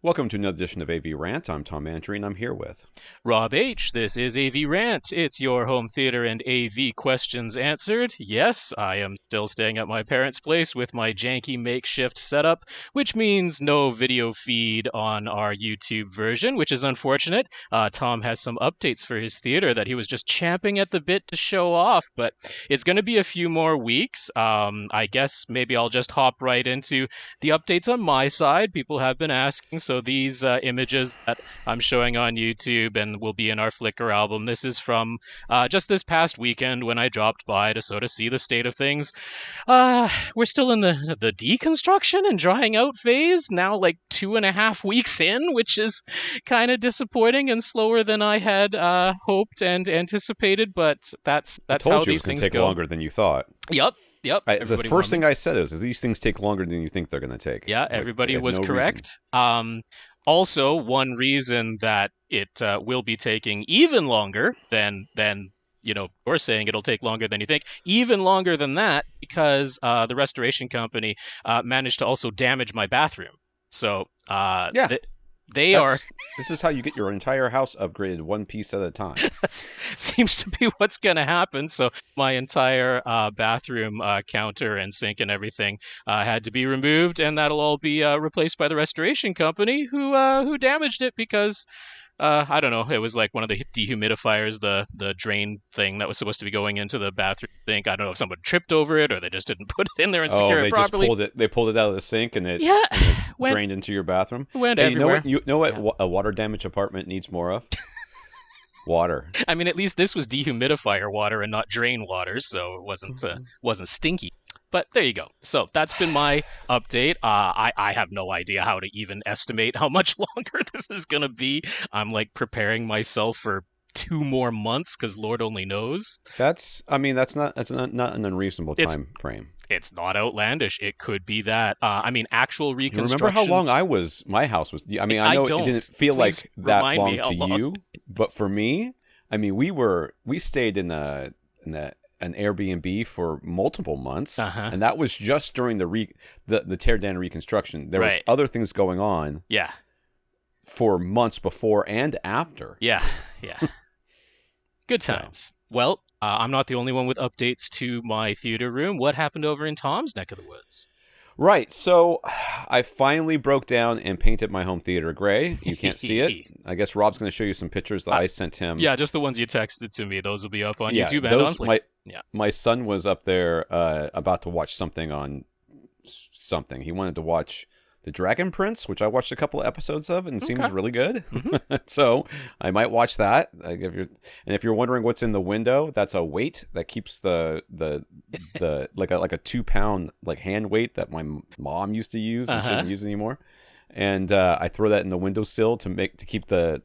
Welcome to another edition of AVRant. I'm Tom Andrew, and I'm here with Rob H. This is AVRant. It's your home theater and AV questions answered. Yes, I am still staying at my parents' place with my janky makeshift setup, which means no video feed on our YouTube version, which is unfortunate. Tom has some updates for his theater that he was just champing at the bit to show off, but it's going to be a few more weeks. I guess maybe I'll just hop right into the updates on my side. People have been asking, so these images that I'm showing on YouTube and will be in our Flickr album. This is from just this past weekend when I dropped by to sort of see the state of things. We're still in the deconstruction and drying out phase, now like 2.5 weeks in, which is kind of disappointing and slower than I had hoped and anticipated, but that's I told how you it these was going things to take go. longer than you thought. Yep. The Everybody first wanted- thing I said is these things take longer than you think they're going to take. Yeah, Like, everybody they have was no correct. reason. Also, one reason that it will be taking even longer than you're saying it'll take longer than you think, even longer than that, because the restoration company managed to also damage my bathroom. So Yeah, they are. This is how you get your entire house upgraded one piece at a time. Seems to be what's going to happen. So my entire bathroom counter and sink and everything had to be removed, and that'll all be replaced by the restoration company who damaged it because I don't know. It was like one of the dehumidifiers, the drain thing that was supposed to be going into the bathroom sink. I don't know if someone tripped over it or they just didn't put it in there and secure it properly. They pulled it out of the sink and it drained into your bathroom. Went Hey, everywhere. You know what a water damaged apartment needs more of? Water. I mean, at least this was dehumidifier water and not drain water, so it wasn't stinky. But there you go. So that's been my update. I have no idea how to even estimate how much longer this is going to be. I'm like preparing myself for 2 more months because Lord only knows. That's not an unreasonable time frame. It's not outlandish. It could be that. Actual reconstruction. You remember how long my house was? I mean, I know it didn't feel like that long to you, but for me, I mean, we stayed in an Airbnb for multiple months, and that was just during the tear down reconstruction. There was other things going on. Yeah. For months before and after. Yeah. Good times. So. Well, I'm not the only one with updates to my theater room. What happened over in Tom's neck of the woods? Right. So I finally broke down and painted my home theater gray. You can't see it. I guess Rob's going to show you some pictures that I sent him. Yeah, just the ones you texted to me. Those will be up on YouTube and on Flickr. My son was up there about to watch something on something. He wanted to watch The Dragon Prince, which I watched a couple of episodes of and seems really good. Mm-hmm. So I might watch that. If you're wondering what's in the window, that's a weight that keeps the like a 2-pound like hand weight that my mom used to use and she doesn't use anymore. And I throw that in the windowsill to keep the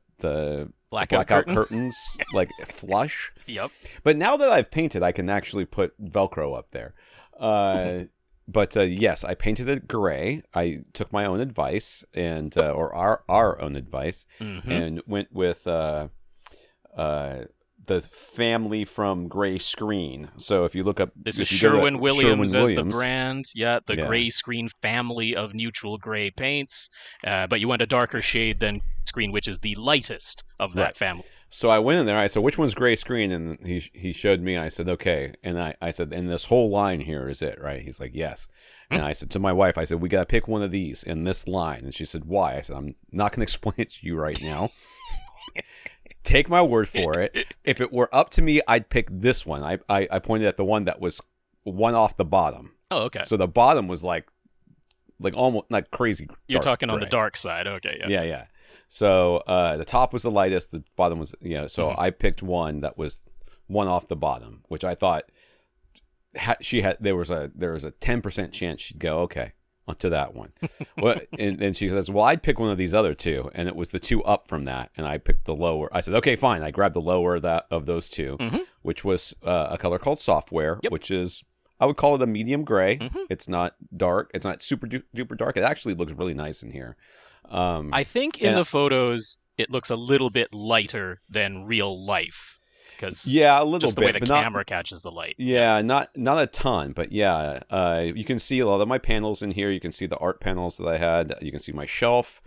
blackout curtains like flush. Yep. But now that I've painted, I can actually put Velcro up there. But yes, I painted it gray. I took my own advice or our own advice, and went with the family from Gray Screen. So if you look up, this is Sherwin-Williams as the brand. Yeah, the Gray Screen family of neutral gray paints. But you went a darker shade than Screen, which is the lightest of that family. So I went in there. I said, "Which one's Gray Screen?" And he showed me. I said, "Okay." And I said, "And this whole line here is it, right?" He's like, "Yes." And I said to my wife, "I said we got to pick one of these in this line." And she said, "Why?" I said, "I'm not going to explain it to you right now. Take my word for it. If it were up to me, I'd pick this one." I pointed at the one that was one off the bottom. Oh, okay. So the bottom was like almost like crazy. You're talking on the dark side. Okay. Yeah. Yeah. So the top was the lightest, the bottom was So I picked one that was one off the bottom, which I thought there was a 10% chance she'd go okay onto that one. Well, and she says, "Well, I'd pick one of these other two," and it was the two up from that, and I picked the lower. I said, "Okay, fine." I grabbed the lower of those two, which was a color called Software, which is, I would call it a medium gray. It's not dark. It's not super duper dark. It actually looks really nice in here. I think in the photos it looks a little bit lighter than real life. because Yeah, a little just the bit, way the but camera catches the light. Yeah, not a ton, but yeah, you can see a lot of my panels in here. You can see the art panels that I had. You can see my shelf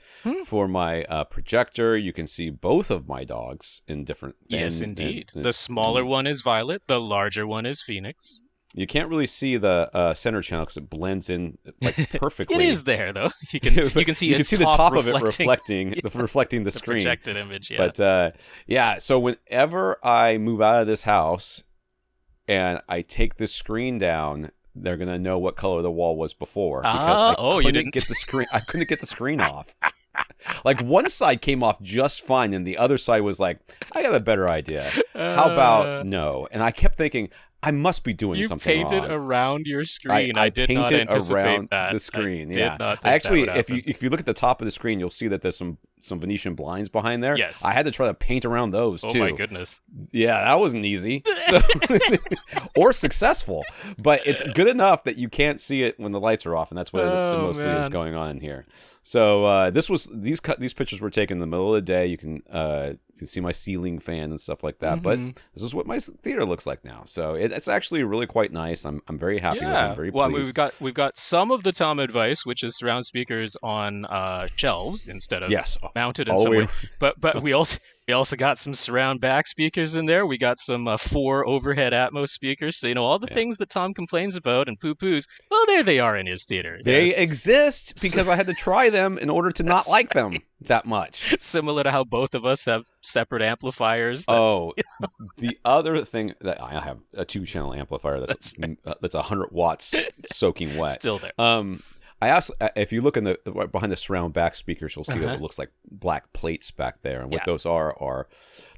for my projector. You can see both of my dogs in different. Yes, indeed. The smaller one is Violet. The larger one is Phoenix. You can't really see the center channel because it blends in like perfectly. It is there though. You can see the top of it reflecting the screen, projected image. Yeah. But yeah, so whenever I move out of this house and I take this screen down, they're gonna know what color the wall was before because I couldn't get the screen. I couldn't get the screen off. Like one side came off just fine, and the other side was like, I got a better idea. How about no? And I kept thinking, I must be doing something wrong. You painted around your screen. I did not anticipate around that. the screen. I actually, if you look at the top of the screen, you'll see that there's some Venetian blinds behind there. Yes. I had to try to paint around those too. Oh my goodness. Yeah, that wasn't easy. So, or successful, but it's good enough that you can't see it when the lights are off, and that's what mostly is going on in here. So these pictures were taken in the middle of the day. You can see my ceiling fan and stuff like that. But this is what my theater looks like now. So it's actually really quite nice. I'm very happy with it. I'm very pleased. We've got some of the Tom advice, which is surround speakers on shelves instead of mounted in some way. But we also got some surround back speakers in there. We got some 4 overhead Atmos speakers. So all the things that Tom complains about and poo-poos, well, there they are in his theater. They exist because I had to try them in order to not like them that much. Similar to how both of us have separate amplifiers. The other thing that I have a 2-channel amplifier that's 100 watts soaking wet. Still there. I also, if you look in behind the surround back speakers, you'll see what looks like black plates back there, and what those are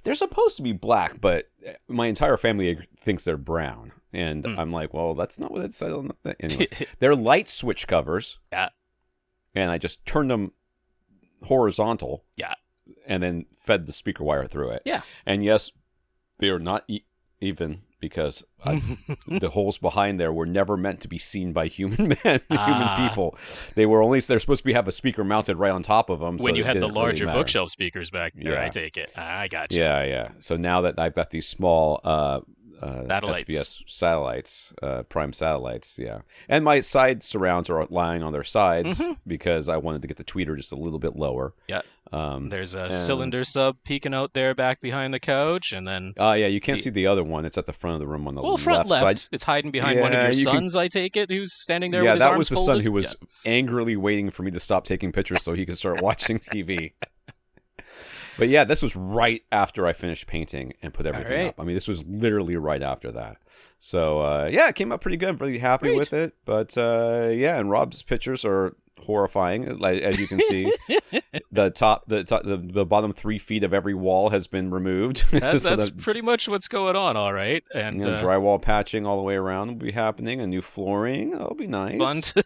they're supposed to be black, but my entire family thinks they're brown, and I'm like, well, that's not what it said on the thing. Anyways, they're light switch covers. Yeah. And I just turned them horizontal. Yeah. And then fed the speaker wire through it. Yeah. And yes, they are not even because the holes behind there were never meant to be seen by human people. They're supposed to have a speaker mounted right on top of them. When so you had the larger really bookshelf speakers back there, I take it. I got you. Yeah. So now that I've got these small satellites. SBS satellites, prime satellites, and my side surrounds are lying on their sides because I wanted to get the tweeter just a little bit lower. Yeah. There's a cylinder sub peeking out there back behind the couch, and then you can't see the other one. It's at the front of the room on the front left side. It's hiding behind one of your sons, I take it, who's standing there with his that arms was the folded. son who was angrily waiting for me to stop taking pictures so he could start watching TV. But yeah, this was right after I finished painting and put everything up. I mean, this was literally right after that. So it came out pretty good. I'm really happy with it. But and Rob's pictures are horrifying, as you can see. the bottom 3 feet of every wall has been removed. That's pretty much what's going on. All right, and drywall patching all the way around will be happening. A new flooring, that'll be nice. Fun to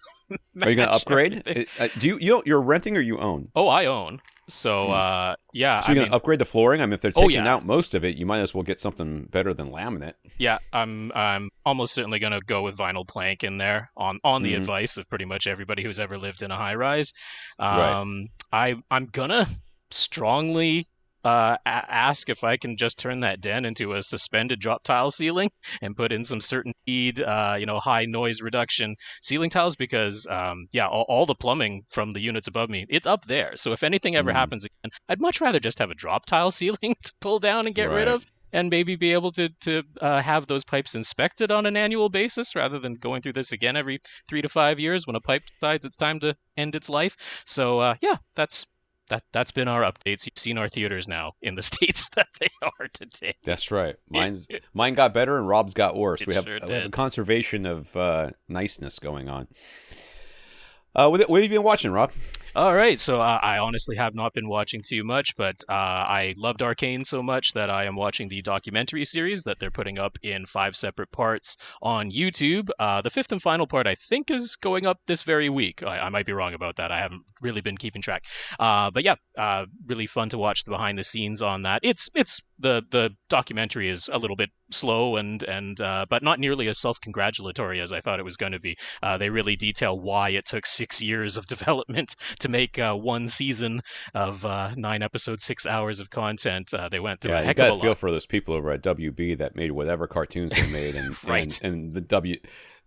are you going to upgrade? You're renting or you own? Oh, I own. So So you're going to upgrade the flooring? I mean, if they're taking out most of it, you might as well get something better than laminate. Yeah, I'm almost certainly going to go with vinyl plank in there on the advice of pretty much everybody who's ever lived in a high rise. I'm going to strongly ask if I can just turn that den into a suspended drop tile ceiling and put in some certain high noise reduction ceiling tiles because all the plumbing from the units above me, it's up there. So if anything ever happens again, I'd much rather just have a drop tile ceiling to pull down and get rid of, and maybe be able to have those pipes inspected on an annual basis rather than going through this again every 3 to 5 years when a pipe decides it's time to end its life. So that's been our updates. You've seen our theaters now in the states that they are today. That's right. Mine got better and Rob's got worse. We have did. a conservation of niceness going on. What have you been watching, Rob? All right, so I honestly have not been watching too much, but I loved Arcane so much that I am watching the documentary series that they're putting up in 5 separate parts on YouTube. The 5th and final part, I think, is going up this very week. I might be wrong about that. I haven't really been keeping track. But really fun to watch the behind the scenes on that. It's the documentary is a little bit slow and but not nearly as self-congratulatory as I thought it was going to be. They really detail why it took 6 years of development to make one season of 9 episodes, 6 hours of content. They went through a heck of a lot. You got to feel for those people over at WB that made whatever cartoons they made, and right. and the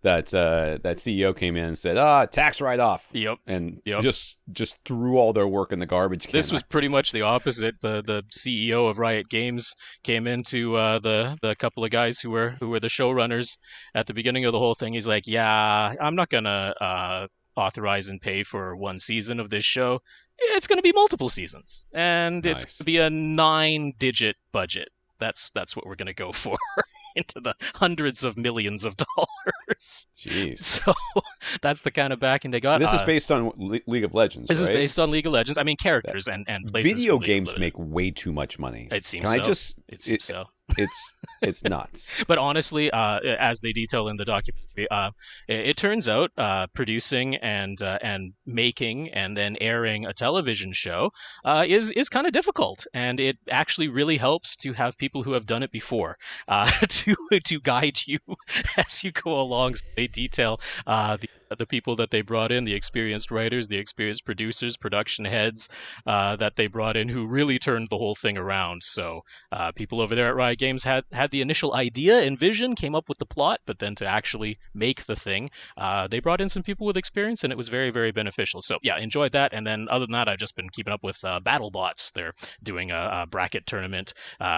that CEO came in and said, tax write-off. Yep. And just threw all their work in the garbage can. This was pretty much the opposite. The CEO of Riot Games came into the couple of guys who were the showrunners at the beginning of the whole thing. He's like, yeah, I'm not gonna authorize and pay for one season of this show. It's gonna be multiple seasons, and Nice. It's gonna be a 9-digit budget. That's what we're gonna go for. Into the hundreds of millions of dollars. Jeez. So that's the kind of backing they got. This is based on League of Legends, This right? is based on League of Legends. I mean, characters and places. Video games make way too much money. It seems Can so. I just... It seems so. It's nuts. But honestly, as they detail in the documentary, it turns out producing and making and then airing a television show is kind of difficult, and it actually really helps to have people who have done it before to guide you as you go along. So they detail the people that they brought in, the experienced writers, the experienced producers, production heads that they brought in, who really turned the whole thing around. So people over there at Riot Games had the initial idea and vision, came up with the plot, but then to actually make the thing, they brought in some people with experience, and it was very, very beneficial. So yeah, enjoyed that. And then other than that, I've just been keeping up with BattleBots. They're doing a bracket tournament,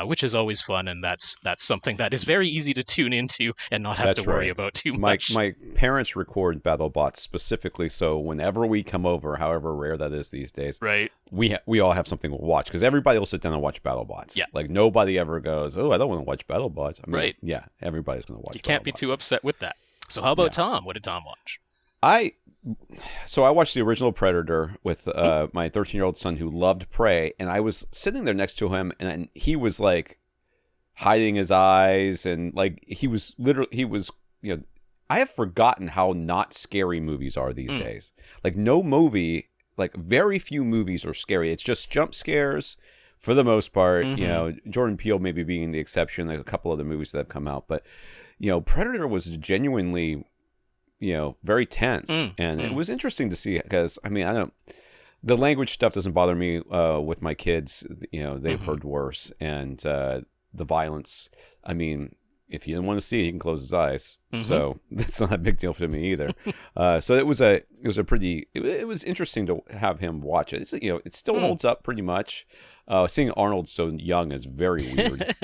which is always fun, and that's something that is very easy to tune into and not have to worry about too much. My parents record BattleBots specifically, so whenever we come over, however rare that is these days, right, we all have something to watch, because everybody will sit down and watch BattleBots. Yeah. Like nobody ever goes, I don't want to watch BattleBots. I mean, right. Yeah, everybody's going to watch. You can't be too upset with that. So how about Tom? What did Tom watch? I watched the original Predator with my 13-year-old son, who loved Prey, and I was sitting there next to him, and he was like hiding his eyes, and like he was I have forgotten how not scary movies are these days. Like no movie, like very few movies are scary. It's just jump scares for the most part. Mm-hmm. Jordan Peele maybe being the exception. There's a couple other movies that have come out, but Predator was genuinely, very tense, and it was interesting to see, because the language stuff doesn't bother me with my kids. They've heard worse, and the violence. I mean, if he didn't want to see it, he can close his eyes. Mm-hmm. So that's not a big deal for me either. So it was interesting to have him watch it. It still holds up pretty much. Seeing Arnold so young is very weird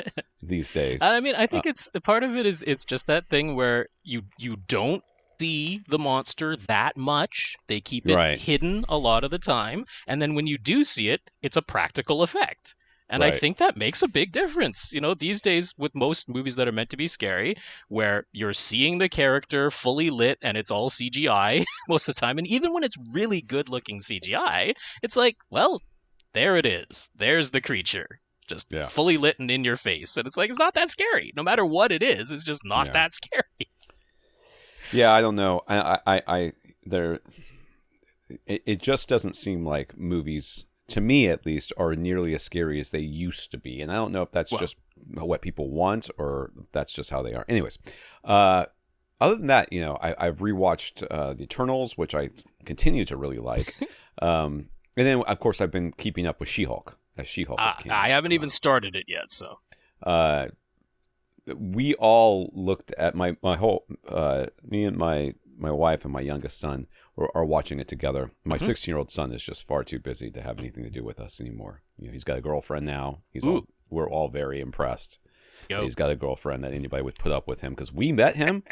these days. I mean, I think it's part of it is it's just that thing where you don't see the monster that much. They keep it hidden a lot of the time, and then when you do see it, it's a practical effect. And I think that makes a big difference. These days with most movies that are meant to be scary, where you're seeing the character fully lit and it's all CGI most of the time, and even when it's really good looking CGI, it's like, well, there it is. There's the creature, just fully lit and in your face. And it's like, it's not that scary. No matter what it is, it's just not that scary. Yeah, I don't know. It just doesn't seem like movies, to me at least, are nearly as scary as they used to be. And I don't know if that's just what people want or if that's just how they are. Anyways, other than that, I've rewatched The Eternals, which I continue to really like. And then, of course, I've been keeping up with She-Hulk. She-Hulk came out. I haven't even started it yet, so. We all looked at my whole, me and my wife and my youngest son are watching it together. My 16-year-old son is just far too busy to have anything to do with us anymore. He's got a girlfriend now. We're all very impressed. He's got a girlfriend that anybody would put up with him, because we met him.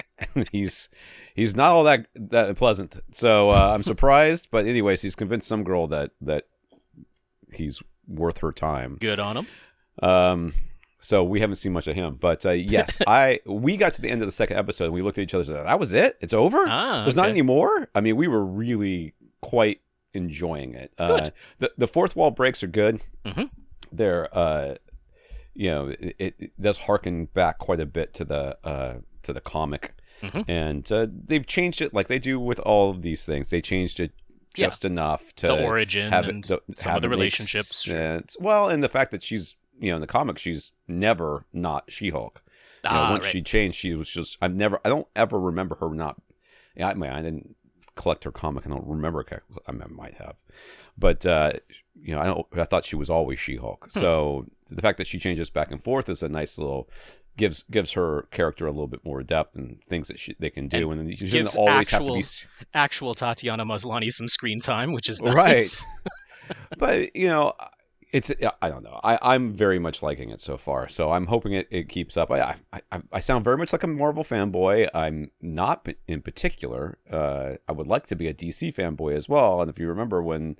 he's not all that pleasant. So I'm surprised, but anyways, he's convinced some girl that he's worth her time. Good on him. So we haven't seen much of him, but yes, we got to the end of the second episode and we looked at each other and said, that was it? It's over? There's not any more? I mean, we were really quite enjoying it. The fourth wall breaks are good. Mm-hmm. They're it does harken back quite a bit to the comic, and they've changed it like they do with all of these things. They changed it just enough to the origin have and some of the relationships. Well, and the fact that she's in the comics, she's never not She-Hulk. Once she changed, she was just. I don't ever remember her not. Yeah, I didn't collect her comic. I don't remember. I might have, but I thought she was always She-Hulk. So the fact that she changes back and forth is a nice little. Gives her character a little bit more depth and things that they can do, and she doesn't always have to be actual Tatiana Maslany some screen time, which is nice. Right. But it's I don't know. I'm very much liking it so far, so I'm hoping it keeps up. I sound very much like a Marvel fanboy. I'm not in particular. I would like to be a DC fanboy as well. And if you remember when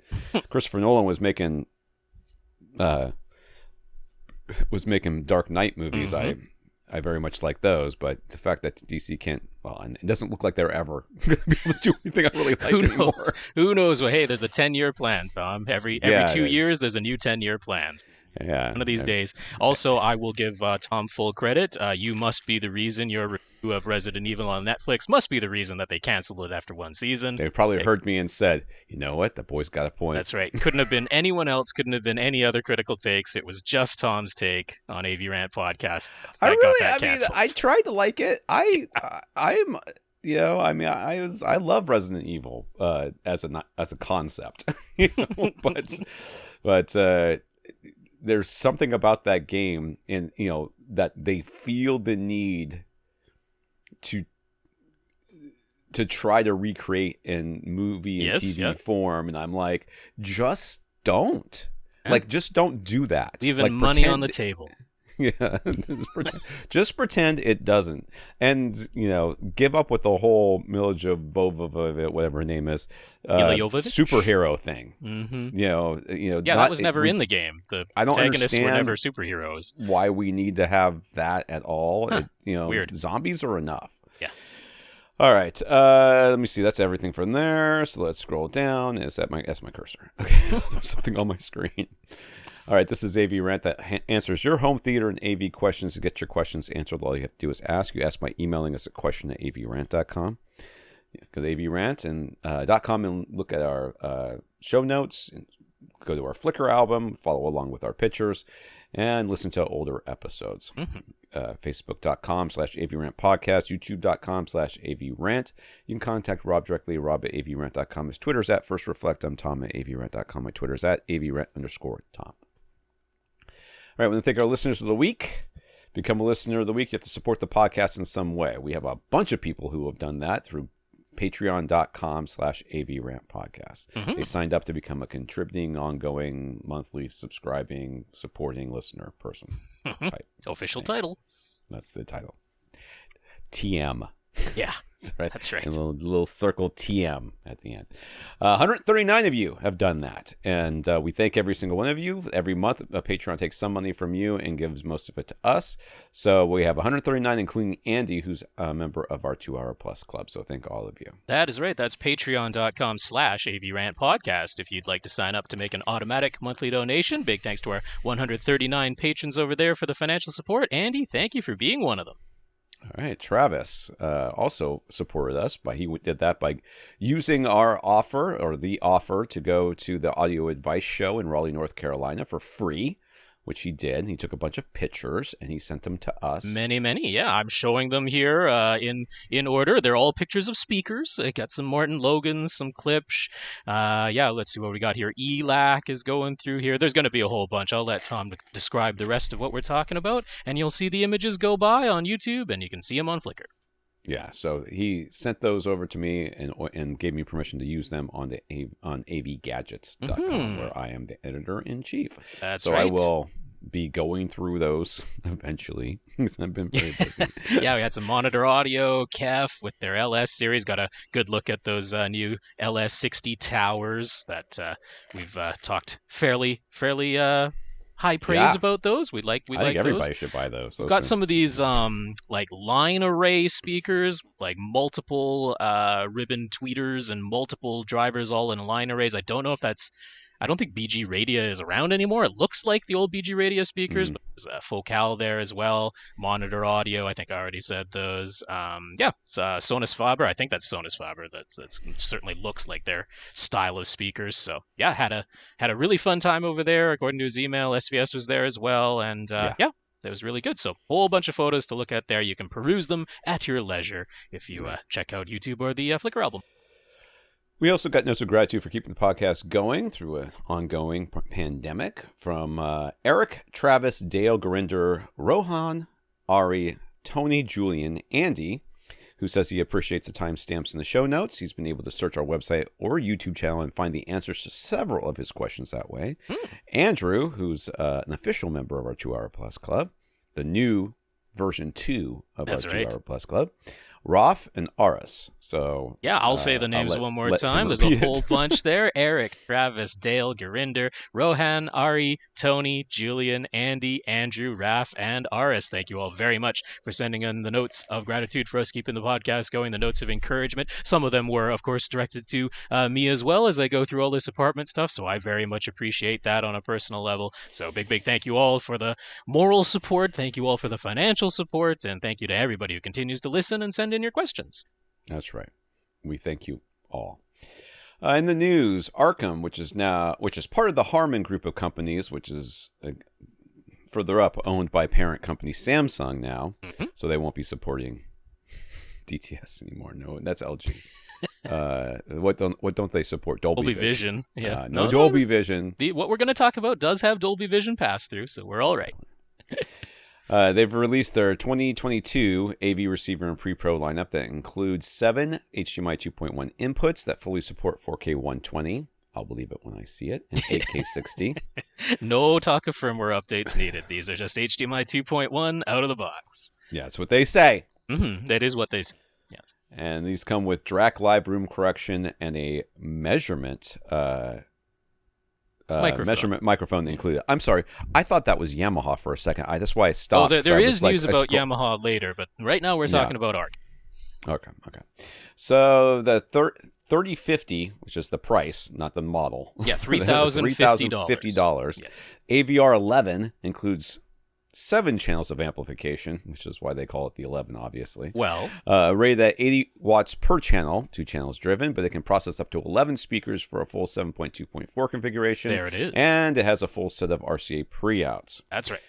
Christopher Nolan was making Dark Knight movies, I very much like those, but the fact that DC can't, and it doesn't look like they're ever going to be able to do anything I really like anymore. Who knows? Well, hey, there's a 10-year plan, Tom. Every 2 years, there's a new 10-year plan. Yeah. One of these days. Also, I will give Tom full credit. You must be the reason your review of Resident Evil on Netflix must be the reason that they canceled it after one season. They probably heard me and said, you know what? The boy's got a point. That's right. Couldn't have been anyone else. Couldn't have been any other critical takes. It was just Tom's take on AVRant podcast. I tried to like it. I love Resident Evil as a concept, but there's something about that game, and that they feel the need to try to recreate in movie and TV form, and I'm like, just don't. Just don't do that. Even money on the table. Yeah, just pretend it doesn't, and give up with the whole Mila Jovovich, whatever her name is, superhero thing. That was never in the game. The protagonists were never superheroes. Why we need to have that at all? Weird. Zombies are enough. Yeah. All right. Let me see. That's everything from there. So let's scroll down. That's my cursor. Okay. There's something on my screen. All right, this is AVRant that answers your home theater and AV questions. To get your questions answered, all you have to do is ask. You ask by emailing us at question@avrant.com. Go to AVRant and .com and look at our show notes. And go to our Flickr album, follow along with our pictures, and listen to older episodes. Facebook.com/AVRant podcast, YouTube.com/AVRant. You can contact Rob directly, rob@avrant.com. His Twitter's at First Reflect. I'm Tom at avrant.com. My Twitter's at avrant_Tom. All right, I want to thank our listeners of the week. Become a listener of the week. You have to support the podcast in some way. We have a bunch of people who have done that through patreon.com/AVRant podcast. They signed up to become a contributing, ongoing, monthly, subscribing, supporting listener person. Official title. That's the title. TM. Yeah, that's right. And a little circle TM at the end. 139 of you have done that. And we thank every single one of you. Every month, Patreon takes some money from you and gives most of it to us. So we have 139, including Andy, who's a member of our 2 Hour Plus Club. So thank all of you. That is right. That's patreon.com/AVRant podcast. If you'd like to sign up to make an automatic monthly donation, big thanks to our 139 patrons over there for the financial support. Andy, thank you for being one of them. All right, Travis also supported us he did that by using our offer, or the offer, to go to the Audio Advice Show in Raleigh, North Carolina for free, which he did. He took a bunch of pictures and he sent them to us. Many. Yeah, I'm showing them here in order. They're all pictures of speakers. I got some Martin Logans, some Klipsch. Let's see what we got here. ELAC is going through here. There's going to be a whole bunch. I'll let Tom describe the rest of what we're talking about, and you'll see the images go by on YouTube, and you can see them on Flickr. Yeah, so he sent those over to me and gave me permission to use them on avgadgets.com, where I am the editor-in-chief. That's so right. I will be going through those eventually. I've been very busy. Yeah, we had some monitor audio, Kef with their LS series. Got a good look at those new LS60 towers that we've talked fairly high praise about those. I think everybody those. Should buy those. We've got some of these like line array speakers, like multiple ribbon tweeters and multiple drivers all in line arrays. I don't know if that's I don't think BG Radia is around anymore. It looks like the old BG Radia speakers, but there's a Focal there as well. Monitor audio, I think I already said those. It's Sonus Faber. I think that's Sonus Faber. That certainly looks like their style of speakers. So yeah, had a really fun time over there. According to his email, SVS was there as well, and it was really good. So, whole bunch of photos to look at there. You can peruse them at your leisure if you check out YouTube or the Flickr album. We also got notes of gratitude for keeping the podcast going through an ongoing pandemic from Eric, Travis, Dale, Gurinder, Rohan, Ari, Tony, Julian, Andy, who says he appreciates the timestamps in the show notes. He's been able to search our website or YouTube channel and find the answers to several of his questions that way. Andrew, who's an official member of our 2 Hour Plus Club, the new version 2 of our 2 Hour Plus Club. Roth and Aras. So yeah, I'll say the names one more time. There's a whole bunch there. Eric, Travis, Dale, Gurinder, Rohan, Ari, Tony, Julian, Andy, Andrew, Raf, and Aras. Thank you all very much for sending in the notes of gratitude for us keeping the podcast going, the notes of encouragement. Some of them were, of course, directed to me as well as I go through all this apartment stuff, so I very much appreciate that on a personal level. So big thank you all for the moral support. Thank you all for the financial support, and thank you to everybody who continues to listen and send in your questions. That's right. We thank you all. In the news, Arcam, which is part of the Harman group of companies, which is further up owned by parent company Samsung now, so they won't be supporting DTS anymore. No, that's LG. What don't they support? Dolby Vision. Yeah, no Dolby Vision. What we're going to talk about does have Dolby Vision pass through, so we're all right. They've released their 2022 AV receiver and pre-pro lineup that includes 7 HDMI 2.1 inputs that fully support 4K 120. I'll believe it when I see it. And 8K 60. No talk of firmware updates needed. These are just HDMI 2.1 out of the box. Yeah, that's what they say. That is what they say. Yes. And these come with DRAC live room correction and a measurement microphone included. I'm sorry, I thought that was Yamaha for a second. That's why I stopped. Oh, there is news about Yamaha later, but right now we're talking about Arc. Okay. So the 3050, which is the price, not the model. Yeah, $3,050. Yes. AVR 11 includes 7 channels of amplification, which is why they call it the 11, obviously. Well, rated at 80 watts per channel, 2 channels driven, but it can process up to 11 speakers for a full 7.2.4 configuration. There it is. And it has a full set of RCA pre-outs. That's right.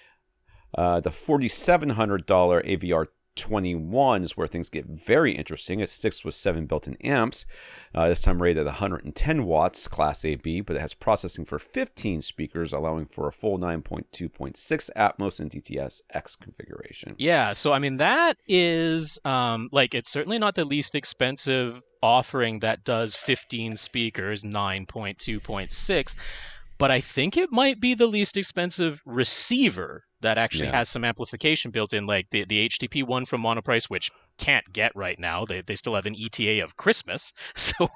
The $4,700 AVR 21 is where things get very interesting. It sticks with 7 built-in amps, this time rated at 110 watts, Class AB, but it has processing for 15 speakers, allowing for a full 9.2.6 Atmos and DTS X configuration. Yeah, so I mean, that is, it's certainly not the least expensive offering that does 15 speakers, 9.2.6, but I think it might be the least expensive receiver that actually has some amplification built in, like the HTP one from Monoprice, which can't get right now. They still have an ETA of Christmas, so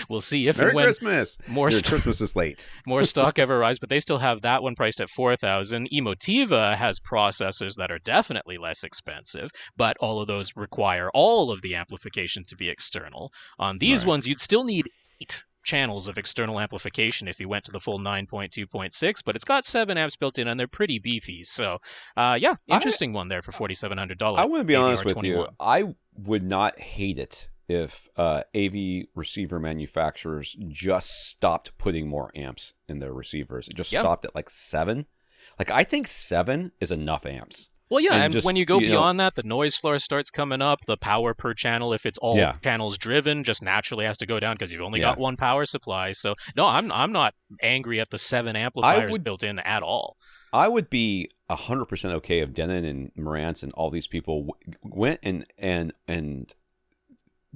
we'll see if Merry and when Christmas. Christmas is late. More stock ever arrives, but they still have that one priced at $4,000. Emotiva has processors that are definitely less expensive, but all of those require all of the amplification to be external. On these ones, you'd still need 8 channels of external amplification if you went to the full 9.2.6, but it's got 7 amps built in and they're pretty beefy. So interesting one there for $4,700. I want to be honest with you, I would not hate it if AV receiver manufacturers just stopped putting more amps in their receivers. It just stopped at like 7. Like, I think 7 is enough amps. Well, yeah, and when you go beyond that, the noise floor starts coming up. The power per channel, if it's all channels driven, just naturally has to go down because you've only got one power supply. So, no, I'm not angry at the 7 amplifiers built in at all. I would be 100% okay if Denon and Marantz and all these people went and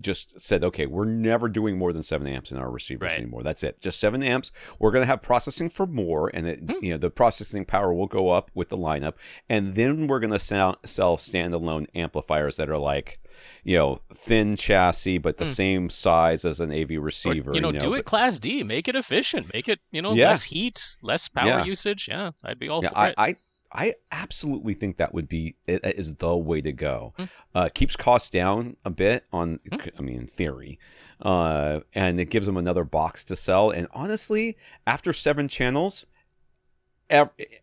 just said, okay, we're never doing more than 7 amps in our receivers anymore. That's it. Just 7 amps. We're going to have processing for more, and the processing power will go up with the lineup. And then we're going to sell standalone amplifiers that are like, thin chassis, but the same size as an AV receiver. Or, do it Class D. Make it efficient. Make it, less heat, less power usage. Yeah, I'd be all for it. I absolutely think that would be is the way to go. Keeps costs down a bit on, I mean, in theory, and it gives them another box to sell. And honestly, after 7 channels,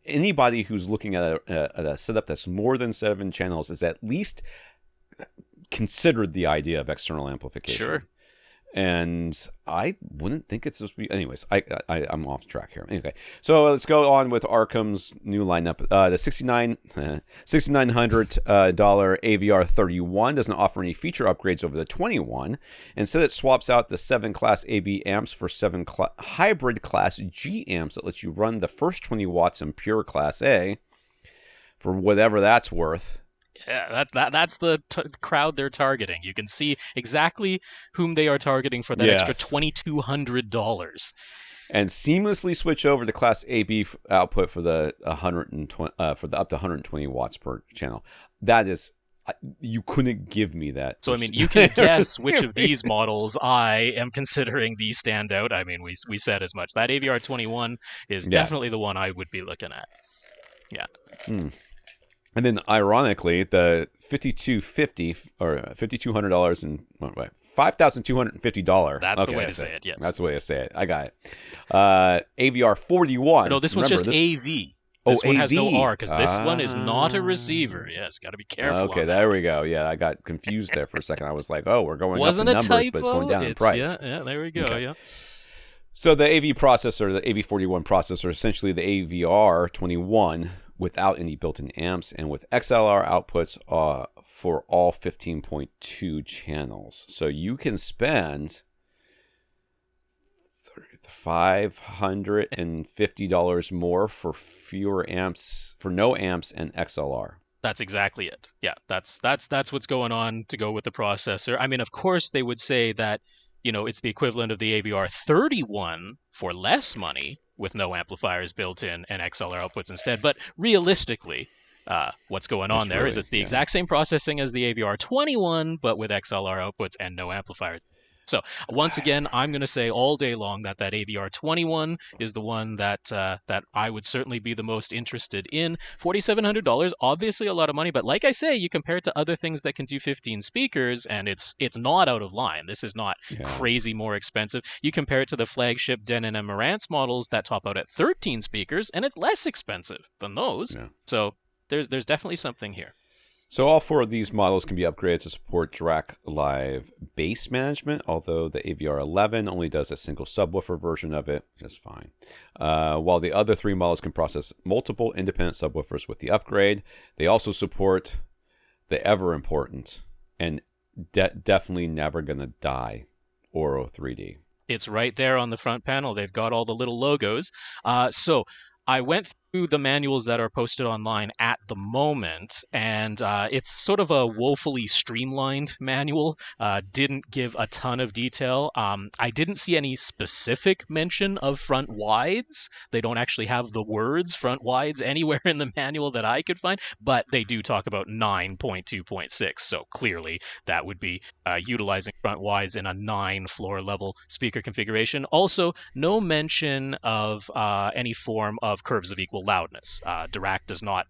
anybody who's looking at a setup that's more than 7 channels is at least considered the idea of external amplification. Sure. And I wouldn't think it's supposed to be. Anyways, I'm off track here. Okay, so let's go on with Arcam's new lineup. The $6,900 AVR 31 doesn't offer any feature upgrades over the 21. Instead, it swaps out the 7 Class AB amps for 7 hybrid Class G amps that lets you run the first 20 watts in pure Class A for whatever that's worth. Yeah, that's the crowd they're targeting. You can see exactly whom they are targeting for that extra $2,200. And seamlessly switch over to Class AB output for the 120 for the up to 120 watts per channel. That is, you couldn't give me that. So I mean, you can guess which of these models I am considering the standout. I mean, we said as much. That AVR 21 is definitely the one I would be looking at. Yeah. And then, ironically, the $5,250 or $5,200 and $5,250. That's the way to say it. Yes, that's the way to say it. I got it. AVR 41. No, this one's just AV. This one has no R because this one is not a receiver. Yes, got to be careful. Okay, there we go. Yeah, I got confused there for a second. I was like, oh, we're going up in numbers, but it's going down in price. Yeah, there we go. Okay. Yeah. So the AV processor, the AV41 processor, essentially the AVR 21 without any built-in amps and with XLR outputs for all 15.2 channels. So you can spend $550 more for fewer amps, for no amps and XLR. That's exactly it. Yeah, that's what's going on to go with the processor. I mean, of course, they would say that, you know, it's the equivalent of the AVR 31 for less money with no amplifiers built in and XLR outputs instead. But realistically, what's going on there is it's the exact same processing as the AVR 21, but with XLR outputs and no amplifiers. So once again, I'm going to say all day long that AVR 21 is the one that I would certainly be the most interested in. $4,700, obviously a lot of money, but like I say, you compare it to other things that can do 15 speakers, and it's not out of line. This is not crazy more expensive. You compare it to the flagship Denon and Marantz models that top out at 13 speakers, and it's less expensive than those. Yeah. So there's definitely something here. So all 4 of these models can be upgraded to support Dirac Live bass management, although the AVR 11 only does a single subwoofer version of it, which is fine. While the other 3 models can process multiple independent subwoofers with the upgrade, they also support the ever-important and definitely never going to die Oro 3D. It's right there on the front panel. They've got all the little logos. So I went through the manuals that are posted online at the moment, and it's sort of a woefully streamlined manual. Didn't give a ton of detail. I didn't see any specific mention of front wides. They don't actually have the words front wides anywhere in the manual that I could find, but they do talk about 9.2.6, so clearly that would be utilizing front wides in a 9 floor level speaker configuration. Also, no mention of any form of curves of equal loudness. Dirac does not,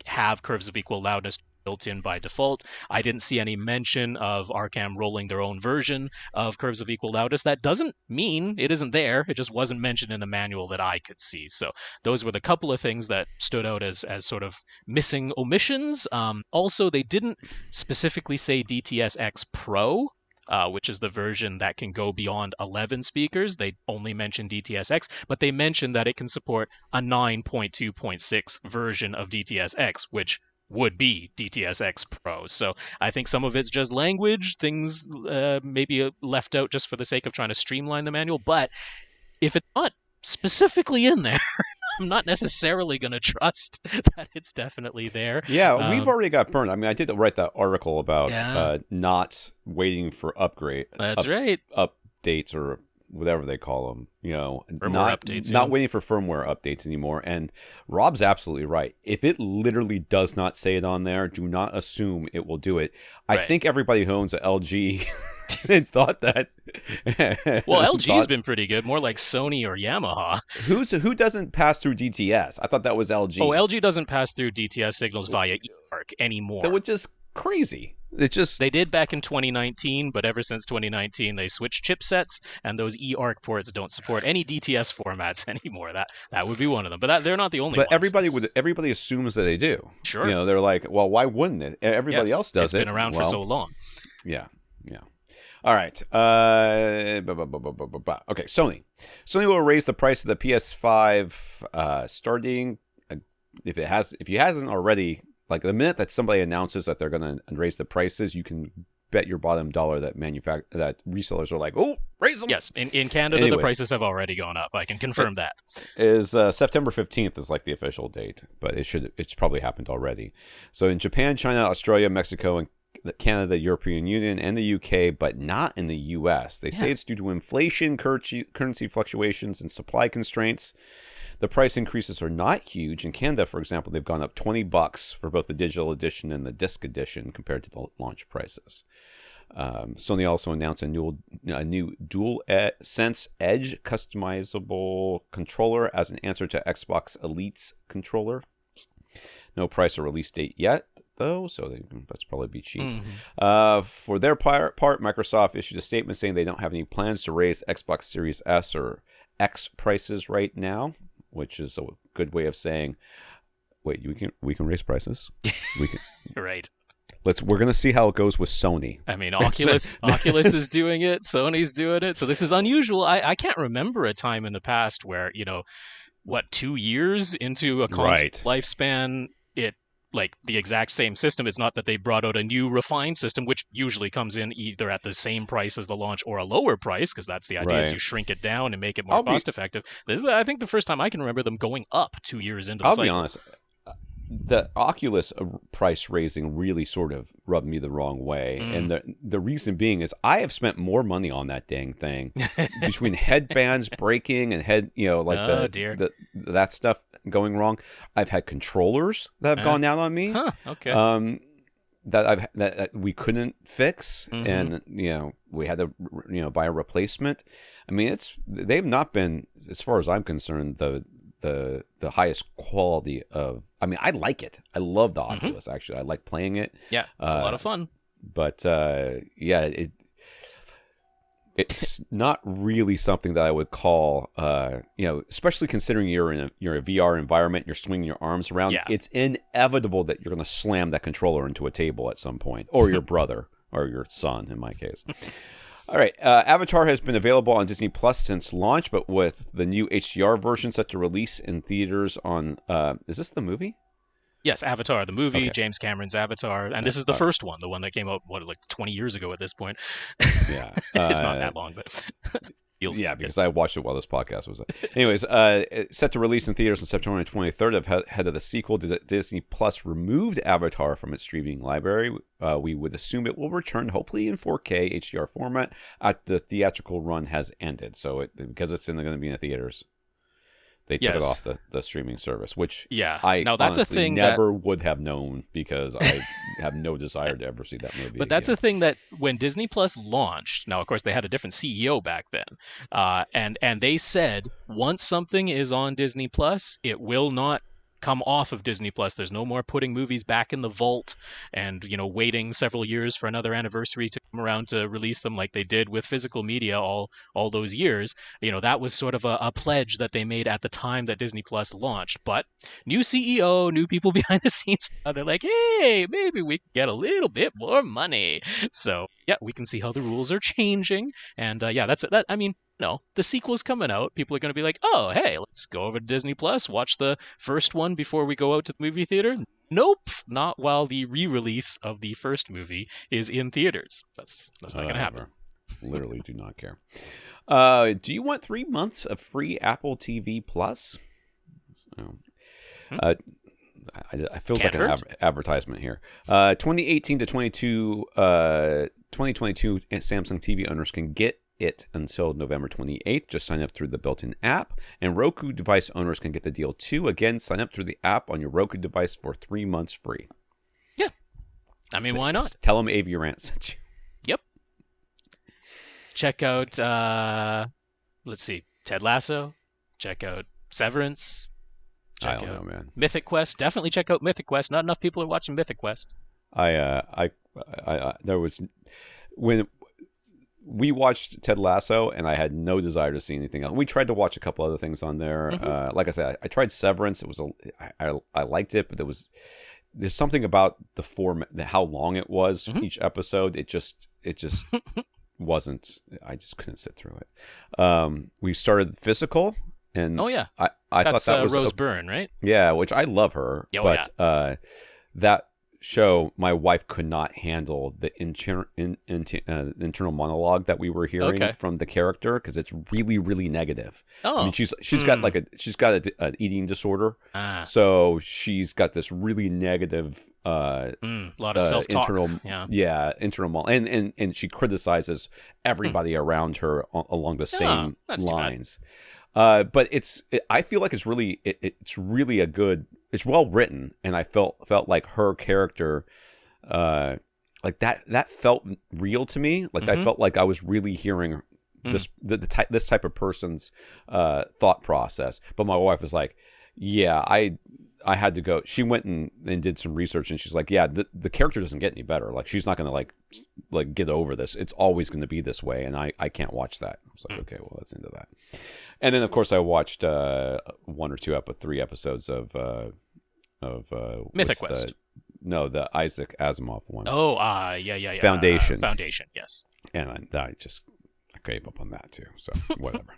have curves of equal loudness built in by default. I didn't see any mention of Arcam rolling their own version of curves of equal loudness. That doesn't mean it isn't there. It just wasn't mentioned in the manual that I could see. So those were the couple of things that stood out as sort of missing omissions. Also, they didn't specifically say DTS-X Pro, which is the version that can go beyond 11 speakers. They only mentioned DTS-X, but they mentioned that it can support a 9.2.6 version of DTS-X, which would be DTS-X Pro. So I think some of it's just language, things maybe left out just for the sake of trying to streamline the manual. But if it's not specifically in there, I'm not necessarily going to trust that it's definitely there. Yeah, we've already got burned. I mean, I did write that article about not waiting for That's right. Updates or whatever they call them, Firmware updates, not waiting for firmware updates anymore. And Rob's absolutely right. If it literally does not say it on there, do not assume it will do it. I think everybody who owns an LG thought that. Well, LG's been pretty good, more like Sony or Yamaha. Who doesn't pass through DTS? I thought that was LG. Oh, LG doesn't pass through DTS signals via eARC anymore. That was just crazy. They did back in 2019, but ever since 2019 they switched chipsets, and those eARC ports don't support any DTS formats anymore. That would be one of them, but they're not the only ones. But everybody assumes that they do. Sure. They're like, well, why wouldn't it? Everybody else does it. It's been around for so long. Yeah. All right. Okay, Sony. Sony will raise the price of the PS5 starting if you hasn't already. Like the minute that somebody announces that they're going to raise the prices, you can bet your bottom dollar that resellers are like, oh, raise them. Yes, in Canada, the prices have already gone up. I can confirm that. Is September 15th is like the official date, but it's probably happened already. So in Japan, China, Australia, Mexico, and Canada, European Union, and the UK, but not in the US. They say it's due to inflation, currency fluctuations, and supply constraints. The price increases are not huge. In Canada, for example, they've gone up $20 for both the digital edition and the disc edition compared to the launch prices. Sony also announced a new DualSense Edge customizable controller as an answer to Xbox Elite's controller. No price or release date yet, though, so that's probably be cheap. For their part, Microsoft issued a statement saying they don't have any plans to raise Xbox Series S or X prices right now, which is a good way of saying, wait, we can raise prices. We can. Right. We're gonna see how it goes with Sony. I mean, Oculus is doing it, Sony's doing it, so this is unusual. I can't remember a time in the past where 2 years into a console lifespan, it like the exact same system. It's not that they brought out a new refined system, which usually comes in either at the same price as the launch or a lower price, because that's the idea, is you shrink it down and make it more cost effective. This is, I think, the first time I can remember them going up 2 years into the cycle. I'll be honest, the Oculus price raising really sort of rubbed me the wrong way. And the reason being is I have spent more money on that dang thing between headbands breaking and that stuff going wrong. I've had controllers that have gone out on me. Okay. That we couldn't fix, and we had to buy a replacement. I mean, they've not been, as far as I'm concerned, the highest quality of. I mean, I like it. I love the Oculus. Actually, I like playing it. Yeah, it's a lot of fun. But it's not really something that I would call, especially considering you're in a VR environment, you're swinging your arms around. Yeah. It's inevitable that you're going to slam that controller into a table at some point, or your brother, or your son, in my case. All right, Avatar has been available on Disney Plus since launch, but with the new HDR version set to release in theaters on. Is this the movie? Yes, Avatar, the movie, James Cameron's Avatar, and this is the first one, the one that came out, like 20 years ago at this point. Yeah. It's not that long, but... because I watched it while this podcast was. Anyways, it's set to release in theaters on September 23rd. Ahead of the sequel, Disney Plus removed Avatar from its streaming library. We would assume it will return, hopefully in 4K HDR format, after the theatrical run has ended. So because it's going to be in the theaters, they took it off the streaming service, which I that's honestly a thing never would have known, because I have no desire to ever see that movie. But that's a thing that when Disney Plus launched, now of course they had a different CEO back then, and they said once something is on Disney Plus, it will not come off of Disney Plus. There's no more putting movies back in the vault and waiting several years for another anniversary to come around to release them like they did with physical media all those years. That was sort of a pledge that they made at the time that Disney Plus launched. But new CEO, new people behind the scenes, they're like, hey, maybe we can get a little bit more money. So yeah, we can see how the rules are changing. And that's it. I mean, the sequel's coming out. People are going to be like, oh, hey, let's go over to Disney Plus, watch the first one before we go out to the movie theater. Nope, not while the re-release of the first movie is in theaters. That's not going to happen. Literally do not care. Do you want 3 months of free Apple TV Plus? I feels like an advertisement here. 2018 to 2022 Samsung TV owners can get it until November 28th. Just sign up through the built-in app. And Roku device owners can get the deal too. Again, sign up through the app on your Roku device for 3 months free. Yeah. I mean, why not? Tell them AVRant sent you. Yep. Check out, let's see, Ted Lasso. Check out Severance. I don't know, man. Mythic Quest. Definitely check out Mythic Quest. Not enough people are watching Mythic Quest. There was when we watched Ted Lasso, and I had no desire to see anything else. We tried to watch a couple other things on there. Like I said, I tried Severance. It was I liked it, but there's something about the format, how long it was each episode. It just wasn't. I just couldn't sit through it. We started Physical, and I thought that was Rose Byrne, right? Yeah, which I love her, that show, my wife could not handle the internal monologue that we were hearing from the character, because it's really, really negative. I mean, she's got an eating disorder, so she's got this really negative lot of self-talk. Internal and she criticizes everybody around her along the same lines. But I feel like it's really a good. It's well written, and I felt like her character, like that felt real to me. Like I felt like I was really hearing this type of person's thought process. But my wife was like, "Yeah, I had to go." She went and did some research, and she's like, "Yeah, the character doesn't get any better. Like she's not going to like get over this. It's always going to be this way, and I can't watch that." I was like, "Okay, well, that's into that." And then of course I watched 1 or 2 3 episodes of Mythic Quest. The Isaac Asimov one. Yeah. Foundation. Foundation, yes. And I gave up on that too. So whatever.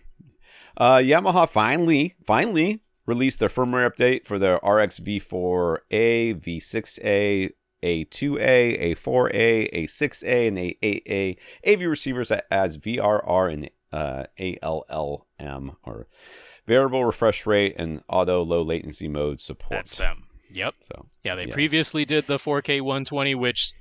Yamaha finally released their firmware update for their RX V4A, V6A, A2A, A4A, A6A, and A8A AV receivers as VRR and ALLM, or variable refresh rate and auto low latency mode support. That's them. Yep. So they previously did the 4K 120, which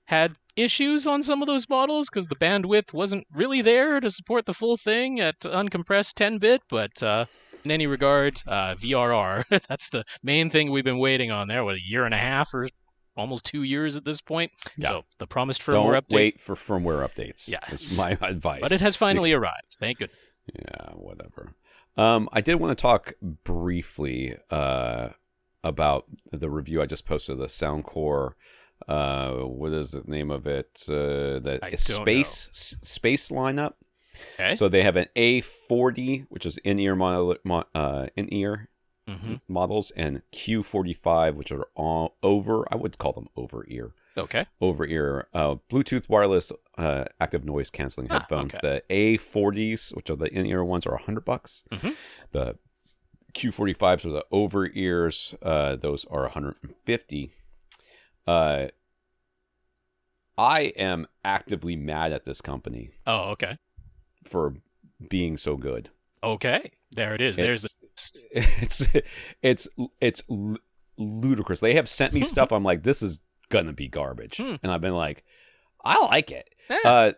had issues on some of those models because the bandwidth wasn't really there to support the full thing at uncompressed 10-bit, but in any regard, VRR, that's the main thing we've been waiting on there. What, a year and a half or almost 2 years at this point? Yeah. So the promised firmware update. Don't wait for firmware updates. Yeah. That's my advice. But it has finally arrived. Thank goodness. Yeah, whatever. I did want to talk briefly about the review I just posted, the Soundcore. What is the name of it? The space lineup. Okay. So they have an A40, which is in-ear models, and Q45, which are all I would call them over-ear. Okay. Over-ear Bluetooth wireless active noise canceling headphones. Okay. The A40s, which are the in-ear ones, are $100. The Q45s are the over-ears. Those are $150. I am actively mad at this company. Oh, okay. For being so good. Okay, there it is. It's ludicrous. They have sent me stuff. I'm like, this is gonna be garbage, and I've been like, I like it. Yeah.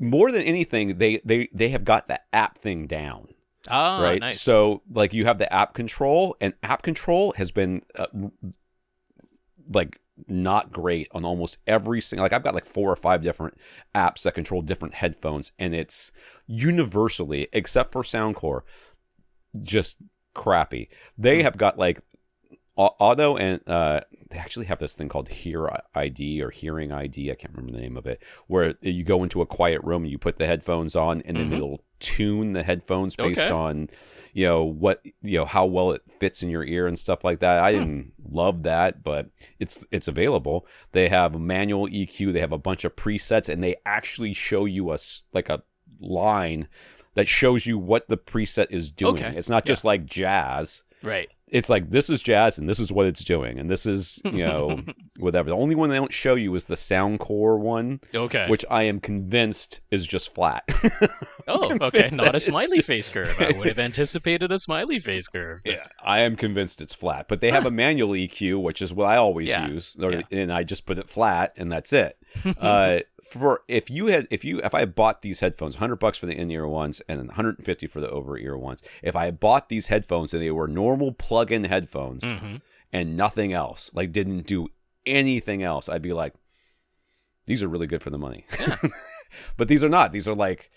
More than anything, they have got the app thing down. Oh, right. Nice. So like you have the app control, and app control has been like not great on almost every single. Like I've got like 4 or 5 different apps that control different headphones, and it's universally, except for Soundcore, just crappy. They have got like auto, and they actually have this thing called Hear ID or Hearing ID. I can't remember the name of it, where you go into a quiet room and you put the headphones on, and then it'll tune the headphones based on how well it fits in your ear and stuff like that. I didn't love that, but it's available. They have manual EQ. They have a bunch of presets, and they actually show you a line that shows you what the preset is doing. Okay. It's not just like jazz. Right. It's like, this is jazz and this is what it's doing, and this is, whatever. The only one they don't show you is the Soundcore one, which I am convinced is just flat. Oh, okay. Not a smiley face curve. I would have anticipated a smiley face curve. Yeah, I am convinced it's flat. But they have a manual EQ, which is what I always use, and I just put it flat, and that's it. If I had bought these headphones, $100 for the in-ear ones and then $150 for the over-ear ones, if I had bought these headphones and they were normal plug-in headphones and nothing else, like didn't do anything else, I'd be like, these are really good for the money. Yeah. But these are not. These are like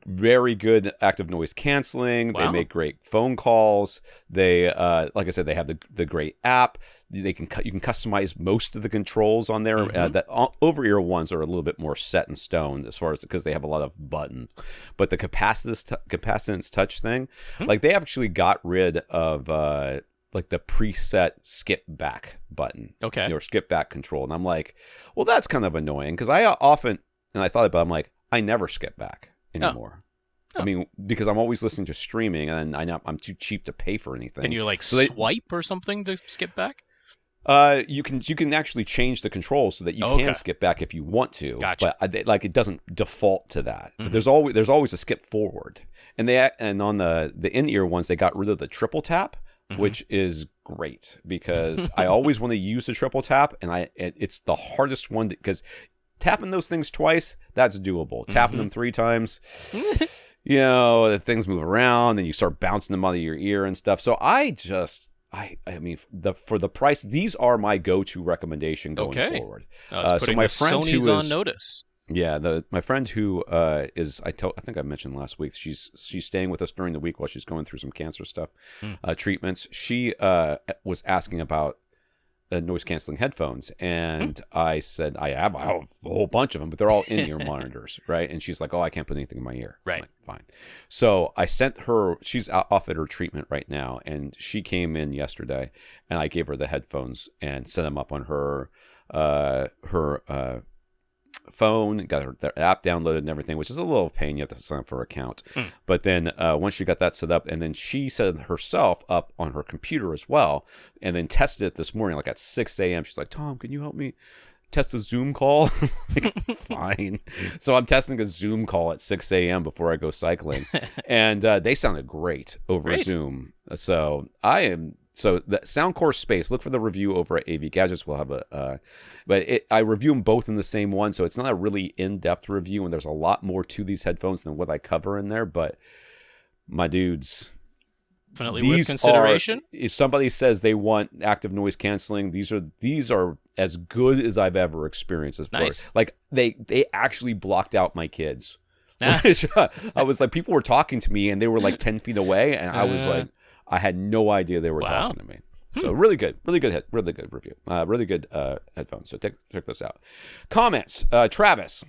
very good active noise canceling. Wow. They make great phone calls. They, like I said, they have the great app. You can customize most of the controls on there. That over ear ones are a little bit more set in stone as far as because they have a lot of buttons. But the capacitance touch thing, like they actually got rid of like the preset skip back button, or skip back control, and I'm like, well, that's kind of annoying because I often, and I thought about it, I'm like, I never skip back anymore. I mean, because I'm always listening to streaming, and I'm too cheap to pay for anything. Can you like swipe or something to skip back? You can actually change the controls so that you can skip back if you want to. Gotcha. But like it doesn't default to that. But there's always a skip forward. And on the in-ear ones, they got rid of the triple tap, which is great because I always want to use the triple tap, and it's the hardest one because tapping those things twice, that's doable. Tapping them 3 times, the things move around and you start bouncing them out of your ear and stuff. So I mean, for the price, these are my go-to recommendation going forward. So my friend Sony's who is on notice. Yeah, my friend who is I think I mentioned last week. She's staying with us during the week while she's going through some cancer stuff, treatments. She was asking about noise canceling headphones, and I said I have a whole bunch of them, but they're all in-ear monitors, right? And she's like, "Oh, I can't put anything in my ear." Right. I'm like, fine. So I sent her. She's off at her treatment right now, and she came in yesterday, and I gave her the headphones and set them up on her phone, got their app downloaded and everything, which is a little pain. You have to sign up for an account. But then once she got that set up, and then she set it herself up on her computer as well, and then tested it this morning, like at 6 a.m. She's like, Tom, can you help me test a Zoom call? Like, fine. So I'm testing a Zoom call at 6 a.m. before I go cycling. And they sounded great over Zoom. So So the Soundcore space, look for the review over at AV Gadgets. We'll have I review them both in the same one, so it's not a really in-depth review, and there's a lot more to these headphones than what I cover in there. But my dudes, definitely worth consideration. If somebody says they want active noise canceling, these are as good as I've ever experienced. Like they actually blocked out my kids. I was like, people were talking to me, and they were like 10 feet away, and I was like, I had no idea they were talking to me. So really good review. Really good headphones. So check those out. Comments. Travis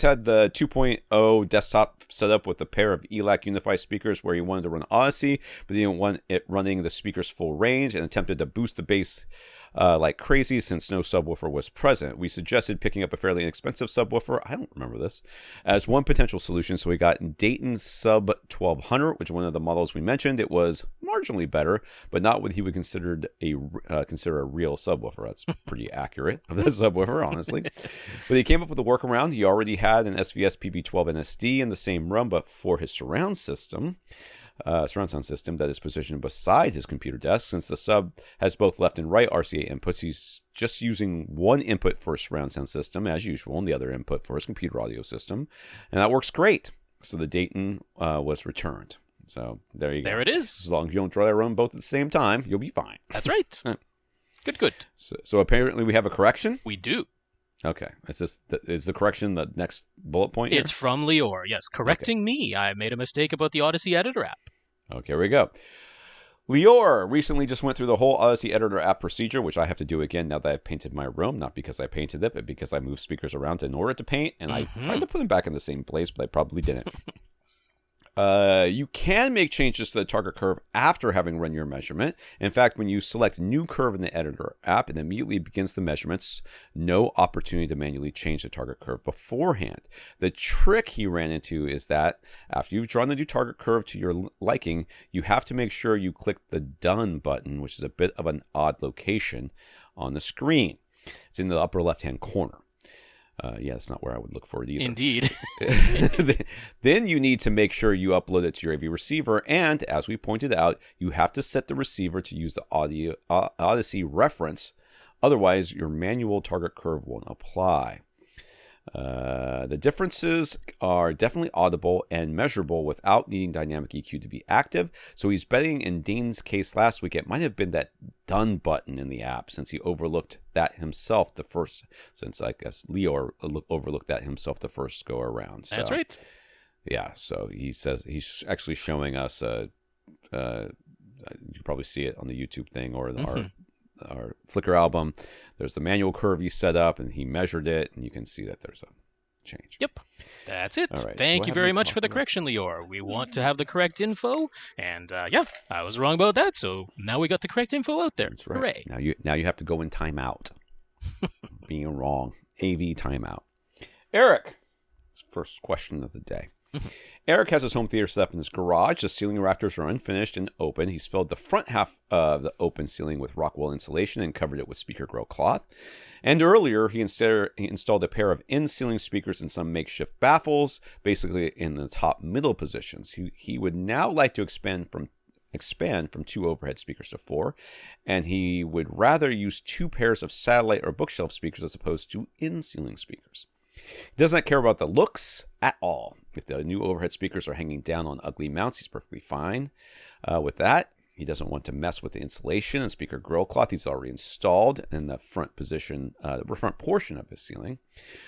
had the 2.0 desktop set up with a pair of ELAC Unify speakers where he wanted to run Audyssey, but he didn't want it running the speaker's full range, and attempted to boost the bass like crazy since no subwoofer was present. We suggested picking up a fairly inexpensive subwoofer, I don't remember this, as one potential solution. So we got Dayton Sub 1200, which is one of the models we mentioned. It was marginally better, but not what he would consider a real subwoofer. That's pretty accurate of the subwoofer, honestly. But he came up with a workaround. He already had an SVS PB12 NSD in the same room, but for his surround sound system that is positioned beside his computer desk. Since the sub has both left and right RCA inputs, he's just using one input for his surround sound system as usual, and the other input for his computer audio system, and that works great. So the Dayton was returned. So there you go. There it is. As long as you don't try to run both at the same time, you'll be fine. That's right. Good. So apparently we have a correction. We do. Okay. Is the correction the next bullet point here? It's from Lior. Yes, correcting me. I made a mistake about the Audyssey editor app. Okay, here we go. Lior recently just went through the whole Audyssey editor app procedure, which I have to do again now that I've painted my room. Not because I painted it, but because I moved speakers around in order to paint. And I tried to put them back in the same place, but I probably didn't. You can make changes to the target curve after having run your measurement. In fact, when you select new curve in the editor app, it immediately begins the measurements. No opportunity to manually change the target curve beforehand. The trick he ran into is that after you've drawn the new target curve to your liking, you have to make sure you click the done button, which is a bit of an odd location on the screen. It's in the upper left-hand corner. Yeah, that's not where I would look for it either. Indeed. Then you need to make sure you upload it to your AV receiver. And as we pointed out, you have to set the receiver to use the Audyssey reference Otherwise, your manual target curve won't apply. The differences are definitely audible and measurable without needing dynamic EQ to be active. So he's betting in Dayton's case last week, it might have been that done button in the app, since he overlooked that himself since I guess Lior overlooked that himself the first go around. So, That's right. Yeah, so he says he's actually showing us you probably see it on the YouTube thing or our Flickr album. There's the manual curve he set up, and he measured it, and you can see that there's a change. Yep, that's it. All right. Thank you very much for the correction, Lior. We want to have the correct info, and yeah, I was wrong about that, so now we got the correct info out there. That's right. Hooray. Now you have to go in timeout. Being wrong. AV timeout. Eric, first question of the day. Eric has his home theater set up in his garage. The ceiling rafters are unfinished and open. He's filled the front half of the open ceiling with Rockwell insulation and covered it with speaker grill cloth. And earlier, he installed a pair of in-ceiling speakers and some makeshift baffles, basically in the top middle positions. He would now like to expand from 2 overhead speakers to 4, and he would rather use 2 pairs of satellite or bookshelf speakers as opposed to in-ceiling speakers. He does not care about the looks at all. If the new overhead speakers are hanging down on ugly mounts, he's perfectly fine with that. He doesn't want to mess with the insulation and speaker grill cloth he's already installed in the front portion of his ceiling.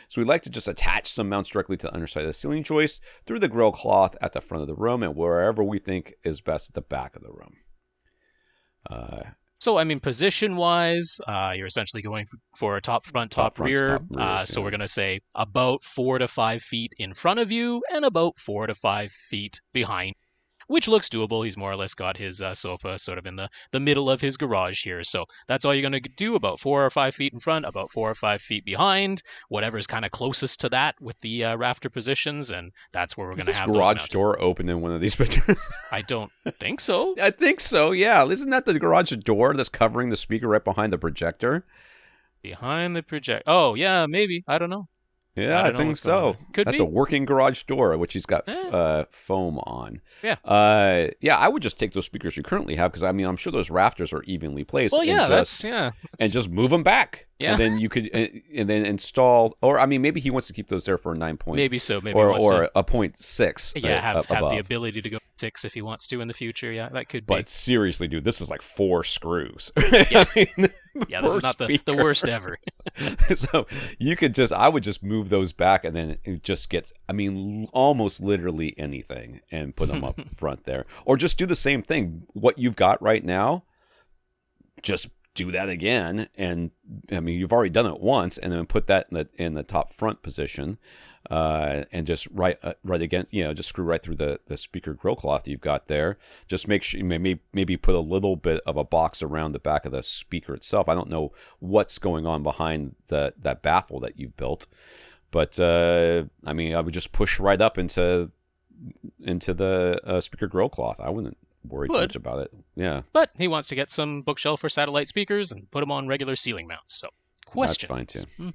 So we'd like to just attach some mounts directly to the underside of the ceiling joist through the grill cloth at the front of the room and wherever we think is best at the back of the room. So, I mean, position-wise, you're essentially going for a top front, top rear. So we're going to say about 4 to 5 feet in front of you and about 4 to 5 feet behind, which looks doable. He's more or less got his sofa sort of in the middle of his garage here. So that's all you're going to do, about 4 or 5 feet in front, about 4 or 5 feet behind, whatever's kind of closest to that with the rafter positions, and that's where we're going to have those garage door open in one of these pictures? I don't think so. I think so, yeah. Isn't that the garage door that's covering the speaker right behind the projector? Behind the projector. Oh, yeah, maybe. I don't know. Yeah, I think so. That's a working garage door, which he's got foam on. Yeah. I would just take those speakers you currently have, because I mean, I'm sure those rafters are evenly placed. Well, yeah, and just move them back. Yeah. And then you could and then install, or I mean, maybe he wants to keep those there for a 9 point. Maybe so. Maybe or a 0.6. Yeah, have the ability to go 6 if he wants to in the future. Yeah, that could be. But seriously, dude, this is like 4 screws. Yeah, this is not the worst ever. So I would just move those back, and then it just gets, I mean, almost literally anything, and put them up front there. Or just do the same thing. What you've got right now, just do that again. And I mean, you've already done it once, and then put that in the top front position, and just right against, just screw right through the speaker grill cloth you've got there. Just make sure, maybe put a little bit of a box around the back of the speaker itself. I don't know what's going on behind that baffle that you've built, but I mean, I would just push right up into the speaker grill cloth. I wouldn't worry too much about it. Yeah. But he wants to get some bookshelf or satellite speakers and put them on regular ceiling mounts. So, questions. That's fine too.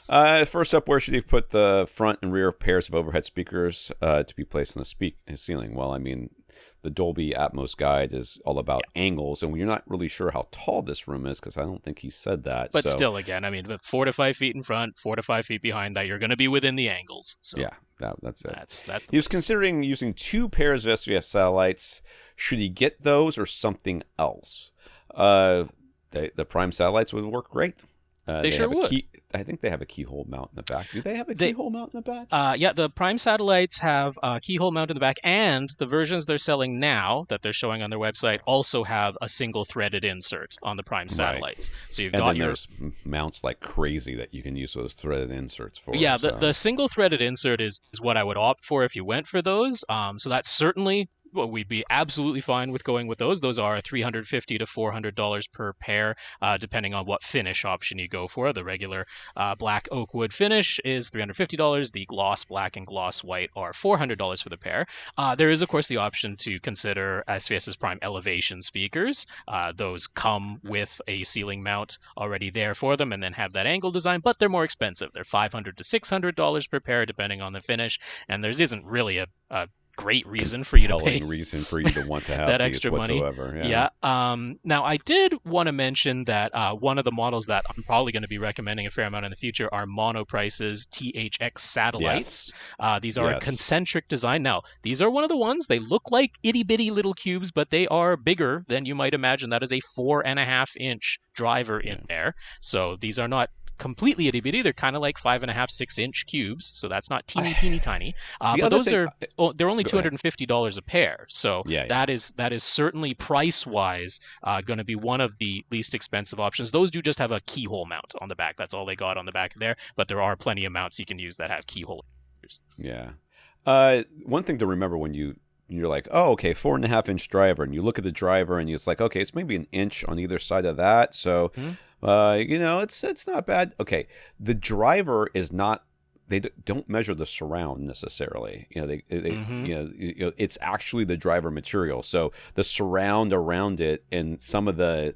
Mm-hmm. First up, where should he put the front and rear pairs of overhead speakers to be placed on the ceiling? Well, I mean, the Dolby Atmos guide is all about angles, and you're not really sure how tall this room is, because I don't think he said that. But still, again, I mean, 4 to 5 feet in front, 4 to 5 feet behind that, you're going to be within the angles. So yeah, that's it. That's he was considering using 2 pairs of SVS satellites. Should he get those or something else? The Prime satellites would work great. They sure would. I think they have a keyhole mount in the back. Do they have a keyhole mount in the back? Yeah, the Prime satellites have a keyhole mount in the back, and the versions they're selling now that they're showing on their website also have a single threaded insert on the Prime satellites. Right. So there's mounts like crazy that you can use those threaded inserts for. Yeah, the single threaded insert is what I would opt for if you went for those. So that's certainly. Well, we'd be absolutely fine with going with those. Those are $350 to $400 per pair, depending on what finish option you go for. The regular black oak wood finish is $350. The gloss black and gloss white are $400 for the pair. There is, of course, the option to consider SVS's Prime elevation speakers. Those come with a ceiling mount already there for them, and then have that angle design, but they're more expensive. They're $500 to $600 per pair, depending on the finish, and there isn't really a great reason for you to pay compelling reason for you to want to have that these extra money. whatsoever. Yeah. Now, I did want to mention that one of the models that I'm probably going to be recommending a fair amount in the future are Monoprice's THX satellites. These are a concentric design. Now, these are one of the ones, they look like itty-bitty little cubes, but they are bigger than you might imagine. That is a 4.5-inch driver in there. So these are not completely itty bitty. They're kind of like 5.5, 6-inch cubes, so that's not teeny tiny. But those they're only $250 a pair. So that is certainly price wise going to be one of the least expensive options. Those do just have a keyhole mount on the back. That's all they got on the back there. But there are plenty of mounts you can use that have keyhole. Yeah. One thing to remember when you're like, oh, okay, 4.5-inch driver, and you look at the driver and it's like, okay, it's maybe an inch on either side of that, so it's not bad. Okay, the driver is not. They don't measure the surround necessarily. It's actually the driver material. So the surround around it and some of that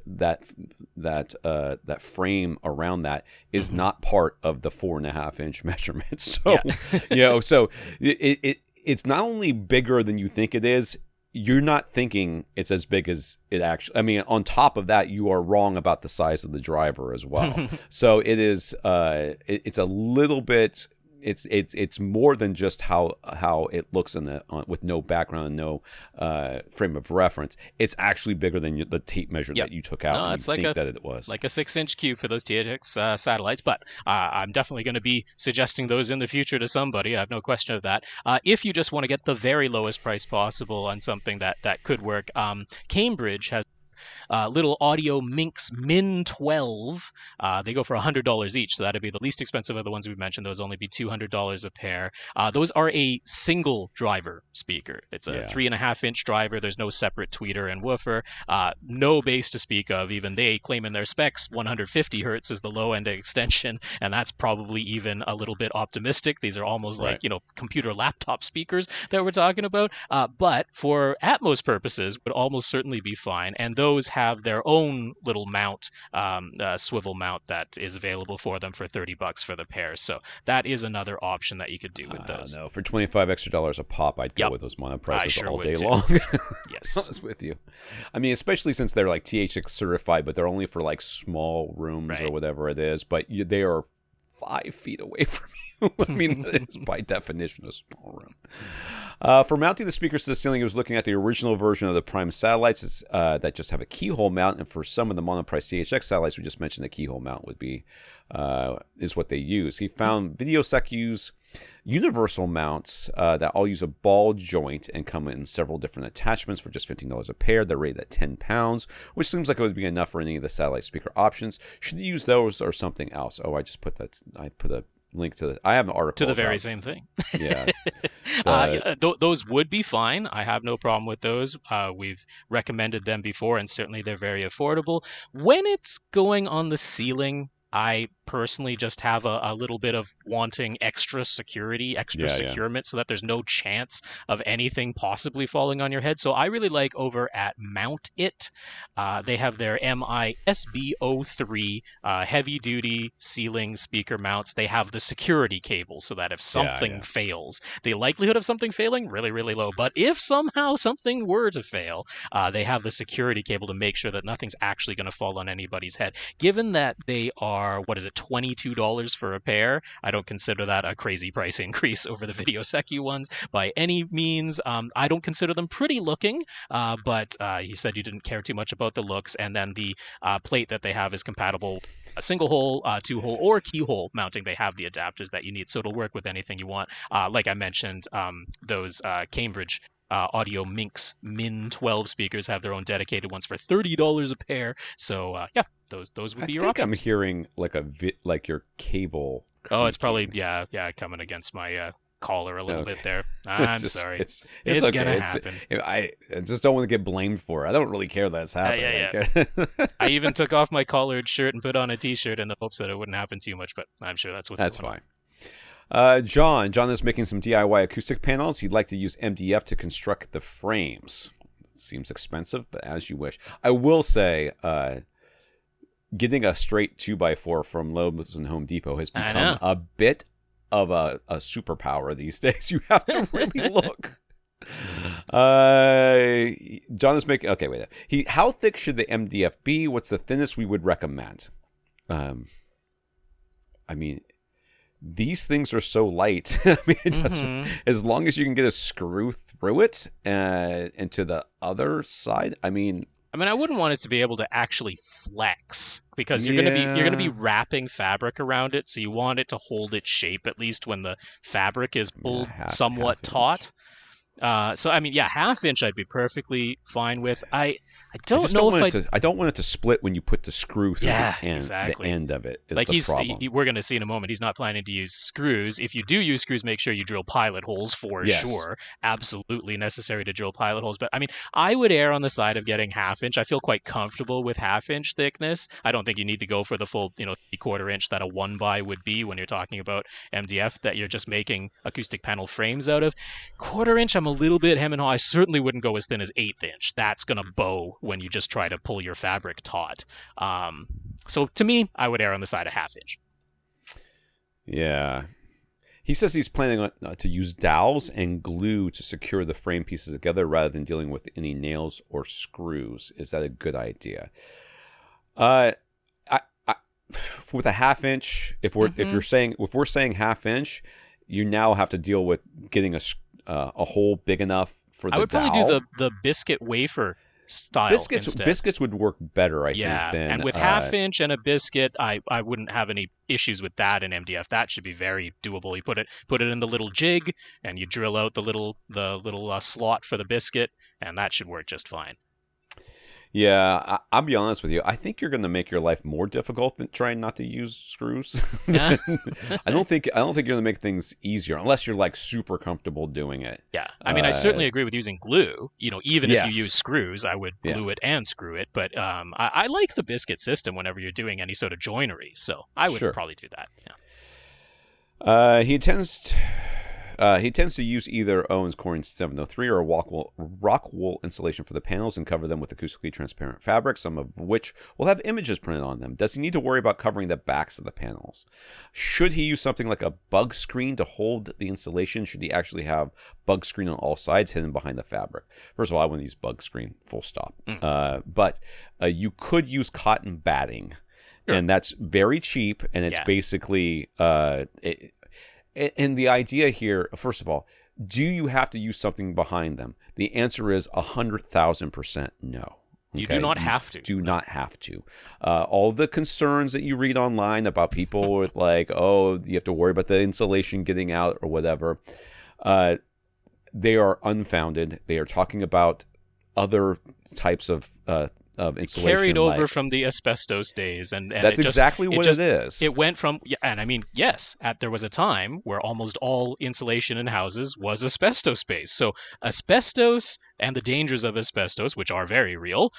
frame around that is not part of the 4.5-inch measurement. So so it's not only bigger than you think it is. You're not thinking it's as big as it actually. I mean, on top of that, you are wrong about the size of the driver as well. So it is. It's a little bit. It's more than just how it looks with no background, no frame of reference. It's actually bigger than the tape measure that you took out. No, it's like that it was like a 6-inch cube for those THX satellites. But I'm definitely going to be suggesting those in the future to somebody. I have no question of that. If you just want to get the very lowest price possible on something that could work, Cambridge has little audio Minx Min 12. They go for $100 each, so that'd be the least expensive of the ones we mentioned. Those only be $200 a pair. Those are a single driver speaker. It's a 3.5-inch driver. There's no separate tweeter and woofer. No bass to speak of. Even they claim in their specs 150 hertz is the low end extension, and that's probably even a little bit optimistic. These are almost like computer laptop speakers that we're talking about. But for Atmos purposes, would almost certainly be fine. And those have their own little mount, swivel mount that is available for them for $30 for the pair. So that is another option that you could do with those. No, for $25 extra a pop, I'd go with those Monoprices all day long. Yes, I was with you. I mean, especially since they're like THX certified, but they're only for like small rooms or whatever it is. But they are 5 feet away from you. I mean, it's by definition a small room. For mounting the speakers to the ceiling, I was looking at the original version of the Prime satellites that just have a keyhole mount, and for some of the Monoprice THX satellites, we just mentioned the keyhole mount would be is what they use. He found VideoSec use universal mounts that all use a ball joint and come in several different attachments for just $15 a pair. They're rated at 10 pounds, which seems like it would be enough for any of the satellite speaker options. Should you use those or something else? Oh, I just put that. I put a link to I have an article to the very same thing. Yeah, those would be fine. I have no problem with those. We've recommended them before, and certainly they're very affordable. When it's going on the ceiling, I personally just have a little bit of wanting extra security, securement, so that there's no chance of anything possibly falling on your head. So I really like over at Mount It. They have their MISB03 heavy-duty ceiling speaker mounts. They have the security cable so that if something fails, the likelihood of something failing, really, really low. But if somehow something were to fail, they have the security cable to make sure that nothing's actually going to fall on anybody's head. Given that they are, $22 for a pair. I don't consider that a crazy price increase over the VideoSec ones by any means. I don't consider them pretty looking, but you said you didn't care too much about the looks, and then the plate that they have is compatible a single hole, 2-hole, or keyhole mounting. They have the adapters that you need, so it'll work with anything you want. Like I mentioned, those Cambridge Audio Minx Min 12 speakers have their own dedicated ones for $30 a pair. So those would be your options. I'm hearing like your cable. Oh, it's probably coming against my collar a little bit there. I'm sorry. It's okay. Gonna happen. I just don't want to get blamed for it. I don't really care that's happening. I even took off my collared shirt and put on a t-shirt in the hopes that it wouldn't happen too much, but I'm sure that's fine. On. John is making some DIY acoustic panels. He'd like to use MDF to construct the frames. It seems expensive, but as you wish. I will say, getting a straight 2x4 from Lowe's and Home Depot has become a bit of a superpower these days. You have to really look. John is making. Okay, wait. How thick should the MDF be? What's the thinnest we would recommend? I mean, these things are so light. I mean, it doesn't, as long as you can get a screw through it and to the other side. I mean, I wouldn't want it to be able to actually flex because you're gonna be wrapping fabric around it, so you want it to hold its shape at least when the fabric is pulled somewhat taut. So I mean, yeah, half-inch I'd be perfectly fine with. I don't want it to split when you put the screw through the end. Exactly. The end of it is like the problem. We're going to see in a moment, he's not planning to use screws. If you do use screws, make sure you drill pilot holes for sure. Absolutely necessary to drill pilot holes. But I mean, I would err on the side of getting half-inch. I feel quite comfortable with half-inch thickness. I don't think you need to go for the full, 3/4 inch that a 1x would be when you're talking about MDF that you're just making acoustic panel frames out of. 1/4 inch, I'm a little bit hem and haw. I certainly wouldn't go as thin as 1/8 inch. That's going to bow when you just try to pull your fabric taut. So to me, I would err on the side of half-inch. Yeah. He says he's planning to use dowels and glue to secure the frame pieces together rather than dealing with any nails or screws. Is that a good idea? With a half-inch, if we're saying half-inch, you now have to deal with getting a hole big enough for the dowel. I would probably do the biscuit wafer style instead. Biscuits would work better, I think. And with half-inch and a biscuit, I wouldn't have any issues with that in MDF. That should be very doable. You put it in the little jig, and you drill out the little slot for the biscuit, and that should work just fine. Yeah, I'll be honest with you. I think you're going to make your life more difficult than trying not to use screws. I don't think you're going to make things easier unless you're like super comfortable doing it. Yeah, I mean, I certainly agree with using glue. Even if you use screws, I would glue it and screw it. But I like the biscuit system whenever you're doing any sort of joinery. So I would probably do that. Yeah. He tends to use either Owens Corning 703 or a rock wool insulation for the panels and cover them with acoustically transparent fabric, some of which will have images printed on them. Does he need to worry about covering the backs of the panels? Should he use something like a bug screen to hold the insulation? Should he actually have bug screen on all sides hidden behind the fabric? First of all, I wouldn't use bug screen, full stop. But you could use cotton batting, and that's very cheap, and it's basically... And the idea here, first of all, do you have to use something behind them? The answer is 100,000% no. Okay? You do not have to. Do not have to. All the concerns that you read online about people with like, oh, you have to worry about the insulation getting out or whatever, they are unfounded. They are talking about other types of insulation carried over from the asbestos days, and that's exactly what it is. It went from, and I mean, yes, there was a time where almost all insulation in houses was asbestos based. So asbestos and the dangers of asbestos, which are very real,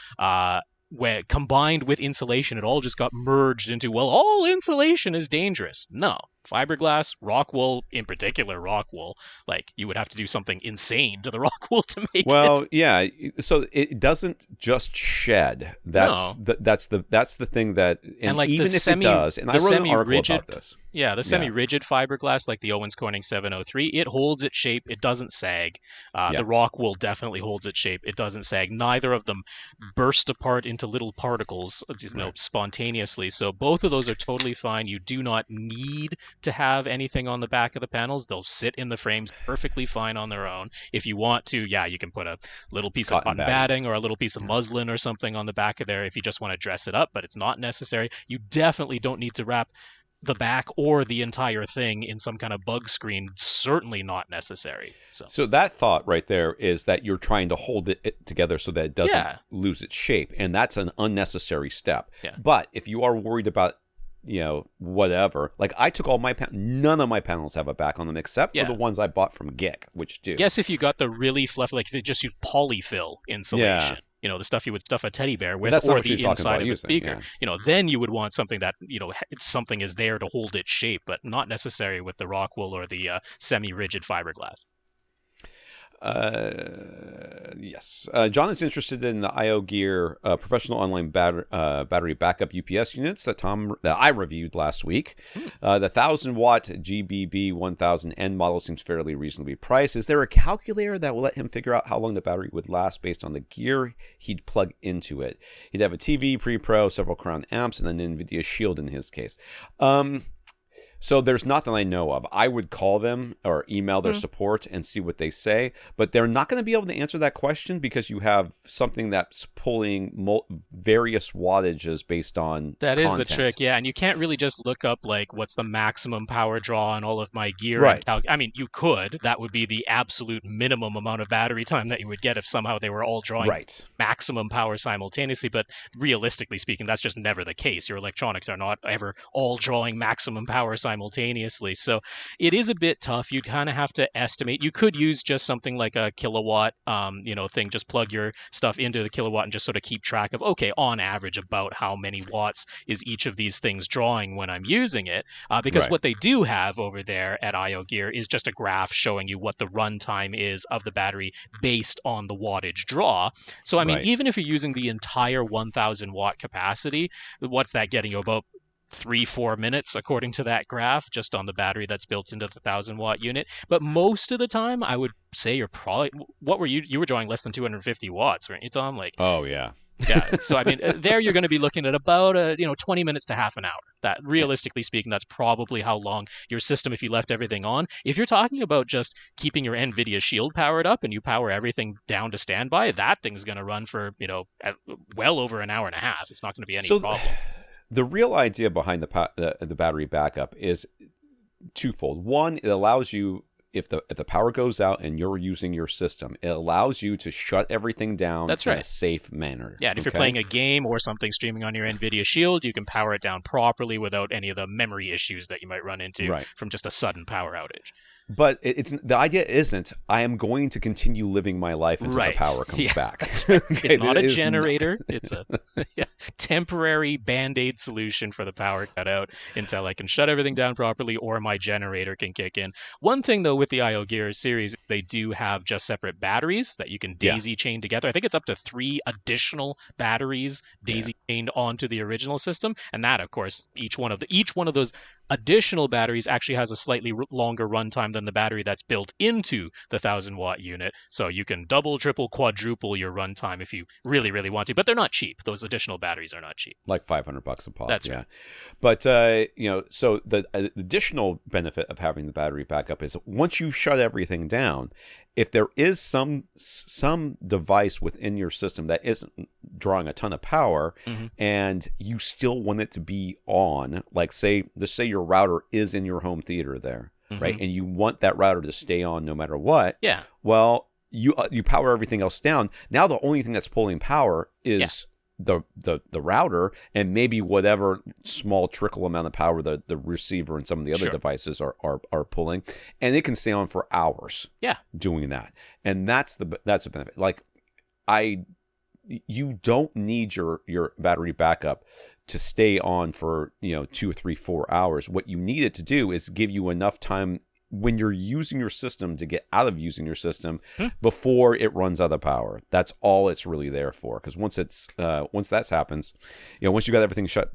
where combined with insulation, it all just got merged into, well, all insulation is dangerous. No. Fiberglass, rock wool, in particular rock wool, like you would have to do something insane to the rock wool to make it. Well, yeah. So it doesn't just shed. That's the thing that, and like even if it does, and I wrote an article about this. Yeah, the semi-rigid fiberglass, like the Owens Corning 703, it holds its shape. It doesn't sag. The rock wool definitely holds its shape. It doesn't sag. Neither of them burst apart into little particles, spontaneously. So both of those are totally fine. You do not need to have anything on the back of the panels. They'll sit in the frames perfectly fine on their own. If you want to, you can put a little piece of cotton batting or a little piece of muslin or something on the back of there if you just want to dress it up, but it's not necessary. You definitely don't need to wrap the back or the entire thing in some kind of bug screen. Certainly not necessary. So that thought right there is that you're trying to hold it together so that it doesn't lose its shape, and that's an unnecessary step. But if you are worried about whatever. Like I took all my none of my panels have a back on them except for the ones I bought from Gick, which do. Guess if you got the really fluffy, like if you just use polyfill insulation, the stuff you would stuff a teddy bear with, or the inside of the speaker, then you would want something that, something is there to hold its shape, but not necessary with the rock wool or the semi-rigid fiberglass. Yes. John is interested in the IO Gear professional online battery backup UPS units that I reviewed last week. The 1000-watt GBB 1000N model seems fairly reasonably priced. Is there a calculator that will let him figure out how long the battery would last based on the gear he'd plug into it? He'd have a TV, pre-pro, several Crown amps, and an NVIDIA Shield in his case. So there's nothing I know of. I would call them or email their support and see what they say, but they're not going to be able to answer that question because you have something that's pulling various wattages based on That content. is the trick, yeah. And you can't really just look up like what's the maximum power draw on all of my gear. Right. I mean, you could. That would be the absolute minimum amount of battery time that you would get if somehow they were all drawing maximum power simultaneously. But realistically speaking, that's just never the case. Your electronics are not ever all drawing maximum power simultaneously. So it is a bit tough. You'd kind of have to estimate. You could use just something like a kilowatt thing. Just plug your stuff into the kilowatt and just sort of keep track of, okay, on average, about how many watts is each of these things drawing when I'm using it. Because what they do have over there at IO Gear is just a graph showing you what the runtime is of the battery based on the wattage draw. So, I mean, even if you're using the entire 1000 watt capacity, what's that getting you? About 3-4 minutes according to that graph, just on the battery that's built into the 1000-watt unit. But most of the time, I would say you're probably, what were you were drawing less than 250 watts, weren't you, Tom? Like, oh yeah. Yeah, so I mean, there you're going to be looking at about 20 minutes to half an hour. That, realistically speaking, that's probably how long your system, if you left everything on. If you're talking about just keeping your NVIDIA Shield powered up and you power everything down to standby, that thing's going to run for well over an hour and a half. It's not going to be any problem. The real idea behind the battery backup is twofold. One, it allows you, if the power goes out and you're using your system, it allows you to shut everything down in a safe manner. Yeah, and if you're playing a game or something streaming on your NVIDIA Shield, you can power it down properly without any of the memory issues that you might run into from just a sudden power outage. But the idea isn't, I am going to continue living my life until the power comes back. It's not a generator. It's a temporary Band-Aid solution for the power cutout until I can shut everything down properly or my generator can kick in. One thing, though, with the IO Gear series, they do have just separate batteries that you can daisy chain together. I think it's up to 3 additional batteries daisy chained onto the original system. And that, of course, each one of those additional batteries actually has a slightly longer runtime than the battery that's built into the 1000-watt unit. So you can double, triple, quadruple your runtime if you really, really want to. But they're not cheap. Those additional batteries are not cheap. Like $500 a pop. That's right. But so the additional benefit of having the battery backup is once you shut everything down, if there is some device within your system that isn't drawing a ton of power, and you still want it to be on, like say your router is in your home theater there, right? And you want that router to stay on no matter what. Yeah. Well, you power everything else down. Now the only thing that's pulling power is the router and maybe whatever small trickle amount of power the receiver and some of the other devices are pulling, and it can stay on for hours doing that. And that's a benefit. Like you don't need your battery backup to stay on for 2 or 3, 4 hours. What you need it to do is give you enough time when you're using your system to get out of using your system before it runs out of power. That's all it's really there for. Because once that happens, once you got everything shut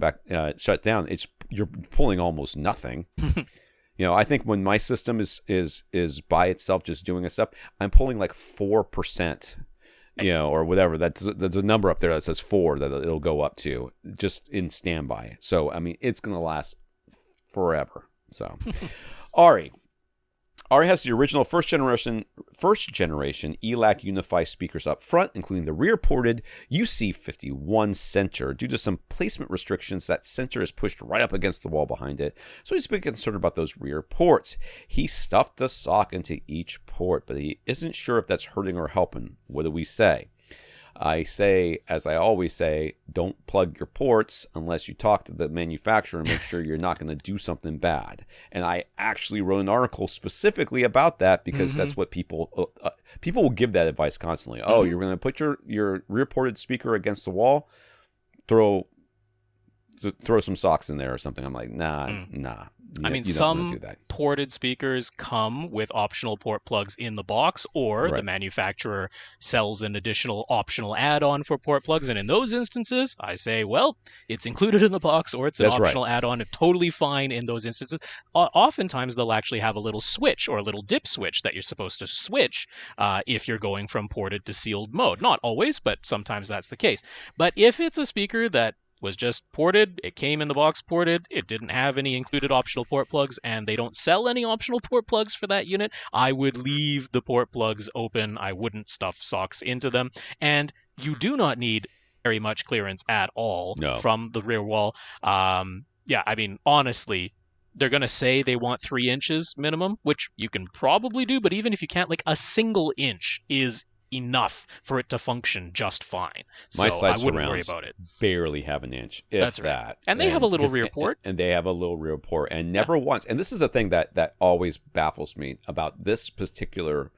down, you're pulling almost nothing. I think when my system is by itself just doing its stuff, I'm pulling like 4%. Or whatever. There's a number up there that says 4 that it'll go up to just in standby. So I mean, it's gonna last forever. So, Ari has the original first generation ELAC Unify speakers up front, including the rear ported UC51 center. Due to some placement restrictions, that center is pushed right up against the wall behind it, so he's a bit concerned about those rear ports. He stuffed a sock into each port, but he isn't sure if that's hurting or helping. What do we say? I say, as I always say, don't plug your ports unless you talk to the manufacturer and make sure you're not going to do something bad. And I actually wrote an article specifically about that because that's what people will give that advice constantly. Oh, you're going to put your rear ported speaker against the wall, throw throw some socks in there or something. I'm like, nah. I mean, you don't want to some do that. ported speakers come with optional port plugs in the box, or Right. the manufacturer sells an additional optional add-on for port plugs. And in those instances, I say, well, it's included in the box, or it's an That's right. optional add-on. Totally fine in those instances. Oftentimes, they'll actually have a little switch or a little dip switch that you're supposed to switch if you're going from ported to sealed mode. Not always, but sometimes that's the case. But if it's a speaker that was just ported, it came in the box ported, it didn't have any included optional port plugs, and they don't sell any optional port plugs for that unit, I would leave the port plugs open. I wouldn't stuff socks into them. And you do not need very much clearance at all from the rear wall. I mean, honestly, they're going to say they want 3 inches minimum, which you can probably do, but even if you can't, like a single inch is enough for it to function just fine. My so side I wouldn't worry surrounds about it. barely have an inch, if That's right. that. And they have a little rear port. And they have a little rear port. And never once, and this is a thing that always baffles me about this particular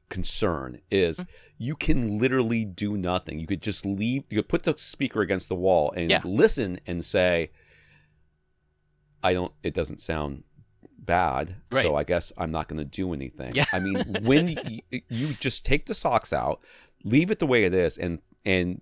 concern, is you can literally do nothing. You could just leave, you could put the speaker against the wall and listen and say, it doesn't sound bad, right. So I guess I'm not going to do anything. Yeah. I mean, when you just take the socks out, leave it the way it is, and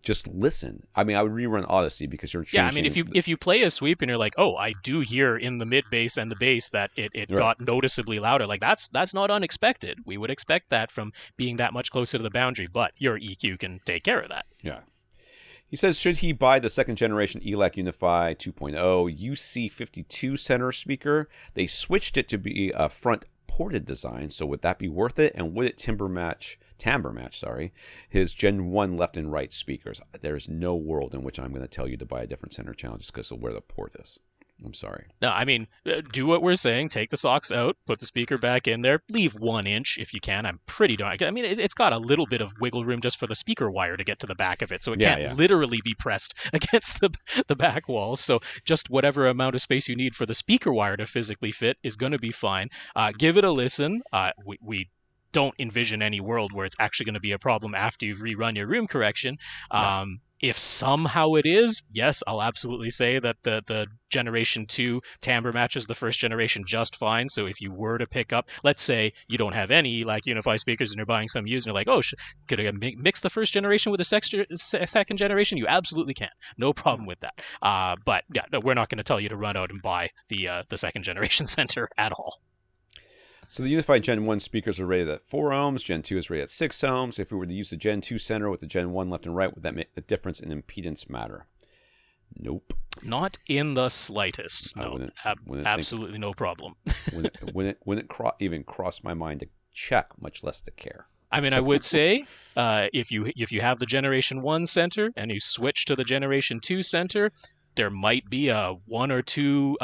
just listen. I mean, I would rerun Audyssey because you're changing. Yeah, I mean, if you play a sweep and you're like, oh, I do hear in the mid bass and the bass that it right. got noticeably louder, like that's not unexpected. We would expect that from being that much closer to the boundary, but your EQ can take care of that. Yeah. He says, should he buy the second generation ELAC Unify 2.0 UC52 center speaker? They switched it to be a front ported design, so would that be worth it? And would it timbre match his Gen 1 left and right speakers? There's no world in which I'm going to tell you to buy a different center channel just because of where the port is. I'm sorry. No, I mean, do what we're saying. Take the socks out, put the speaker back in there, leave 1 inch if you can. I'm pretty darn. I mean, it's got a little bit of wiggle room just for the speaker wire to get to the back of it, so it can't literally be pressed against the back wall. So just whatever amount of space you need for the speaker wire to physically fit is going to be fine. Give it a listen. We don't envision any world where it's actually going to be a problem after you've rerun your room correction. If somehow it is, yes, I'll absolutely say that the Generation 2 timbre matches the first generation just fine. So if you were to pick up, let's say you don't have any like Unify speakers and you're buying some used and you're like, oh, could I mix the first generation with the second generation? You absolutely can. No problem with that. But yeah, no, we're not going to tell you to run out and buy the second generation center at all. So the Unify Gen 1 speakers are rated at 4 ohms. Gen 2 is rated at 6 ohms. If we were to use the Gen 2 center with the Gen 1 left and right, would that make a difference in impedance matter? Nope. Not in the slightest. No, absolutely no problem. wouldn't even cross my mind to check, much less to care. I mean, I would say if you have the Generation 1 center and you switch to the Generation 2 center, there might be a 1 or 2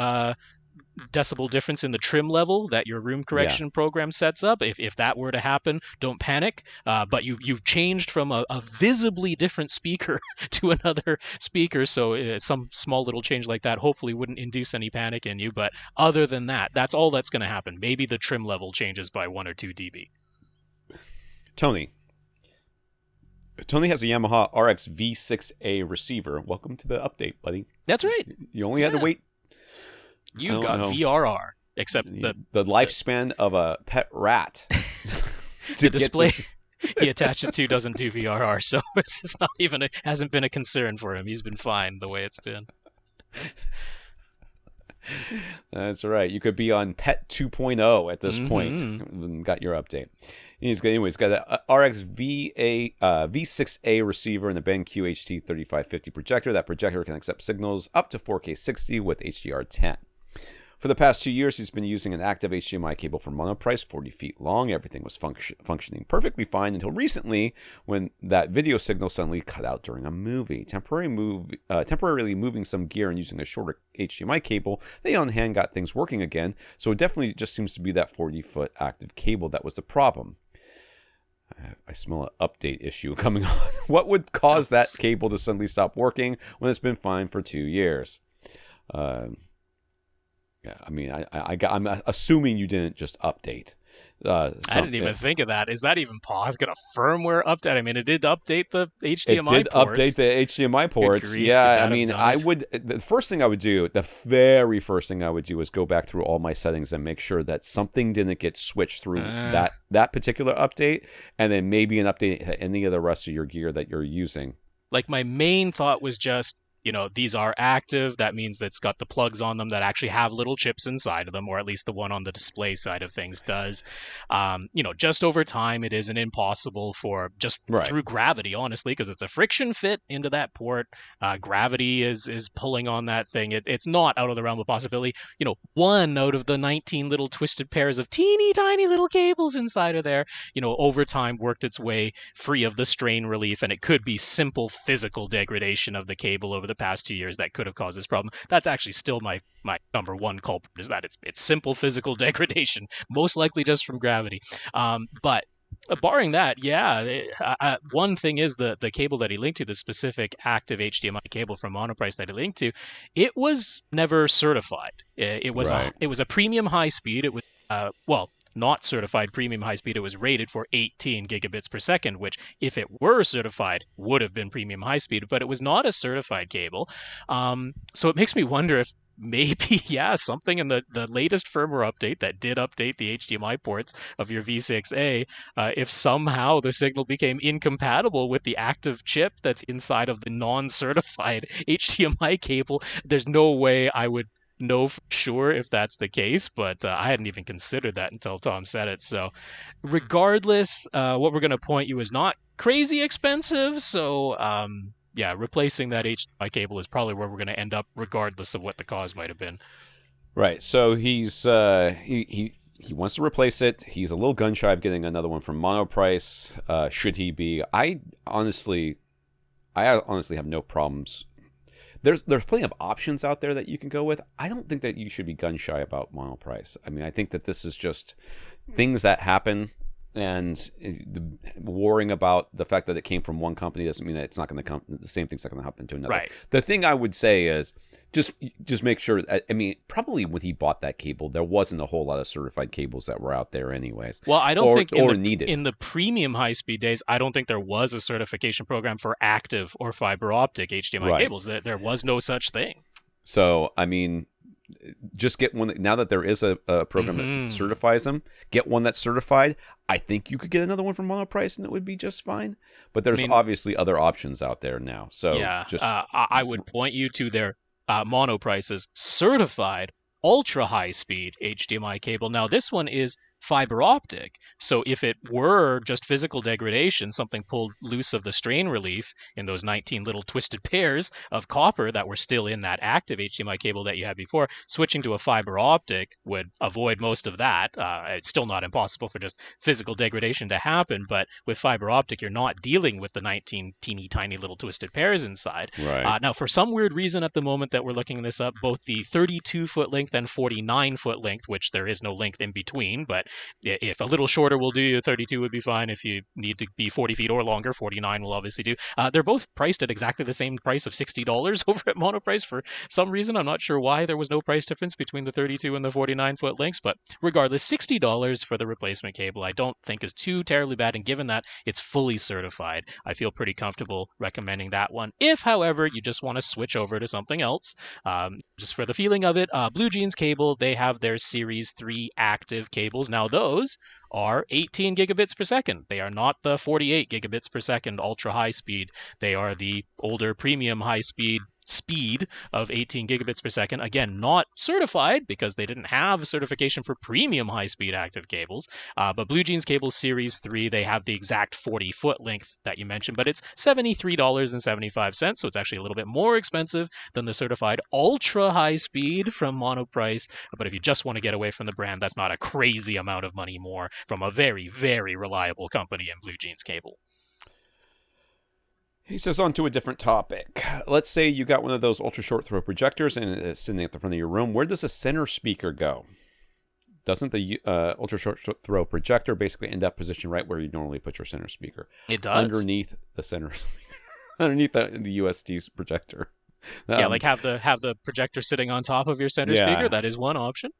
decibel difference in the trim level that your room correction program sets up. If that were to happen, don't panic. But you've changed from a visibly different speaker to another speaker, so some small little change like that hopefully wouldn't induce any panic in you. But other than that, that's all that's going to happen. Maybe the trim level changes by 1 or 2 dB. Tony has a Yamaha RX V6A receiver. Welcome to the update, buddy. That's right. You only had to wait. You've got VRR, except the lifespan of a pet rat. The display he attached it to doesn't do VRR, so it's not even hasn't been a concern for him. He's been fine the way it's been. That's right. You could be on Pet 2.0 at this point. Got your update. He's got a RX V6A receiver and the BenQ HT3550 projector. That projector can accept signals up to 4K 60 with HDR10. For the past 2 years, he's been using an active HDMI cable from Monoprice, 40 feet long. Everything was functioning perfectly fine until recently when that video signal suddenly cut out during a movie. Temporarily moving some gear and using a shorter HDMI cable, they on hand got things working again. So it definitely just seems to be that 40-foot active cable that was the problem. I smell an update issue coming on. What would cause that cable to suddenly stop working when it's been fine for 2 years? Yeah, I mean, I'm assuming you didn't just update. I didn't even think of that. Is that even possible? Got a firmware update? I mean, it did update the It HDMI did ports. update the HDMI ports. Good grief, Yeah, could I that mean, have done it? would. The first thing I would do, the very first thing I would do, is go back through all my settings and make sure that something didn't get switched through that particular update, and then maybe an update to any of the rest of your gear that you're using. Like, my main thought was just, these are active. That means that it's got the plugs on them that actually have little chips inside of them, or at least the one on the display side of things does. Just over time, it isn't impossible for just through gravity, honestly, because it's a friction fit into that port. Gravity is pulling on that thing. It's not out of the realm of possibility. One out of the 19 little twisted pairs of teeny tiny little cables inside of there, over time worked its way free of the strain relief, and it could be simple physical degradation of the cable over the past 2 years that could have caused this problem. That's actually still my number one culprit, is that it's simple physical degradation, most likely just from gravity. But barring that, one thing is the cable that he linked to, the specific active HDMI cable from Monoprice that he linked to, it was never certified. It was a premium high speed. It was not certified premium high speed. It was rated for 18 gigabits per second, which, if it were certified, would have been premium high speed, but it was not a certified cable. So it makes me wonder if maybe, something in the latest firmware update that did update the HDMI ports of your V6A, if somehow the signal became incompatible with the active chip that's inside of the non-certified HDMI cable. There's no way I would know for sure if that's the case, but I hadn't even considered that until Tom said it. So regardless, what we're going to point you is not crazy expensive. So replacing that HDMI cable is probably where we're going to end up, regardless of what the cause might have been. Right. So he's he wants to replace it. He's a little gun shy of getting another one from Monoprice. Should he be? I honestly have no problems. There's plenty of options out there that you can go with. I don't think that you should be gun shy about Monoprice. I mean, I think that this is just things that happen, and worrying about the fact that it came from one company doesn't mean that it's not going to come. The same thing's not going to happen to another. Right. The thing I would say is just make sure. I mean, probably when he bought that cable, there wasn't a whole lot of certified cables that were out there, anyways. Well, I don't think needed in the premium high speed days, I don't think there was a certification program for active or fiber optic HDMI cables. There was no such thing. So, I mean, just get one. Now that there is a program that certifies them, get one that's certified. I think you could get another one from Monoprice and it would be just fine. But there's obviously other options out there now. So I would point you to their Monoprice's certified ultra high speed HDMI cable. Now this one is fiber optic, so if it were just physical degradation, something pulled loose of the strain relief in those 19 little twisted pairs of copper that were still in that active HDMI cable that you had before, switching to a fiber optic would avoid most of that. It's still not impossible for just physical degradation to happen, but with fiber optic, you're not dealing with the 19 teeny tiny little twisted pairs inside. Right. Now, for some weird reason at the moment that we're looking this up, both the 32-foot length and 49-foot length, which there is no length in between, but if a little shorter will do, 32 would be fine. If you need to be 40 feet or longer, 49 will obviously do. They're both priced at exactly the same price of $60 over at Monoprice. For some reason, I'm not sure why there was no price difference between the 32 and the 49-foot lengths, but regardless, $60 for the replacement cable I don't think is too terribly bad, and given that it's fully certified, I feel pretty comfortable recommending that one. If, however, you just want to switch over to something else, just for the feeling of it, Blue Jeans Cable, they have their Series 3 active cables. Now, those are 18 gigabits per second. They are not the 48 gigabits per second ultra high speed. They are the older premium high speed of 18 gigabits per second. Again, not certified because they didn't have a certification for premium high-speed active cables. But Blue Jeans Cables Series 3, they have the exact 40-foot length that you mentioned, but it's $73.75, so it's actually a little bit more expensive than the certified ultra high-speed from Monoprice. But if you just want to get away from the brand, that's not a crazy amount of money more from a very, very reliable company in Blue Jeans Cable. He says, on to a different topic. Let's say you got one of those ultra short throw projectors and it's sitting at the front of your room. Where does the center speaker go? Doesn't the ultra short throw projector basically end up positioned right where you normally put your center speaker? It does. Underneath the center speaker. Underneath the USD projector. Like have the projector sitting on top of your center speaker. That is one option.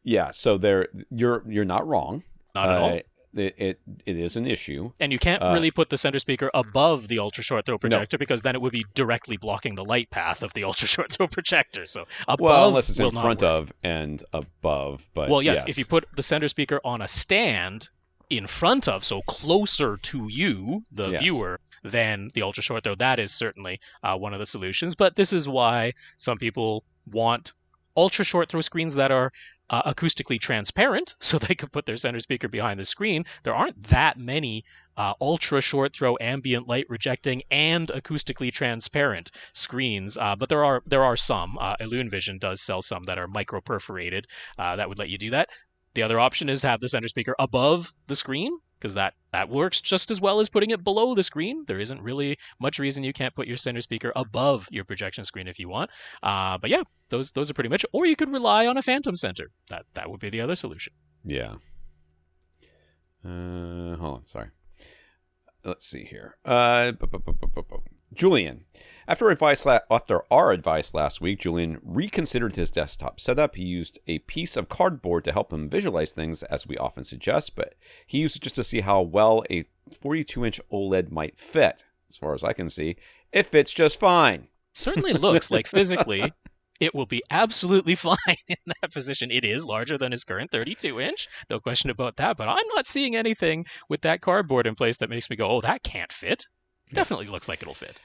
Yes. So there, you're not wrong. Not at all. It is an issue. And you can't really put the center speaker above the ultra short throw projector because then it would be directly blocking the light path of the ultra short throw projector. So above, unless it's in front of and above. But yes, if you put the center speaker on a stand in front of, so closer to you, the viewer, than the ultra short throw, that is certainly one of the solutions. But this is why some people want ultra short throw screens that are acoustically transparent, so they could put their center speaker behind the screen. There aren't that many ultra short throw ambient light rejecting and acoustically transparent screens, but there are some. IlluminVision does sell some that are micro perforated that would let you do that. The other option is have the center speaker above the screen, because that works just as well as putting it below the screen. There isn't really much reason you can't put your center speaker above your projection screen if you want. But yeah, those are pretty much. Or you could rely on a phantom center. That would be the other solution. Yeah. Hold on, sorry. Let's see here. Julian. After our advice last week, Julian reconsidered his desktop setup. He used a piece of cardboard to help him visualize things, as we often suggest, but he used it just to see how well a 42-inch OLED might fit. As far as I can see, it fits just fine. Certainly looks like physically it will be absolutely fine in that position. It is larger than his current 32-inch, no question about that, but I'm not seeing anything with that cardboard in place that makes me go, oh, that can't fit. Definitely looks like it'll fit.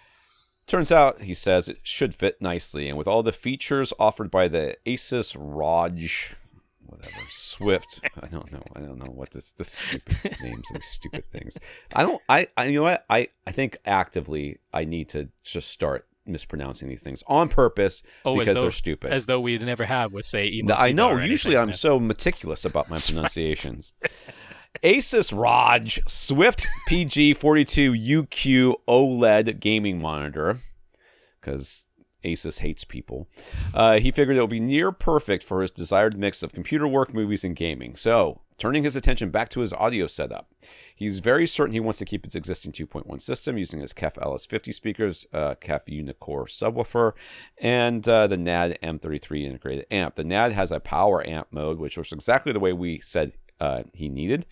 Turns out, he says, it should fit nicely, and with all the features offered by the Asus ROG, whatever, Swift, I don't know what the stupid names and stupid things. You know what? I think actively I need to just start mispronouncing these things on purpose because they're stupid. As though we'd never have with, say, I know. Usually I'm so meticulous about my pronunciations. Asus ROG Swift PG42 UQ OLED gaming monitor, because Asus hates people. He figured it would be near perfect for his desired mix of computer work, movies, and gaming. So, turning his attention back to his audio setup, he's very certain he wants to keep his existing 2.1 system using his KEF LS50 speakers, KEF Unicore subwoofer, and the NAD M33 integrated amp. The NAD has a power amp mode, which was exactly the way we said he needed.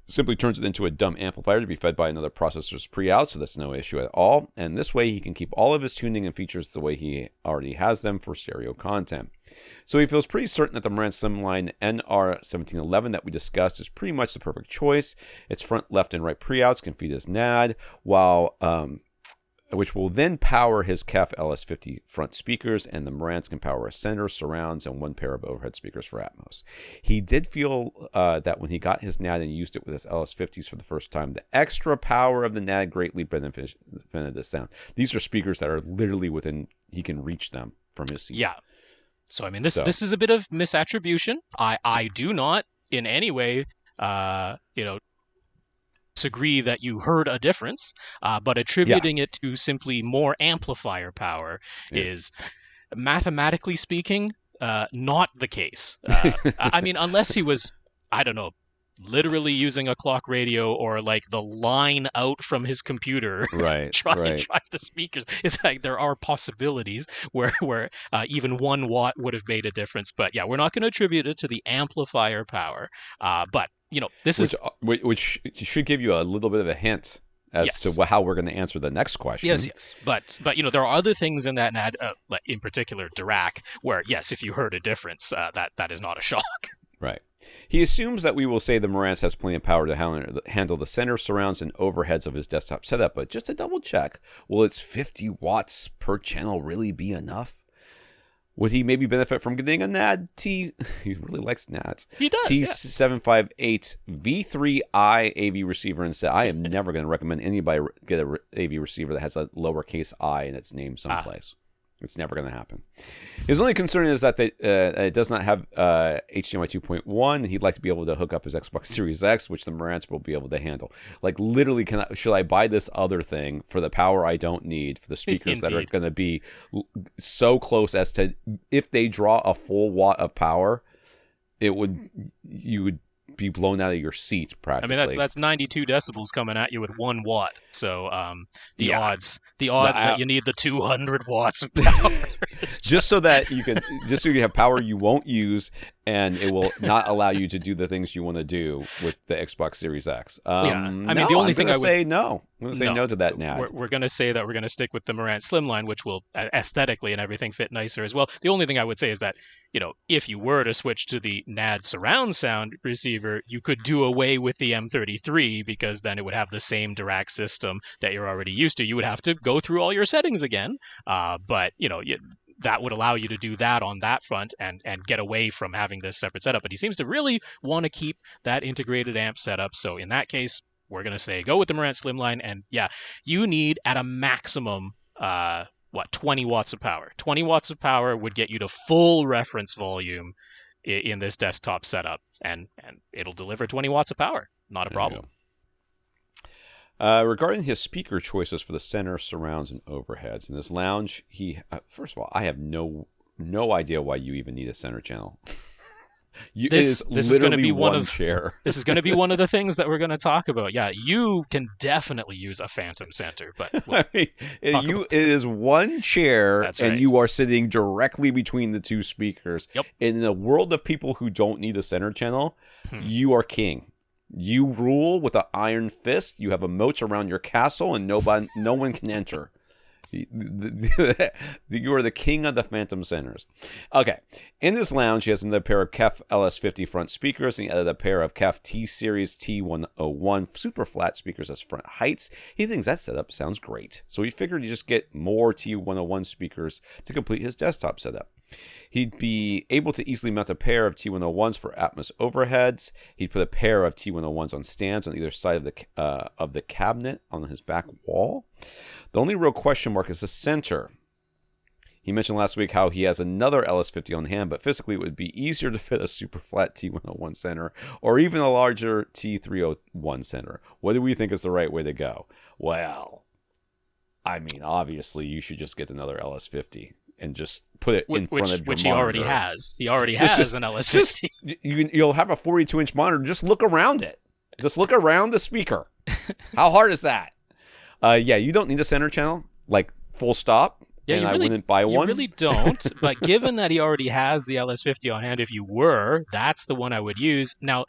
Simply turns it into a dumb amplifier to be fed by another processor's pre-out, so that's no issue at all. And this way he can keep all of his tuning and features the way he already has them for stereo content. So he feels pretty certain that the Marantz Slimline NR1711 that we discussed is pretty much the perfect choice. Its front, left, and right pre-outs can feed his NAD, which will then power his KEF LS50 front speakers, and the Marantz can power a center, surrounds, and one pair of overhead speakers for Atmos. He did feel that when he got his NAD and used it with his LS50s for the first time, the extra power of the NAD greatly benefited the sound. These are speakers that are literally within, he can reach them from his seat. Yeah. So, I mean, this is a bit of misattribution. I do not in any way, disagree that you heard a difference, but attributing it to simply more amplifier power is, mathematically speaking, not the case. I mean, unless he was, I don't know, literally using a clock radio or like the line out from his computer trying to drive the speakers. It's like there are possibilities where even 1 watt would have made a difference. But yeah, we're not going to attribute it to the amplifier power. But this which should give you a little bit of a hint as to how we're going to answer the next question. Yes. But there are other things in that NAD, in particular Dirac, where yes, if you heard a difference, that is not a shock. Right. He assumes that we will say the Marantz has plenty of power to handle the center, surrounds, and overheads of his desktop setup, but just to double check, will its 50 watts per channel really be enough? Would he maybe benefit from getting a NAD He really likes NADs. He does. T758 V3i AV receiver instead. I am never going to recommend anybody get a AV receiver that has a lowercase I in its name someplace. It's never going to happen. His only concern is that it does not have HDMI 2.1. He'd like to be able to hook up his Xbox Series X, which the Marantz will be able to handle. Like, literally, should I buy this other thing for the power I don't need, for the speakers that are going to be so close as to, if they draw a full watt of power, you would be blown out of your seat practically. I mean, that's 92 decibels coming at you with 1 watt. So the odds that you need the 200 watts of power. just so you have power you won't use, and it will not allow you to do the things you want to do with the Xbox Series X. The only thing I would say no. I'm going to say no to that NAD. We're going to say that we're going to stick with the Marantz Slimline, which will aesthetically and everything fit nicer as well. The only thing I would say is that, if you were to switch to the NAD surround sound receiver, you could do away with the M33 because then it would have the same Dirac system that you're already used to. You would have to go through all your settings again, but that would allow you to do that on that front and get away from having this separate setup. But he seems to really want to keep that integrated amp setup. So in that case, we're going to say go with the Marantz Slimline. And yeah, you need at a maximum, 20 watts of power. 20 watts of power would get you to full reference volume in this desktop setup. And it'll deliver 20 watts of power. Not a problem. Regarding his speaker choices for the center, surrounds, and overheads in this lounge, he first of all, I have no idea why you even need a center channel. This is going to be one chair. This is going to be one of the things that we're going to talk about. Yeah, you can definitely use a phantom center, but it is one chair, That's right. And you are sitting directly between the two speakers. Yep. In the world of people who don't need a center channel, you are king. You rule with an iron fist. You have a moat around your castle, and no one can enter. You are the king of the phantom centers. Okay. In this lounge, he has another pair of KEF LS50 front speakers, and he added a pair of KEF T-Series T101 super flat speakers as front heights. He thinks that setup sounds great. So he figured he'd just get more T101 speakers to complete his desktop setup. He'd be able to easily mount a pair of T101s for Atmos overheads. He'd put a pair of T101s on stands on either side of the cabinet on his back wall. The only real question mark is the center. He mentioned last week how he has another LS50 on hand, but physically it would be easier to fit a super flat T101 center or even a larger T301 center. What do we think is the right way to go? Well, obviously you should just get another LS50 and just put it in front of your which monitor. He already has. He already has an LS50. You'll have a 42-inch monitor. Just look around it. Just look around the speaker. How hard is that? You don't need a center channel, like full stop. Yeah, I wouldn't buy one. You really don't. But given that he already has the LS50 on hand, if you were, that's the one I would use. Now,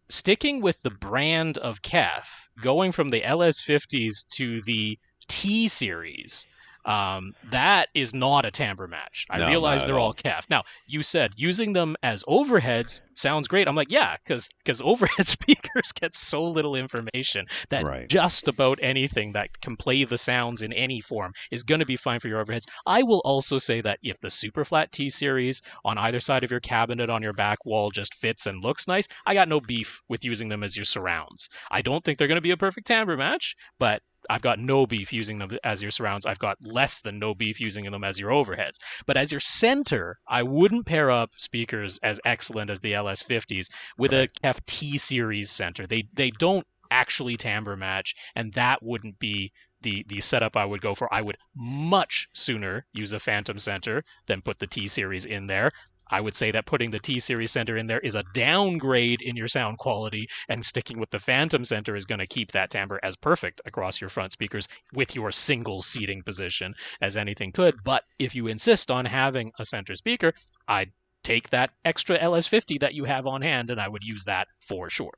sticking with the brand of KEF, going from the LS50s to the T series, that is not a timbre match. I realize they're all KEF. Now, you said using them as overheads sounds great. I'm like, yeah, because overhead speakers get so little information that just about anything that can play the sounds in any form is going to be fine for your overheads. I will also say that if the super flat T series on either side of your cabinet on your back wall just fits and looks nice, I got no beef with using them as your surrounds. I don't think they're going to be a perfect timbre match, but I've got no beef using them as your surrounds. I've got less than no beef using them as your overheads. But as your center, I wouldn't pair up speakers as excellent as the LS50s with a KEF T-Series center. They don't actually timbre match, and that wouldn't be the setup I would go for. I would much sooner use a phantom center than put the T-Series in there. I would say that putting the T-Series center in there is a downgrade in your sound quality, and sticking with the Phantom center is going to keep that timbre as perfect across your front speakers with your single seating position as anything could. But if you insist on having a center speaker, I'd take that extra LS50 that you have on hand, and I would use that for sure.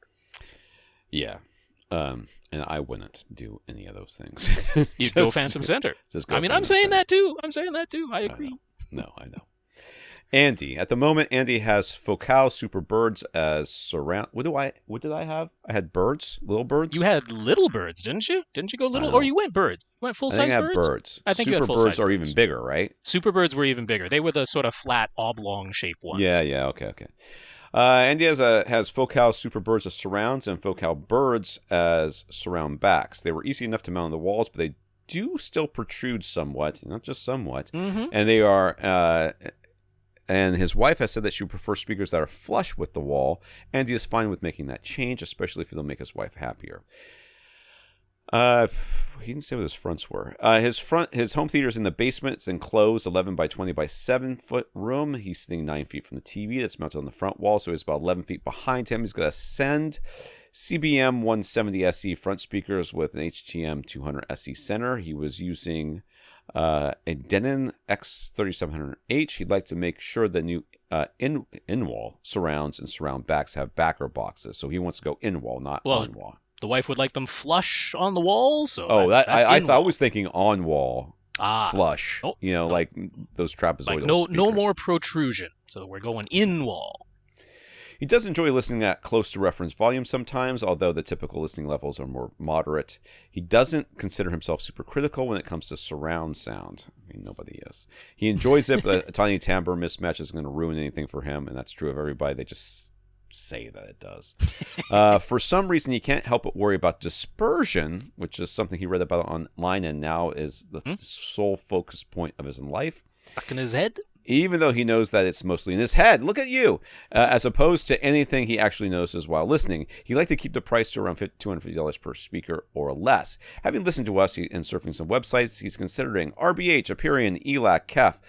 Yeah. And I wouldn't do any of those things. You'd go Phantom center. I'm saying that too. I agree. I know. Andy. At the moment, Andy has Focal Super Birds as surround. What did I have? I had birds, little birds. You had little birds, didn't you? Didn't you go little, or you went birds? You went full size birds. I think I had birds. I think Super you had full size birds are even bigger, right? Super birds were even bigger. They were the sort of flat, oblong shaped ones. Yeah. Okay. Andy has Focal Super Birds as surrounds and Focal Birds as surround backs. They were easy enough to mount on the walls, but they do still protrude somewhat, not just somewhat, and they are. And his wife has said that she would prefer speakers that are flush with the wall. Andy is fine with making that change, especially if it'll make his wife happier. He didn't say what his fronts were. His home theater is in the basement. It's enclosed 11 by 20 by 7 foot room. He's sitting 9 feet from the TV that's mounted on the front wall, so he's about 11 feet behind him. He's got a Send CBM 170 SE front speakers with an HTM 200 SE center. He was using A Denon X3700H. He'd like to make sure the new in-wall surrounds and surround backs have backer boxes. So he wants to go in-wall, not on-wall. The wife would like them flush on the wall, so that's I in-wall. thought I was thinking on-wall flush. Oh, like those trapezoidal like speakers. No more protrusion. So we're going in-wall. He does enjoy listening at close to reference volume sometimes, although the typical listening levels are more moderate. He doesn't consider himself super critical when it comes to surround sound. I mean, nobody is. He enjoys it, but a tiny timbre mismatch isn't going to ruin anything for him, and that's true of everybody. They just say that it does. For some reason, he can't help but worry about dispersion, which is something he read about online and now is the sole focus point of his life. Stuck in his head? Even though he knows that it's mostly in his head. Look at you! As opposed to anything he actually notices while listening. He'd like to keep the price to around $250 per speaker or less. Having listened to us and surfing some websites, he's considering RBH, Aperion, ELAC, KEF,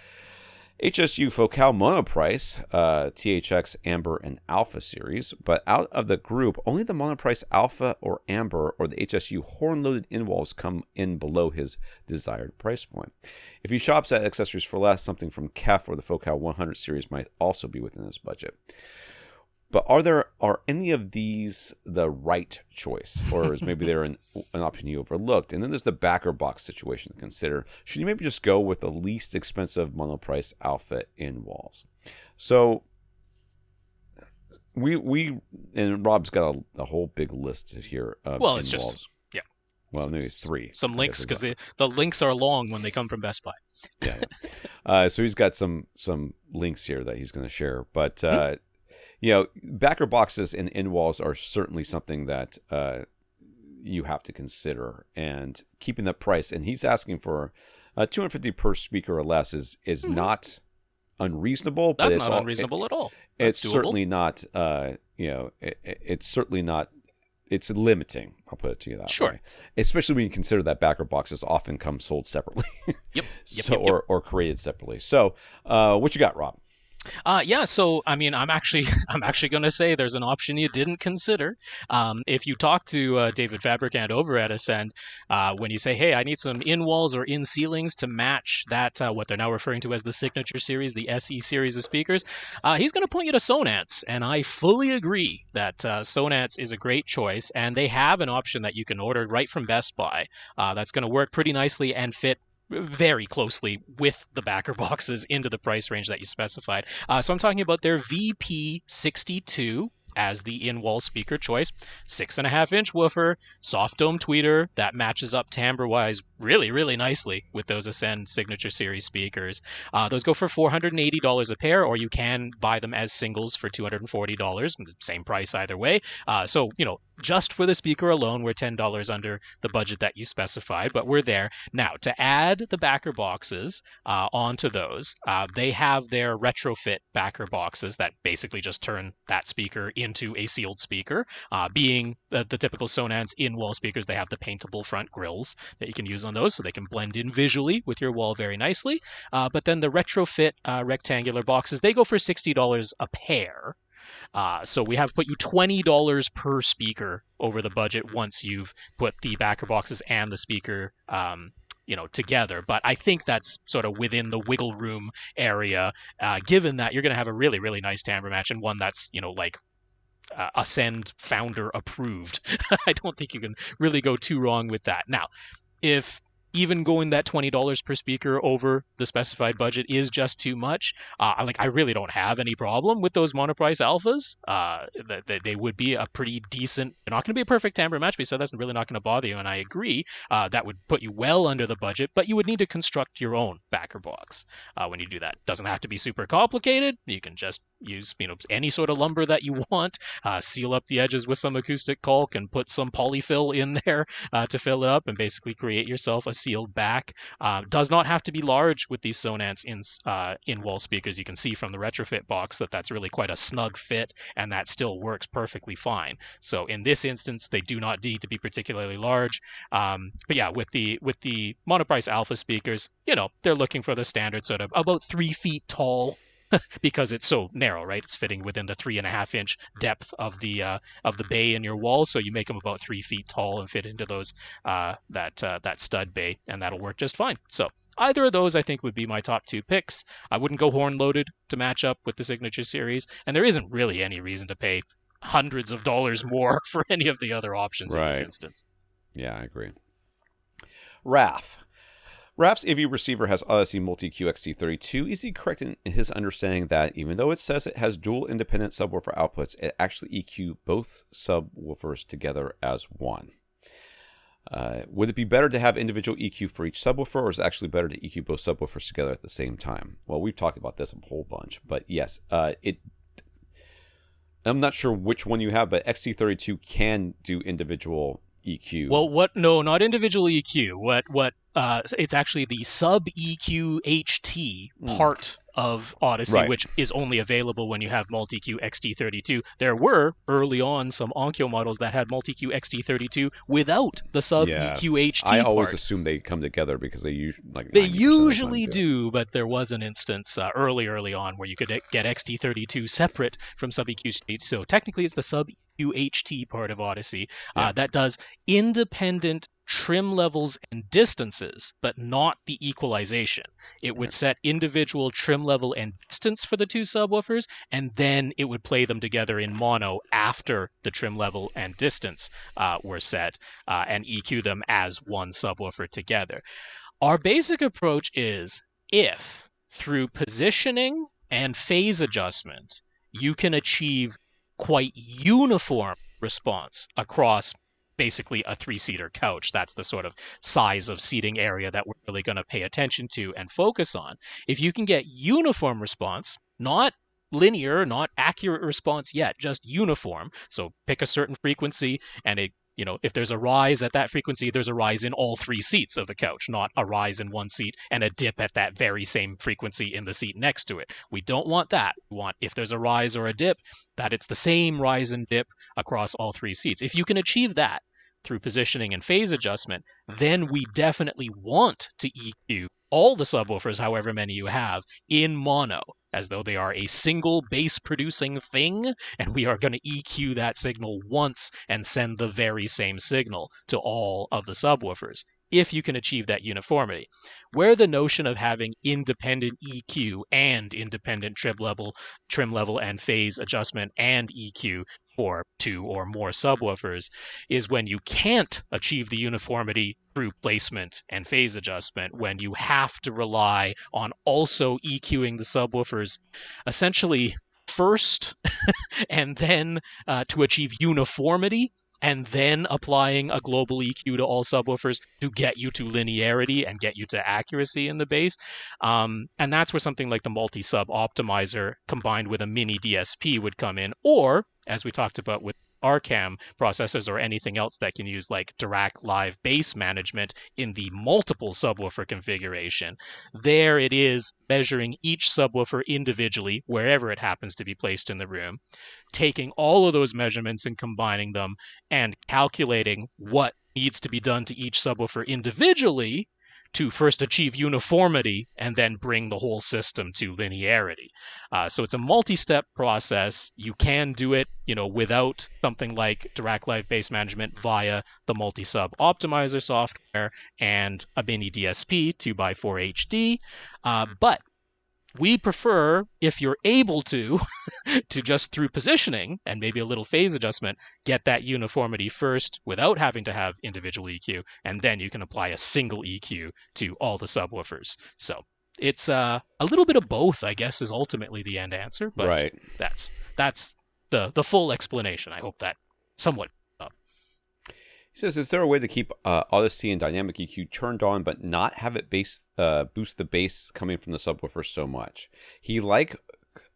HSU Focal Monoprice, THX, Amber, and Alpha series, but out of the group, only the Monoprice Alpha or Amber or the HSU horn-loaded in-walls come in below his desired price point. If he shops at accessories for less, something from KEF or the Focal 100 series might also be within his budget. But are any of these the right choice, or is maybe they're an option you overlooked? And then there's the backer box situation to consider. Should you maybe just go with the least expensive Monoprice Alpha in walls? So we and Rob's got a whole big list here of it's in-walls. Just yeah. Well, maybe it's 3. Some links because the links are long when they come from Best Buy. Yeah. So he's got some links here that he's going to share, but. Backer boxes and in-walls are certainly something that you have to consider, and keeping the price. And he's asking for $250 per speaker or less is not unreasonable. That's not unreasonable at all. It's doable. Certainly not. It's certainly not. It's limiting. I'll put it to you that way. Especially when you consider that backer boxes often come sold separately. Yep. Or created separately. So, what you got, Rob? So I mean, I'm actually going to say there's an option you didn't consider. If you talk to David Fabricant over at Ascend, when you say, "Hey, I need some in walls or in ceilings to match that what they're now referring to as the Signature Series, the SE series of speakers," he's going to point you to Sonance, and I fully agree that Sonance is a great choice, and they have an option that you can order right from Best Buy that's going to work pretty nicely and fit very closely with the backer boxes into the price range that you specified. So I'm talking about their VP62 as the in-wall speaker choice. 6.5-inch woofer, soft dome tweeter that matches up timbre-wise really, really nicely with those Ascend Signature Series speakers. Those go for $480 a pair, or you can buy them as singles for $240. Same price either way. So, just for the speaker alone, we're $10 under the budget that you specified, but we're there. Now, to add the backer boxes onto those, they have their retrofit backer boxes that basically just turn that speaker into a sealed speaker. Being the typical Sonance in-wall speakers, they have the paintable front grills that you can use on those, so they can blend in visually with your wall very nicely. But then the retrofit rectangular boxes, they go for $60 a pair. So we have put you $20 per speaker over the budget once you've put the backer boxes and the speaker together. But I think that's sort of within the wiggle room area, given that you're going to have a really, really nice timbre match, and one that's, Ascend founder approved. I don't think you can really go too wrong with that. Now, if even going that $20 per speaker over the specified budget is just too much, I really don't have any problem with those Monoprice Alphas. They would be a pretty decent, they're not going to be a perfect timbre match, but so that's really not going to bother you, and I agree. That would put you well under the budget, but you would need to construct your own backer box when you do that. Doesn't have to be super complicated. You can just use any sort of lumber that you want, seal up the edges with some acoustic caulk, and put some polyfill in there to fill it up, and basically create yourself a sealed back. Does not have to be large with these Sonance in-wall speakers. You can see from the retrofit box that that's really quite a snug fit, and that still works perfectly fine. So in this instance, they do not need to be particularly large. But yeah, with the Monoprice Alpha speakers, they're looking for the standard sort of about 3 feet tall. Because it's so narrow, right? It's fitting within the 3.5-inch depth of the bay in your wall, so you make them about 3 feet tall and fit into those that stud bay, and that'll work just fine. So Either of those, I think, would be my top 2 picks. I wouldn't go horn loaded to match up with the Signature Series, and there isn't really any reason to pay hundreds of dollars more for any of the other options in this instance. Yeah, I agree. Raf's AV receiver has Audyssey Multi-Q XT32. Is he correct in his understanding that even though it says it has dual independent subwoofer outputs, it actually EQ both subwoofers together as one? Would it be better to have individual EQ for each subwoofer, or is it actually better to EQ both subwoofers together at the same time? Well, we've talked about this a whole bunch, but yes, I'm not sure which one you have, but XT32 can do individual EQ. Well, no, not individual EQ. It's actually the sub EQ HT part of Audyssey, which is only available when you have Multi-Q XT32. There were early on some Anker models that had Multi-Q XT32 without the sub EQ HT I always part. assume they come together because they usually do, but there was an instance early on where you could get XT32 separate from sub EQ. So technically, it's the sub EQ HT part of Audyssey that does independent trim levels and distances, but not the equalization. It would set individual trim level and distance for the 2 subwoofers, and then it would play them together in mono after the trim level and distance were set, and EQ them as one subwoofer together. Our basic approach is, if through positioning and phase adjustment you can achieve quite uniform response across basically a 3-seater couch. That's the sort of size of seating area that we're really going to pay attention to and focus on. If you can get uniform response, not linear, not accurate response yet, just uniform. So pick a certain frequency, and if there's a rise at that frequency, there's a rise in all 3 seats of the couch, not a rise in one seat and a dip at that very same frequency in the seat next to it. We don't want that. We want, if there's a rise or a dip, that it's the same rise and dip across all 3 seats. If you can achieve that through positioning and phase adjustment, then we definitely want to EQ all the subwoofers, however many you have, in mono, as though they are a single bass producing thing, and we are going to EQ that signal once and send the very same signal to all of the subwoofers, if you can achieve that uniformity. Where the notion of having independent EQ and independent trim level and phase adjustment and EQ for 2 or more subwoofers is when you can't achieve the uniformity through placement and phase adjustment, when you have to rely on also EQing the subwoofers essentially first and then to achieve uniformity, and then applying a global EQ to all subwoofers to get you to linearity and get you to accuracy in the bass. And that's where something like the multi-sub optimizer combined with a mini DSP would come in, or, as we talked about with Arcam processors or anything else that can use like Dirac Live bass management in the multiple subwoofer configuration. There it is measuring each subwoofer individually, wherever it happens to be placed in the room, taking all of those measurements and combining them and calculating what needs to be done to each subwoofer individually to first achieve uniformity and then bring the whole system to linearity. So it's a multi-step process. You can do it, without something like Dirac Live Bass Management via the multi-sub optimizer software and a mini DSP 2x4 HD. But we prefer, if you're able to just through positioning and maybe a little phase adjustment, get that uniformity first without having to have individual EQ, and then you can apply a single EQ to all the subwoofers. So it's a little bit of both, I guess, is ultimately the end answer. But that's the full explanation. I hope that somewhat. He says, is there a way to keep Audyssey and dynamic EQ turned on but not have it boost the bass coming from the subwoofer so much? He likes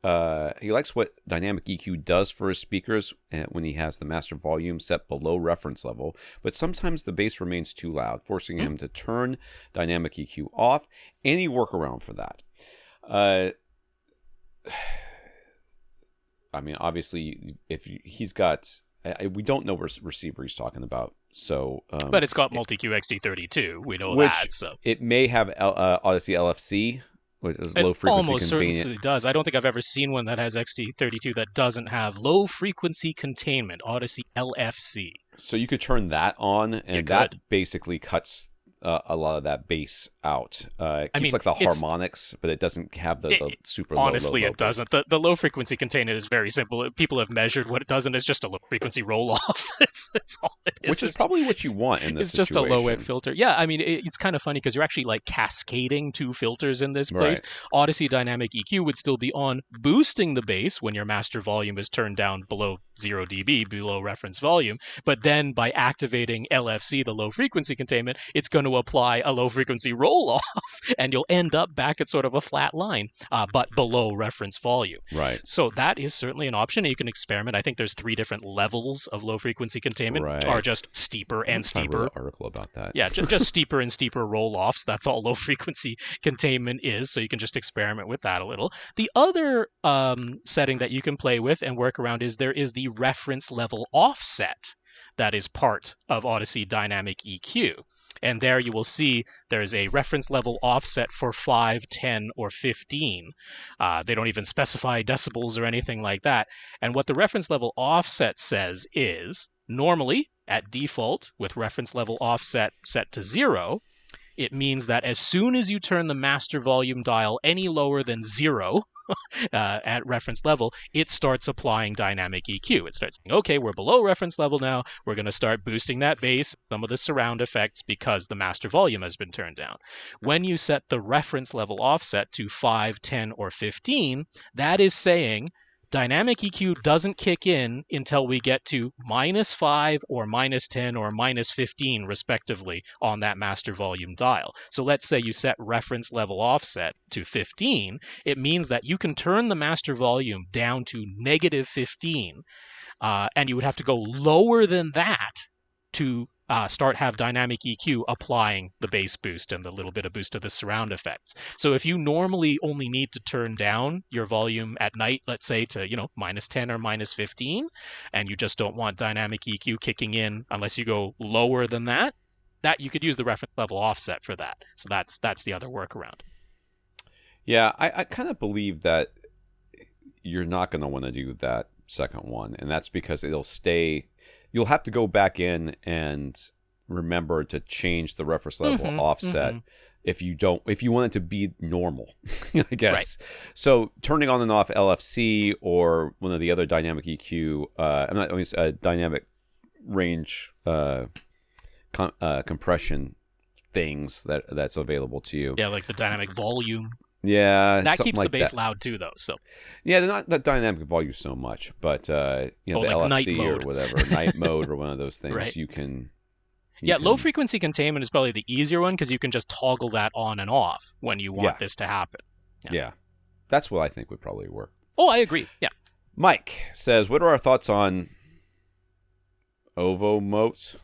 what dynamic EQ does for his speakers when he has the master volume set below reference level, but sometimes the bass remains too loud, forcing him to turn dynamic EQ off. Any workaround for that? I mean, obviously, if he's got... we don't know what receiver he's talking about, so but it's got multi-Q XT32. We know that, so it may have Audyssey LFC, which is low frequency almost convenient. Certainly does. I don't think I've ever seen one that has XT32 that doesn't have low frequency containment. Audyssey LFC. So you could turn that on, and that basically cuts a lot of that bass out. It I keeps mean, like the it's harmonics, but it doesn't have the super honestly, low it bass. doesn't. The low frequency containment is very simple. People have measured what it does, and it's just a low frequency roll off. It's all it is. Which is probably what you want in this It's just a low end situation. filter. Yeah, I mean, it's kind of funny because you're actually like cascading two filters in this place. Right. Audyssey Dynamic EQ would still be on, boosting the bass when your master volume is turned down below 0 dB, below reference volume. But then by activating LFC, the low frequency containment, it's going to apply a low frequency roll off, and you'll end up back at sort of a flat line, but below reference volume. Right. So that is certainly an option. You can experiment. I think there's 3 different levels of low frequency containment, Right. are just steeper and steeper. An article about that. Yeah, just steeper and steeper roll-offs. That's all low frequency containment is. So you can just experiment with that a little. The other setting that you can play with and work around is there is the reference level offset that is part of Audyssey Dynamic EQ. And there you will see there's a reference level offset for 5, 10, or 15. They don't even specify decibels or anything like that. And what the reference level offset says is, normally, at default, with reference level offset set to 0, it means that as soon as you turn the master volume dial any lower than 0, at reference level, it starts applying dynamic EQ. It starts saying, okay, we're below reference level now. We're going to start boosting that bass, some of the surround effects, because the master volume has been turned down. When you set the reference level offset to 5, 10, or 15, that is saying dynamic EQ doesn't kick in until we get to -5 or -10 or -15 respectively on that master volume dial. So let's say you set reference level offset to 15. It means that you can turn the master volume down to -15, and you would have to go lower than that to have dynamic EQ applying the bass boost and the little bit of boost of the surround effects. So if you normally only need to turn down your volume at night, let's say to, -10 or -15, and you just don't want dynamic EQ kicking in unless you go lower than that you could use the reference level offset for that. So that's the other workaround. Yeah, I kind of believe that you're not going to want to do that second one, and that's because it'll stay. You'll have to go back in and remember to change the reference level offset if you want it to be normal, I guess. Right. So turning on and off LFC or one of the other dynamic EQ, dynamic range compression things that's available to you. Yeah, like the dynamic volume. Yeah, that keeps the bass loud too, though. So yeah, they're not the dynamic volume so much, but the like LFC or whatever, night mode or one of those things, right. You can. Low frequency containment is probably the easier one because you can just toggle that on and off when you want this to happen. Yeah, that's what I think would probably work. Oh, I agree. Yeah. Mike says, "What are our thoughts on Ovomote?"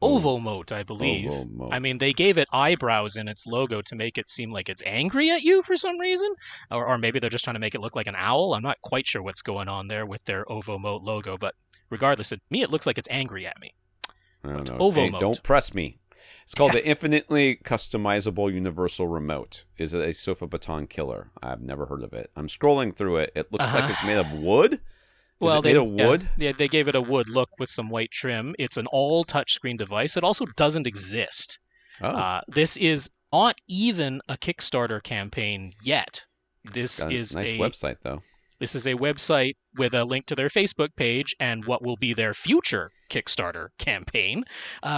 Ovomote, I believe. Ovomote. I mean, they gave it eyebrows in its logo to make it seem like it's angry at you for some reason. Or maybe they're just trying to make it look like an owl. I'm not quite sure what's going on there with their Ovomote logo. But regardless, to me, it looks like it's angry at me. I don't know. Ovomote. Don't press me. It's called the Infinitely Customizable Universal Remote. Is it a sofa baton killer? I've never heard of it. I'm scrolling through it. It looks like it's made of wood. Well, they gave it a wood look with some white trim. It's an all touchscreen device. It also doesn't exist. Oh. This is not even a Kickstarter campaign yet. This is a nice website, though. This is a website with a link to their Facebook page and what will be their future Kickstarter campaign.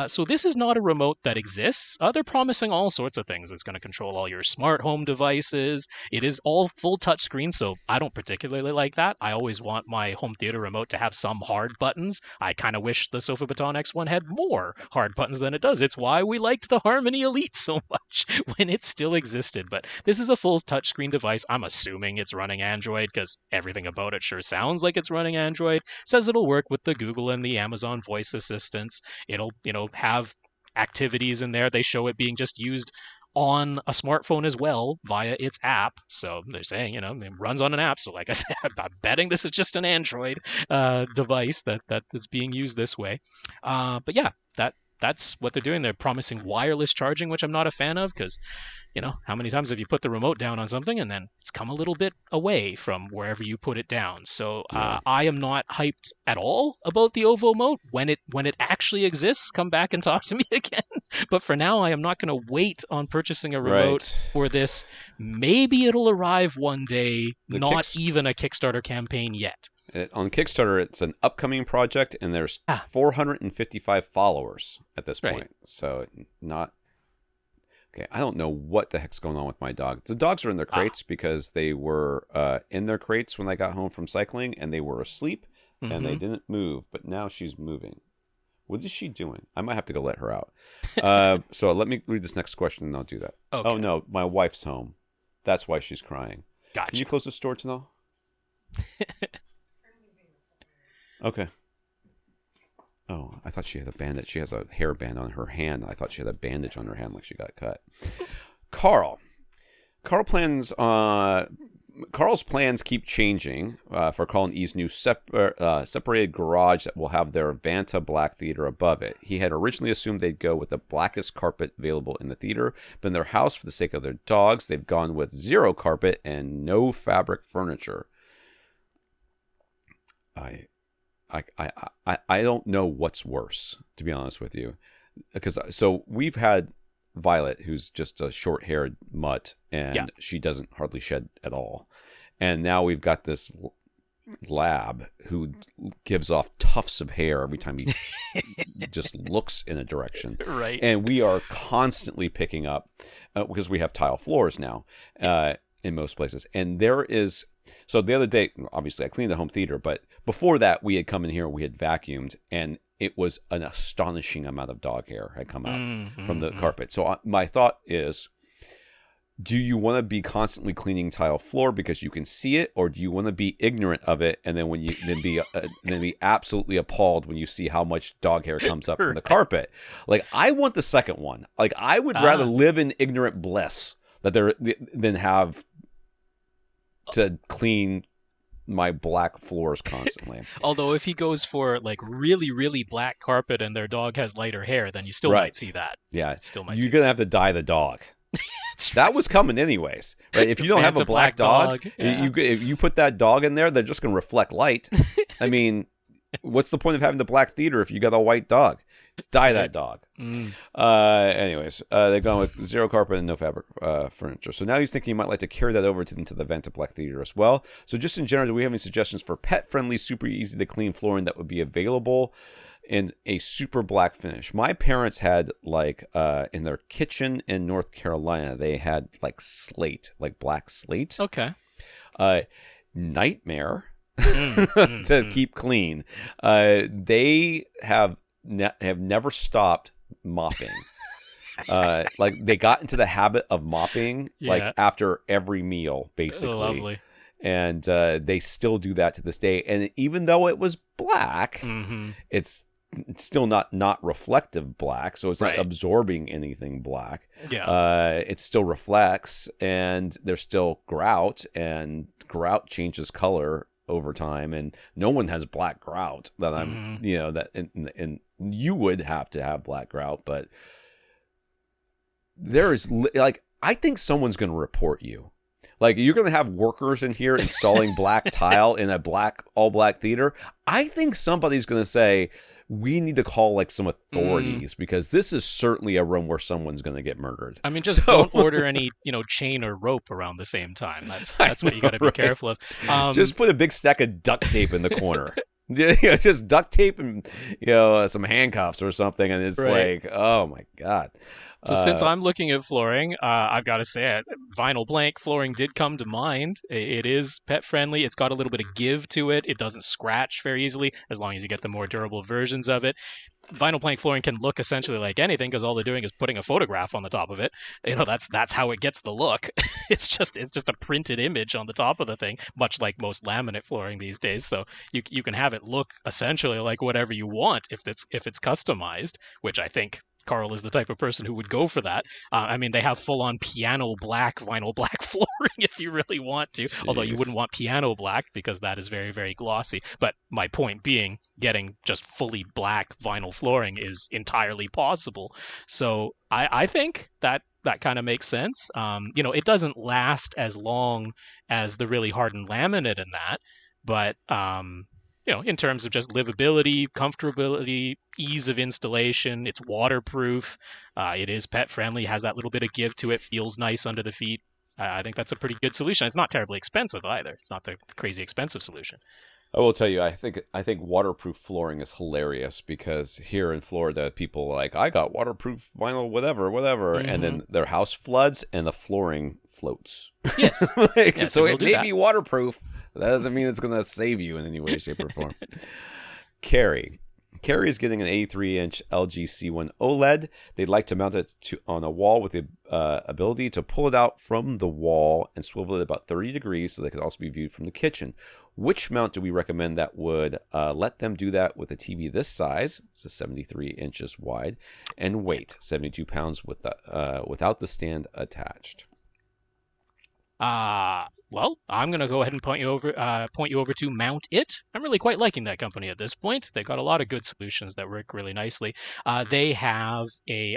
So this is not a remote that exists. They're promising all sorts of things. It's going to control all your smart home devices. It is all full touchscreen, so I don't particularly like that. I always want my home theater remote to have some hard buttons. I kind of wish the Sofa Baton X1 had more hard buttons than it does. It's why we liked the Harmony Elite so much when it still existed. But this is a full touchscreen device. I'm assuming it's running Android because everything about it sure sounds like it's running Android. Says it'll work with the Google and the Amazon voice assistants. It'll, have activities in there. They show it being just used on a smartphone as well via its app. So they're saying, it runs on an app. So like I said, I'm betting this is just an Android device that is being used this way. But yeah, that's what they're doing. They're promising wireless charging, which I'm not a fan of, because how many times have you put the remote down on something and then it's come a little bit away from wherever you put it down? So Yeah. I am not hyped at all about the Ovomote. When it actually exists, come back and talk to me again. But for now, I am not going to wait on purchasing a remote for this. Maybe it'll arrive one day. Not even a Kickstarter campaign yet. On Kickstarter, it's an upcoming project, and there's 455 followers at this point. So not... Okay, I don't know what the heck's going on with my dog. The dogs are in their crates because they were in their crates when I got home from cycling, and they were asleep, and they didn't move. But now she's moving. What is she doing? I might have to go let her out. So let me read this next question, and I'll do that. Okay. Oh, no, my wife's home. That's why she's crying. Gotcha. Can you close the door, Tanel? Okay. Oh, I thought she had a bandage. She has a hairband on her hand. I thought she had a bandage on her hand like she got cut. Karl plans... Karl's plans keep changing for Karl and E's new separated garage that will have their Vanta Black Theater above it. He had originally assumed they'd go with the blackest carpet available in the theater, but in their house, for the sake of their dogs, they've gone with zero carpet and no fabric furniture. I don't know what's worse, to be honest with you, because so we've had Violet, who's just a short-haired mutt, and she doesn't hardly shed at all. And now we've got this lab who gives off tufts of hair every time he just looks in a direction. Right. And we are constantly picking up, because we have tile floors now in most places. And there is... So the other day, obviously, I cleaned the home theater, but before that, we had come in here, we had vacuumed, and it was an astonishing amount of dog hair had come out from the carpet. So my thought is, do you want to be constantly cleaning tile floor because you can see it, or do you want to be ignorant of it and then be absolutely appalled when you see how much dog hair comes up from the carpet? Like, I want the second one. Like, I would rather live in ignorant bliss than have to clean my black floors constantly. Although if he goes for like really, really black carpet and their dog has lighter hair, then you still might see that. Yeah, you're gonna have to dye the dog. That was coming anyways, right? If you don't have a black dog, if you put that dog in there, they're just gonna reflect light. I mean, what's the point of having the black theater if you got a white dog? Dye that dog. Anyways, they're going with zero carpet and no fabric furniture. So now he's thinking he might like to carry that over into the Vanta Black Theater as well. So just in general, do we have any suggestions for pet-friendly, super easy to clean flooring that would be available in a super black finish? My parents had in their kitchen in North Carolina, they had slate, like black slate. Okay. Nightmare to keep clean. They have never stopped mopping. They got into the habit of mopping after every meal, basically. Oh, lovely. And they still do that to this day. And even though it was black, it's still not reflective black, so it's not absorbing anything black. It still reflects, and there's still grout, and grout changes color over time, and no one has black grout that I'm and you would have to have black grout, but there is I think someone's going to report you. You're going to have workers in here installing black tile in a all black theater. I think somebody's going to say, we need to call some authorities because this is certainly a room where someone's going to get murdered. I mean, don't order any, chain or rope around the same time. That's what you got to be careful of. Just put a big stack of duct tape in the corner. Just duct tape and some handcuffs or something, and it's oh my god. So since I'm looking at flooring, I've got to say it. Vinyl plank flooring did come to mind. It is pet friendly. It's got a little bit of give to it. It doesn't scratch very easily as long as you get the more durable versions of it. Vinyl plank flooring can look essentially like anything because all they're doing is putting a photograph on the top of it. That's how it gets the look. It's just a printed image on the top of the thing, much like most laminate flooring these days. So you can have it look essentially like whatever you want if it's customized, which I think Karl is the type of person who would go for that. I mean, they have full-on piano black, vinyl black flooring if you really want to. Jeez. Although you wouldn't want piano black because that is very, very glossy. But my point being, getting just fully black vinyl flooring is entirely possible. So I think that kind of makes sense. It doesn't last as long as the really hardened laminate in that, but in terms of just livability, comfortability, ease of installation, it's waterproof, it is pet friendly, has that little bit of give to it, feels nice under the feet. I think that's a pretty good solution. It's not terribly expensive either. It's not the crazy expensive solution. I will tell you, I think waterproof flooring is hilarious because here in Florida, people are like, I got waterproof vinyl, whatever, and then their house floods and the flooring floats. Yes. So it may be waterproof. That doesn't mean it's going to save you in any way, shape, or form. Kerry is getting an 83-inch LG C1 OLED. They'd like to mount it on a wall with the ability to pull it out from the wall and swivel it about 30 degrees so they could also be viewed from the kitchen. Which mount do we recommend that would let them do that with a TV this size, so 73 inches wide, and weight 72 pounds without the stand attached? Well, I'm going to go ahead and point you over to Mount It. I'm really quite liking that company at this point. They've got a lot of good solutions that work really nicely. They have a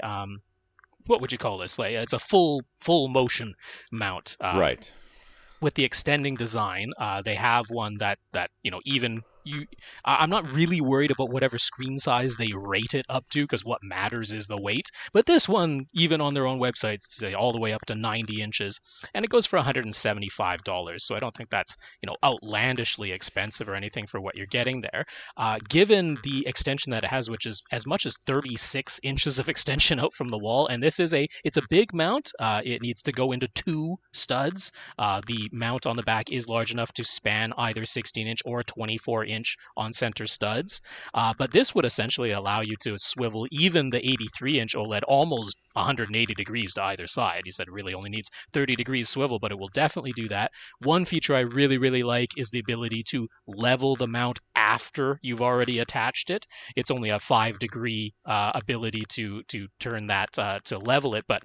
what would you call this? Like, it's a full motion mount. Right. With the extending design, they have one that even you. I'm not really worried about whatever screen size they rate it up to, because what matters is the weight. But this one, even on their own website, say all the way up to 90 inches, and it goes for $175. So I don't think that's outlandishly expensive or anything for what you're getting there. Given the extension that it has, which is as much as 36 inches of extension out from the wall, and it's a big mount. It needs to go into 2 studs. The mount on the back is large enough to span either 16-inch or 24-inch on center studs. But this would essentially allow you to swivel even the 83-inch OLED almost 180 degrees to either side. He said it really only needs 30 degrees swivel, but it will definitely do that. One feature I really, really like is the ability to level the mount after you've already attached it. It's only a 5-degree ability to turn that to level it, but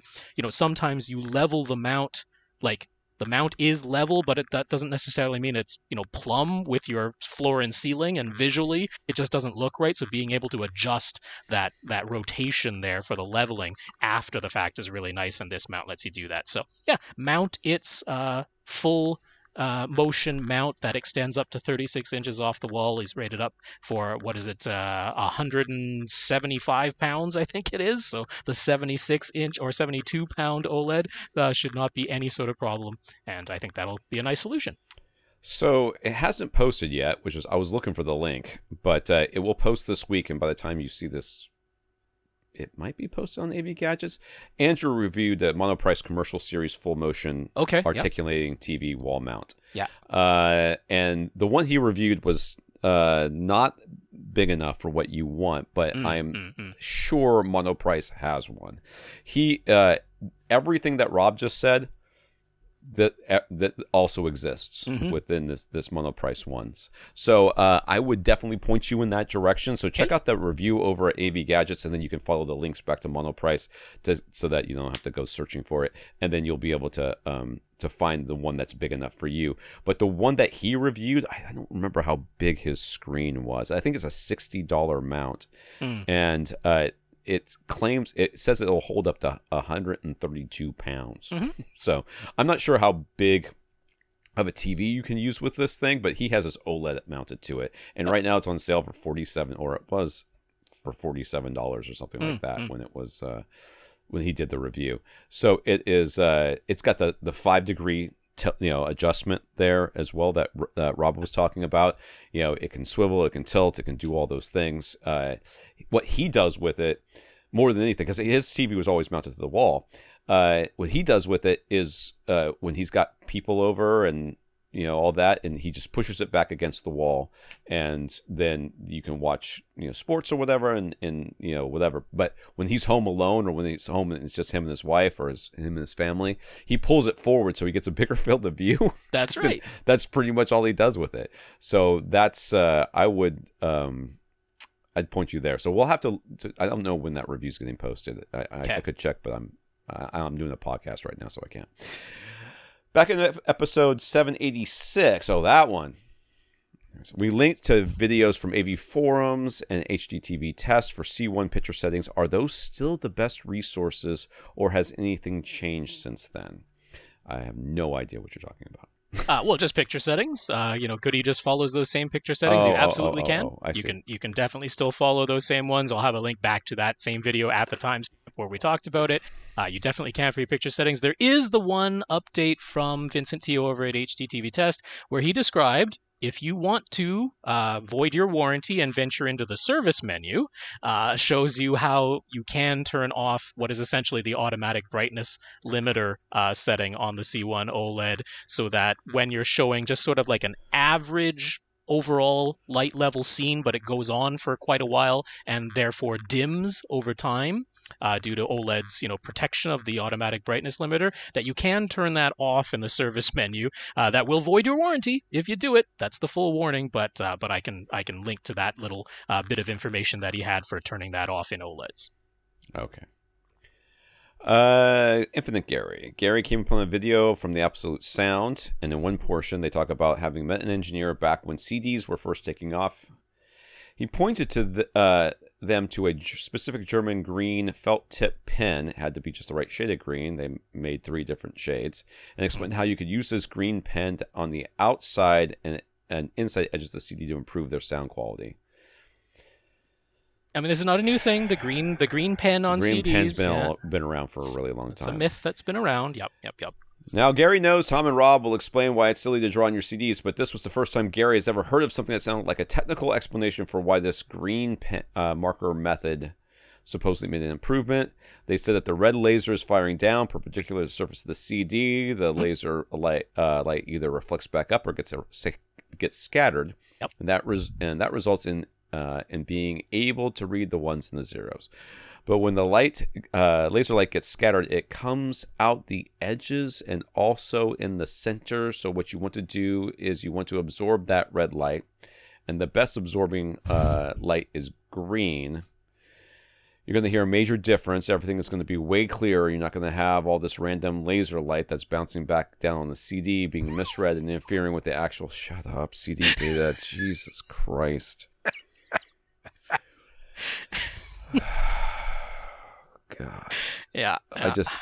sometimes you level the mount, like the mount is level, but that doesn't necessarily mean it's plumb with your floor and ceiling, and visually it just doesn't look right. So being able to adjust that rotation there for the leveling after the fact is really nice, and this mount lets you do that. So yeah, Mount It's full motion mount that extends up to 36 inches off the wall is rated up for 175 pounds, I think it is. So the 76-inch or 72-pound OLED should not be any sort of problem, and I think that'll be a nice solution. So it hasn't posted yet, I was looking for the link, but it will post this week, and by the time you see this, it might be posted on AV Gadgets. Andrew reviewed the Monoprice Commercial Series full motion articulating TV wall mount. Yeah. And the one he reviewed was not big enough for what you want, but I'm sure Monoprice has one. Everything that Rob just said, that also exists within this Monoprice ones. So I would definitely point you in that direction. So check out the review over at AV Gadgets, and then you can follow the links back to Monoprice so that you don't have to go searching for it, and then you'll be able to find the one that's big enough for you. But the one that he reviewed, I don't remember how big his screen was. I think it's a $60 mount, and it says it'll hold up to 132 pounds. So I'm not sure how big of a TV you can use with this thing, but he has his OLED mounted to it. And right now it's on sale for $47, or it was for $47 or something like that when it was when he did the review. So it's got the 5-degree adjustment there as well that Rob was talking about. It can swivel, it can tilt, it can do all those things. What he does with it, more than anything, because his TV was always mounted to the wall, what he does with it is when he's got people over and all that, and he just pushes it back against the wall, and then you can watch sports or whatever, and whatever. But when he's home alone, or when he's home and it's just him and his wife, or him and his family, he pulls it forward so he gets a bigger field of view. That's right. That's pretty much all he does with it. So that's I would I'd point you there. So we'll have to I don't know when that review's getting posted. I could check, but I'm doing a podcast right now, so I can't. Back in episode 786, that one. We linked to videos from AV forums and HDTV tests for C1 picture settings. Are those still the best resources, or has anything changed since then? I have no idea what you're talking about. Well, just picture settings. Goody just follows those same picture settings. You absolutely can. You can definitely still follow those same ones. I'll have a link back to that same video at the time where we talked about it. You definitely can for your picture settings. There is the one update from Vincent Teo over at HDTV Test where he described, if you want to void your warranty and venture into the service menu, shows you how you can turn off what is essentially the automatic brightness limiter setting on the C1 OLED, so that when you're showing just sort of like an average overall light level scene, but it goes on for quite a while and therefore dims over time, due to OLED's protection of the automatic brightness limiter, that you can turn that off in the service menu. That will void your warranty if you do it. That's the full warning, but I can link to that little bit of information that he had for turning that off in OLEDs. Okay. Infinite Gary. Gary came upon a video from the Absolute Sound, and in one portion they talk about having met an engineer back when CDs were first taking off. He pointed to them to a specific German green felt tip pen. It had to be just the right shade of green. They made 3 different shades, and explained how you could use this green pen on the outside and inside edges of the CD to improve their sound quality. I mean, this is not a new thing. The green pen on CDs. Green pen's been around for a really long time. It's a myth that's been around. Yep. Now, Gary knows Tom and Rob will explain why it's silly to draw on your CDs, but this was the first time Gary has ever heard of something that sounded like a technical explanation for why this green pen, marker method supposedly made an improvement. They said that the red laser is firing down perpendicular to the surface of the CD. The laser light either reflects back up or gets scattered, and that results in being able to read the ones and the zeros. But when the laser light gets scattered, it comes out the edges and also in the center. So what you want to do is you want to absorb that red light, and the best absorbing light is green. You're going to hear a major difference. Everything is going to be way clearer. You're not going to have all this random laser light that's bouncing back down on the CD, being misread and interfering with the actual... Shut up, CD data. Jesus Christ. God. Yeah. I just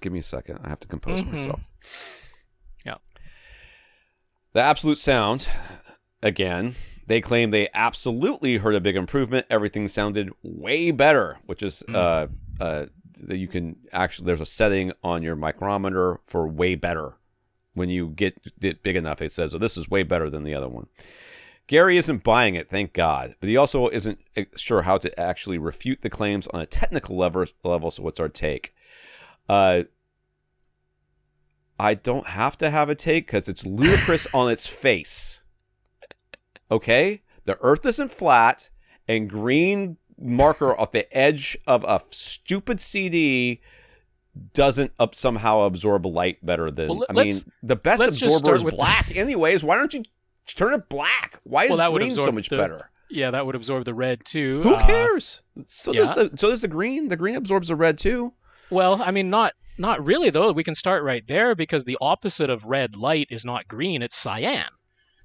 give me a second. I have to compose myself. Yeah. The Absolute Sound, again, they claim they absolutely heard a big improvement. Everything sounded way better, which is that you can actually, there's a setting on your micrometer for way better. When you get it big enough, it says, oh, this is way better than the other one. Gary isn't buying it, thank God, but he also isn't sure how to actually refute the claims on a technical level, so what's our take? I don't have to have a take because it's ludicrous on its face. Okay? The Earth isn't flat, and green marker off the edge of a stupid CD doesn't somehow absorb light better than... the best absorber is black anyways. Why don't you... turn it black. Why is green so much better? Yeah, that would absorb the red too. Who cares? So does the green. The green absorbs the red too. Well, I mean, not really though. We can start right there because the opposite of red light is not green. It's cyan.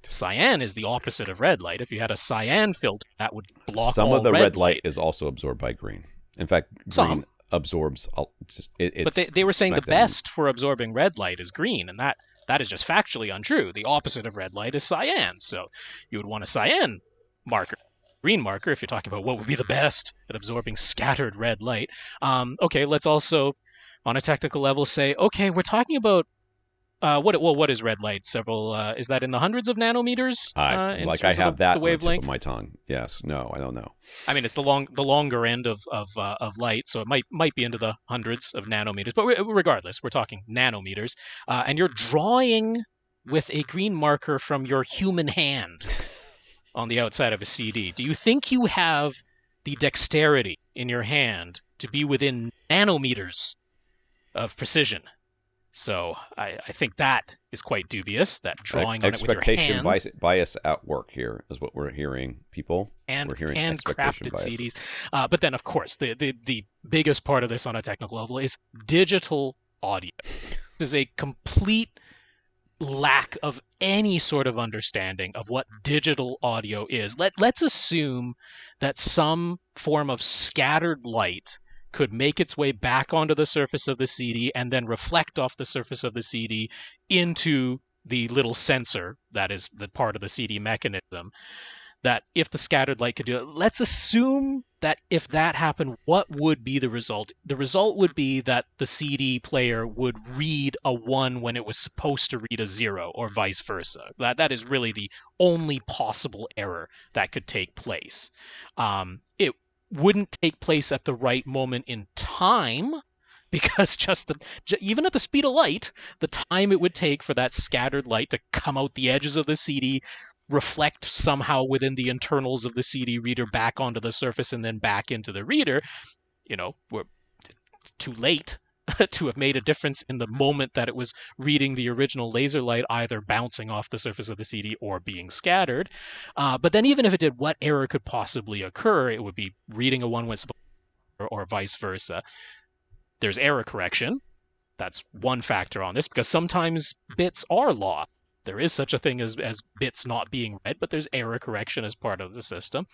Cyan is the opposite of red light. If you had a cyan filter, that would block some all of the red light is also absorbed by green. In fact, green absorbs but they were saying the best for absorbing red light is green, and that is just factually untrue. The opposite of red light is cyan. So you would want a cyan marker, green marker, if you're talking about what would be the best at absorbing scattered red light. Okay, let's also, on a technical level, say, okay, we're talking about what is red light? Is that in the hundreds of nanometers? I have that on the tip of my tongue. Yes. No, I don't know. I mean, it's the longer end of light, so it might be into the hundreds of nanometers. But regardless, we're talking nanometers, and you're drawing with a green marker from your human hand on the outside of a CD. Do you think you have the dexterity in your hand to be within nanometers of precision So I think that is quite dubious, that drawing on it with your Expectation hand. bias at work here is what we're hearing, people. And We're hearing expectation crafted bias. CDs. But then, of course, the biggest part of this on a technical level is digital audio. This is a complete lack of any sort of understanding of what digital audio is. Let's assume that some form of scattered light could make its way back onto the surface of the CD and then reflect off the surface of the CD into the little sensor that is the part of the CD mechanism. That if the scattered light could do it, let's assume that if that happened, what would be the result? The result would be that the CD player would read a 1 when it was supposed to read a 0, or vice versa. That is really the only possible error that could take place. It wouldn't take place at the right moment in time, because even at the speed of light, the time it would take for that scattered light to come out the edges of the CD, reflect somehow within the internals of the CD reader back onto the surface and then back into the reader, we're too late to have made a difference in the moment that it was reading the original laser light, either bouncing off the surface of the CD or being scattered. But then even if it did, what error could possibly occur? It would be reading a 1 when it's supposed to, or vice versa. There's error correction. That's one factor on this, because sometimes bits are lost. There is such a thing as bits not being read, but there's error correction as part of the system.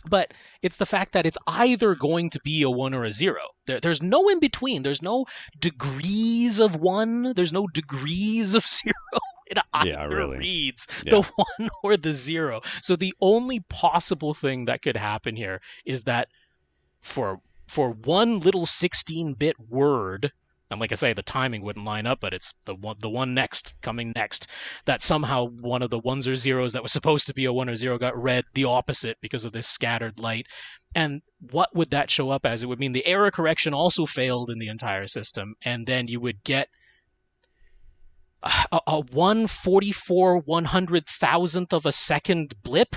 But it's the fact that it's either going to be a 1 or a 0. There's no in between. There's no degrees of 1. There's no degrees of 0. It either reads the 1 or the 0. So the only possible thing that could happen here is that for one little 16-bit word, and like I say, the timing wouldn't line up, but it's the one coming next, that somehow one of the 1s or 0s that was supposed to be a 1 or 0 got read the opposite because of this scattered light. And what would that show up as? It would mean the error correction also failed in the entire system, and then you would get a 1/44/100,000th of a second blip.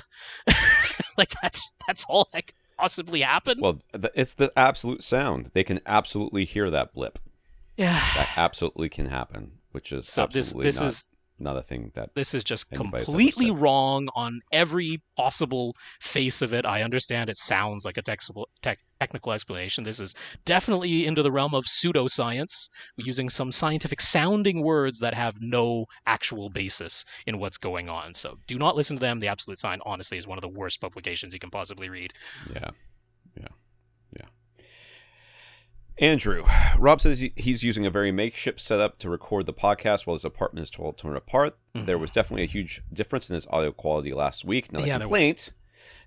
Like that's all that could possibly happen. Well, it's the absolute sound. They can absolutely hear that blip. Yeah, that absolutely can happen, which is so absolutely not a thing that this is just completely wrong on every possible face of it. I understand it sounds like a technical explanation. This is definitely into the realm of pseudoscience, using some scientific sounding words that have no actual basis in what's going on. So do not listen to them. The Absolute Sign, honestly, is one of the worst publications you can possibly read. Yeah. Andrew, Rob says he's using a very makeshift setup to record the podcast while his apartment is torn apart. Mm-hmm. There was definitely a huge difference in his audio quality last week. Not a complaint.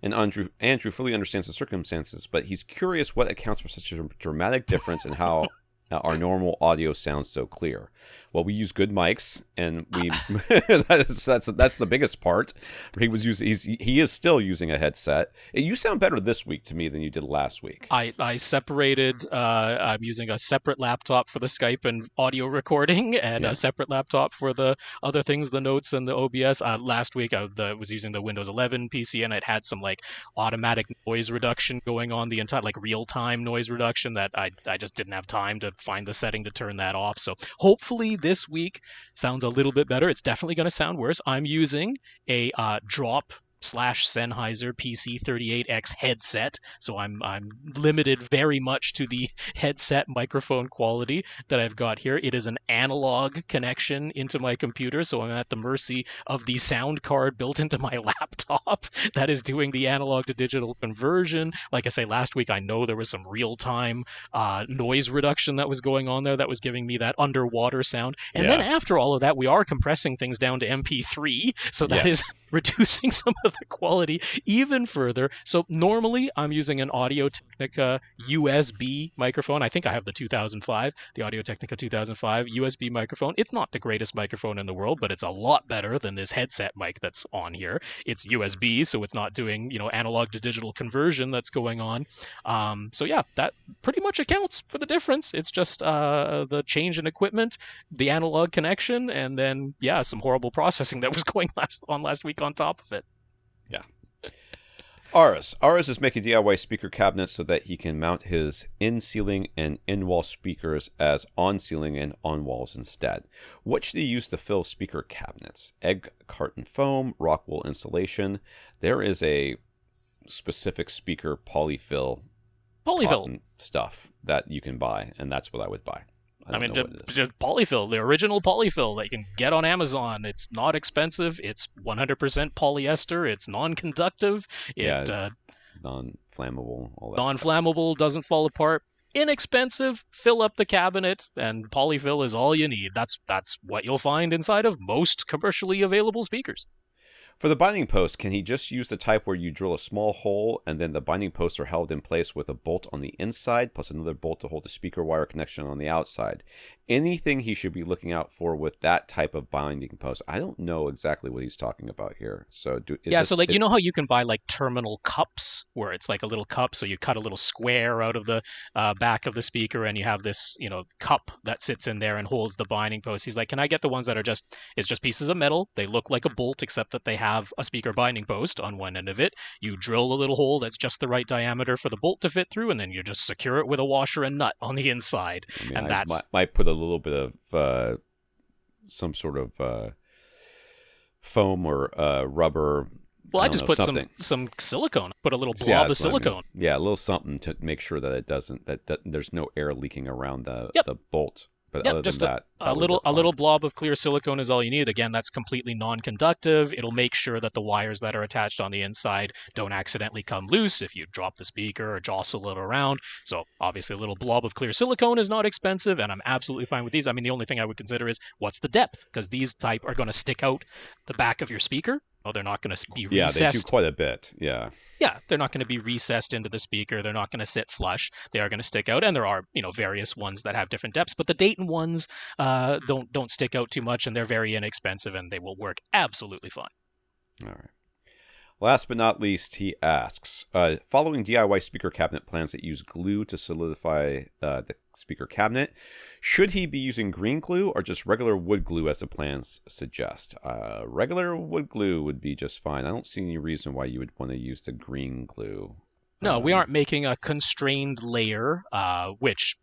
And Andrew fully understands the circumstances, but he's curious what accounts for such a dramatic difference in how our normal audio sounds so clear. Well, we use good mics, and we that's the biggest part. He is still using a headset. You sound better this week to me than you did last week. I separated. I'm using a separate laptop for the Skype and audio recording, and a separate laptop for the other things, the notes and the OBS. Last week I was using the Windows 11 PC, and it had some like automatic noise reduction going on, the entire like real time noise reduction that I just didn't have time to find the setting to turn that off. So hopefully this week sounds a little bit better. It's definitely going to sound worse. I'm using a drop Sennheiser PC38X headset, so I'm limited very much to the headset microphone quality that I've got here. It is an analog connection into my computer, so I'm at the mercy of the sound card built into my laptop that is doing the analog to digital conversion. Like I say, last week I know there was some real-time noise reduction that was going on there that was giving me that underwater sound. And then after all of that, we are compressing things down to MP3, so that is reducing some of the quality even further. So normally I'm using an Audio-Technica USB microphone. I think I have the 2005, the Audio-Technica 2005 USB microphone. It's not the greatest microphone in the world, but it's a lot better than this headset mic that's on here. It's USB, so it's not doing, analog to digital conversion that's going on. So yeah, that pretty much accounts for the difference. It's just the change in equipment, the analog connection, and then some horrible processing that was going last week on top of it. Yeah. Aras. Aras is making DIY speaker cabinets so that he can mount his in-ceiling and in-wall speakers as on-ceiling and on-walls instead. What should he use to fill speaker cabinets? Egg carton foam, rock wool insulation. There is a specific speaker polyfill cotton stuff that you can buy, and that's what I would buy. I mean, just polyfill, the original polyfill that you can get on Amazon. It's not expensive. It's 100% polyester. It's non-conductive. It's non-flammable. All that non-flammable, stuff. Doesn't fall apart. Inexpensive. Fill up the cabinet, and polyfill is all you need. That's what you'll find inside of most commercially available speakers. For the binding posts, can he just use the type where you drill a small hole and then the binding posts are held in place with a bolt on the inside plus another bolt to hold the speaker wire connection on the outside? Anything he should be looking out for with that type of binding post? I don't know exactly what he's talking about here. So you know how you can buy like terminal cups where it's like a little cup, so you cut a little square out of the back of the speaker and you have this, cup that sits in there and holds the binding post. He's like, can I get the ones that are just pieces of metal? They look like a bolt except that they have a speaker binding post on one end of it. You drill a little hole that's just the right diameter for the bolt to fit through, and then you just secure it with a washer and nut on the inside. I might put a little bit of some sort of foam or rubber. Well, I just put some silicone. Put a little blob of silicone. A little something to make sure that it doesn't that there's no air leaking around the bolt. But other just than that, a little blob of clear silicone is all you need. Again, that's completely non-conductive. It'll make sure that the wires that are attached on the inside don't accidentally come loose if you drop the speaker or jostle it around. So obviously a little blob of clear silicone is not expensive, and I'm absolutely fine with these. I mean, the only thing I would consider is what's the depth, because these type are going to stick out the back of your speaker. Oh, they're not going to be recessed. Yeah, they do quite a bit. Yeah. Yeah, they're not going to be recessed into the speaker. They're not going to sit flush. They are going to stick out, and there are, various ones that have different depths. But the Dayton ones don't stick out too much, and they're very inexpensive, and they will work absolutely fine. All right. Last but not least, he asks, following DIY speaker cabinet plans that use glue to solidify the speaker cabinet, should he be using green glue or just regular wood glue as the plans suggest? Regular wood glue would be just fine. I don't see any reason why you would want to use the green glue. No, we aren't making a constrained layer, which...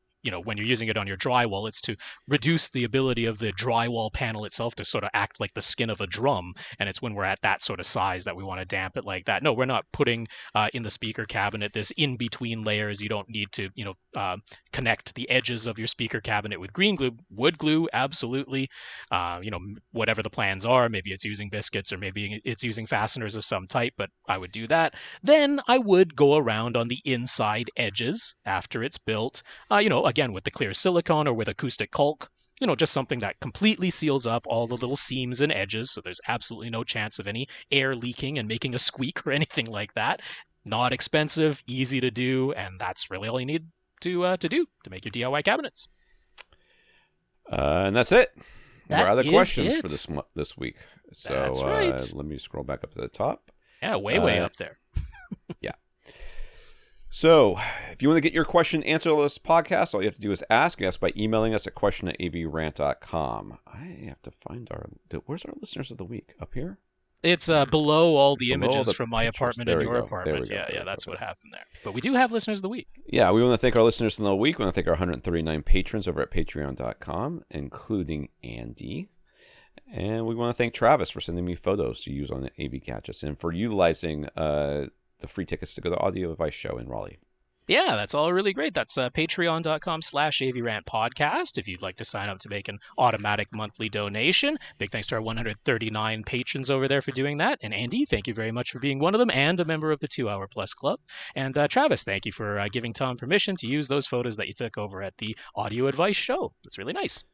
when you're using it on your drywall, it's to reduce the ability of the drywall panel itself to sort of act like the skin of a drum. And it's when we're at that sort of size that we want to damp it like that. No, we're not putting in the speaker cabinet this in-between layers. You don't need to, connect the edges of your speaker cabinet with green glue. Wood glue, absolutely. Whatever the plans are, maybe it's using biscuits or maybe it's using fasteners of some type, but I would do that. Then I would go around on the inside edges after it's built, again, with the clear silicone or with acoustic caulk, just something that completely seals up all the little seams and edges, so there's absolutely no chance of any air leaking and making a squeak or anything like that. Not expensive, easy to do, and that's really all you need to do to make your DIY cabinets. And that's it. We're out of questions for this week. So that's right. Let me scroll back up to the top. Yeah, way up there. Yeah. So, if you want to get your question answered on this podcast, all you have to do is ask. You ask by emailing us at question@avrant.com. I have to find where's our listeners of the week? Up here? It's below all the Below images the from my pictures. apartment There and we your go. apartment. There we go. That's what happened there. But we do have listeners of the week. Yeah, we want to thank our listeners of the week. We want to thank our 139 patrons over at patreon.com, including Andy. And we want to thank Travis for sending me photos to use on AV Gadgets and for utilizing the free tickets to go to the Audio Advice show in Raleigh. Yeah, that's all really great. That's patreon.com/AVRant podcast if you'd like to sign up to make an automatic monthly donation. Big thanks to our 139 patrons over there for doing that. And Andy, thank you very much for being one of them and a member of the 2 Hour Plus Club. And Travis, thank you for giving Tom permission to use those photos that you took over at the Audio Advice show. That's really nice.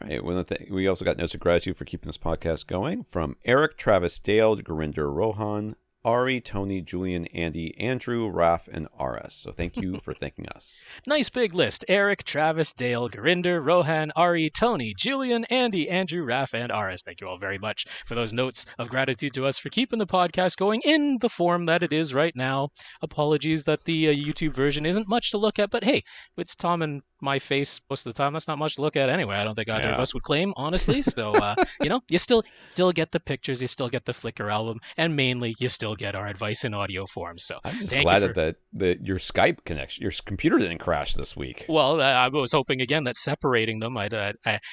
All right. We also got notes of gratitude for keeping this podcast going from Eric, Travis, Dale, Gurinder, Rohan, Ari, Tony, Julian, Andy, Andrew, Raph, and Aras. So thank you for thanking us. Nice big list. Eric, Travis, Dale, Gurinder, Rohan, Ari, Tony, Julian, Andy, Andrew, Raph, and Aras. Thank you all very much for those notes of gratitude to us for keeping the podcast going in the form that it is right now. Apologies that the YouTube version isn't much to look at, but hey, it's Tom and my face most of the time. That's not much to look at anyway. I don't think either of Yeah. us would claim, honestly. So, you still get the pictures, you still get the Flickr album, and mainly you still get our advice in audio form. So I'm just thank glad you for... that your Skype connection, your computer didn't crash this week. Well, I was hoping again that separating them, I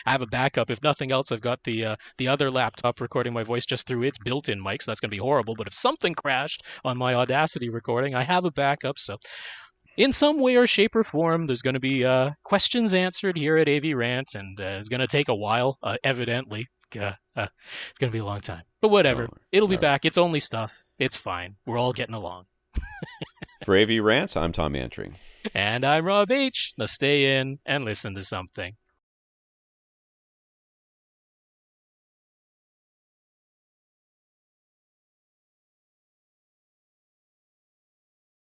have a backup. If nothing else, I've got the other laptop recording my voice just through its built-in mic, so that's going to be horrible. But if something crashed on my Audyssey recording, I have a backup. So in some way or shape or form, there's going to be questions answered here at AVRant, and it's going to take a while, evidently. It's going to be a long time. But whatever. It'll be back. It's only stuff. It's fine. We're all getting along. For AV Rants, I'm Tom Antrim. And I'm Rob H. Now stay in and listen to something.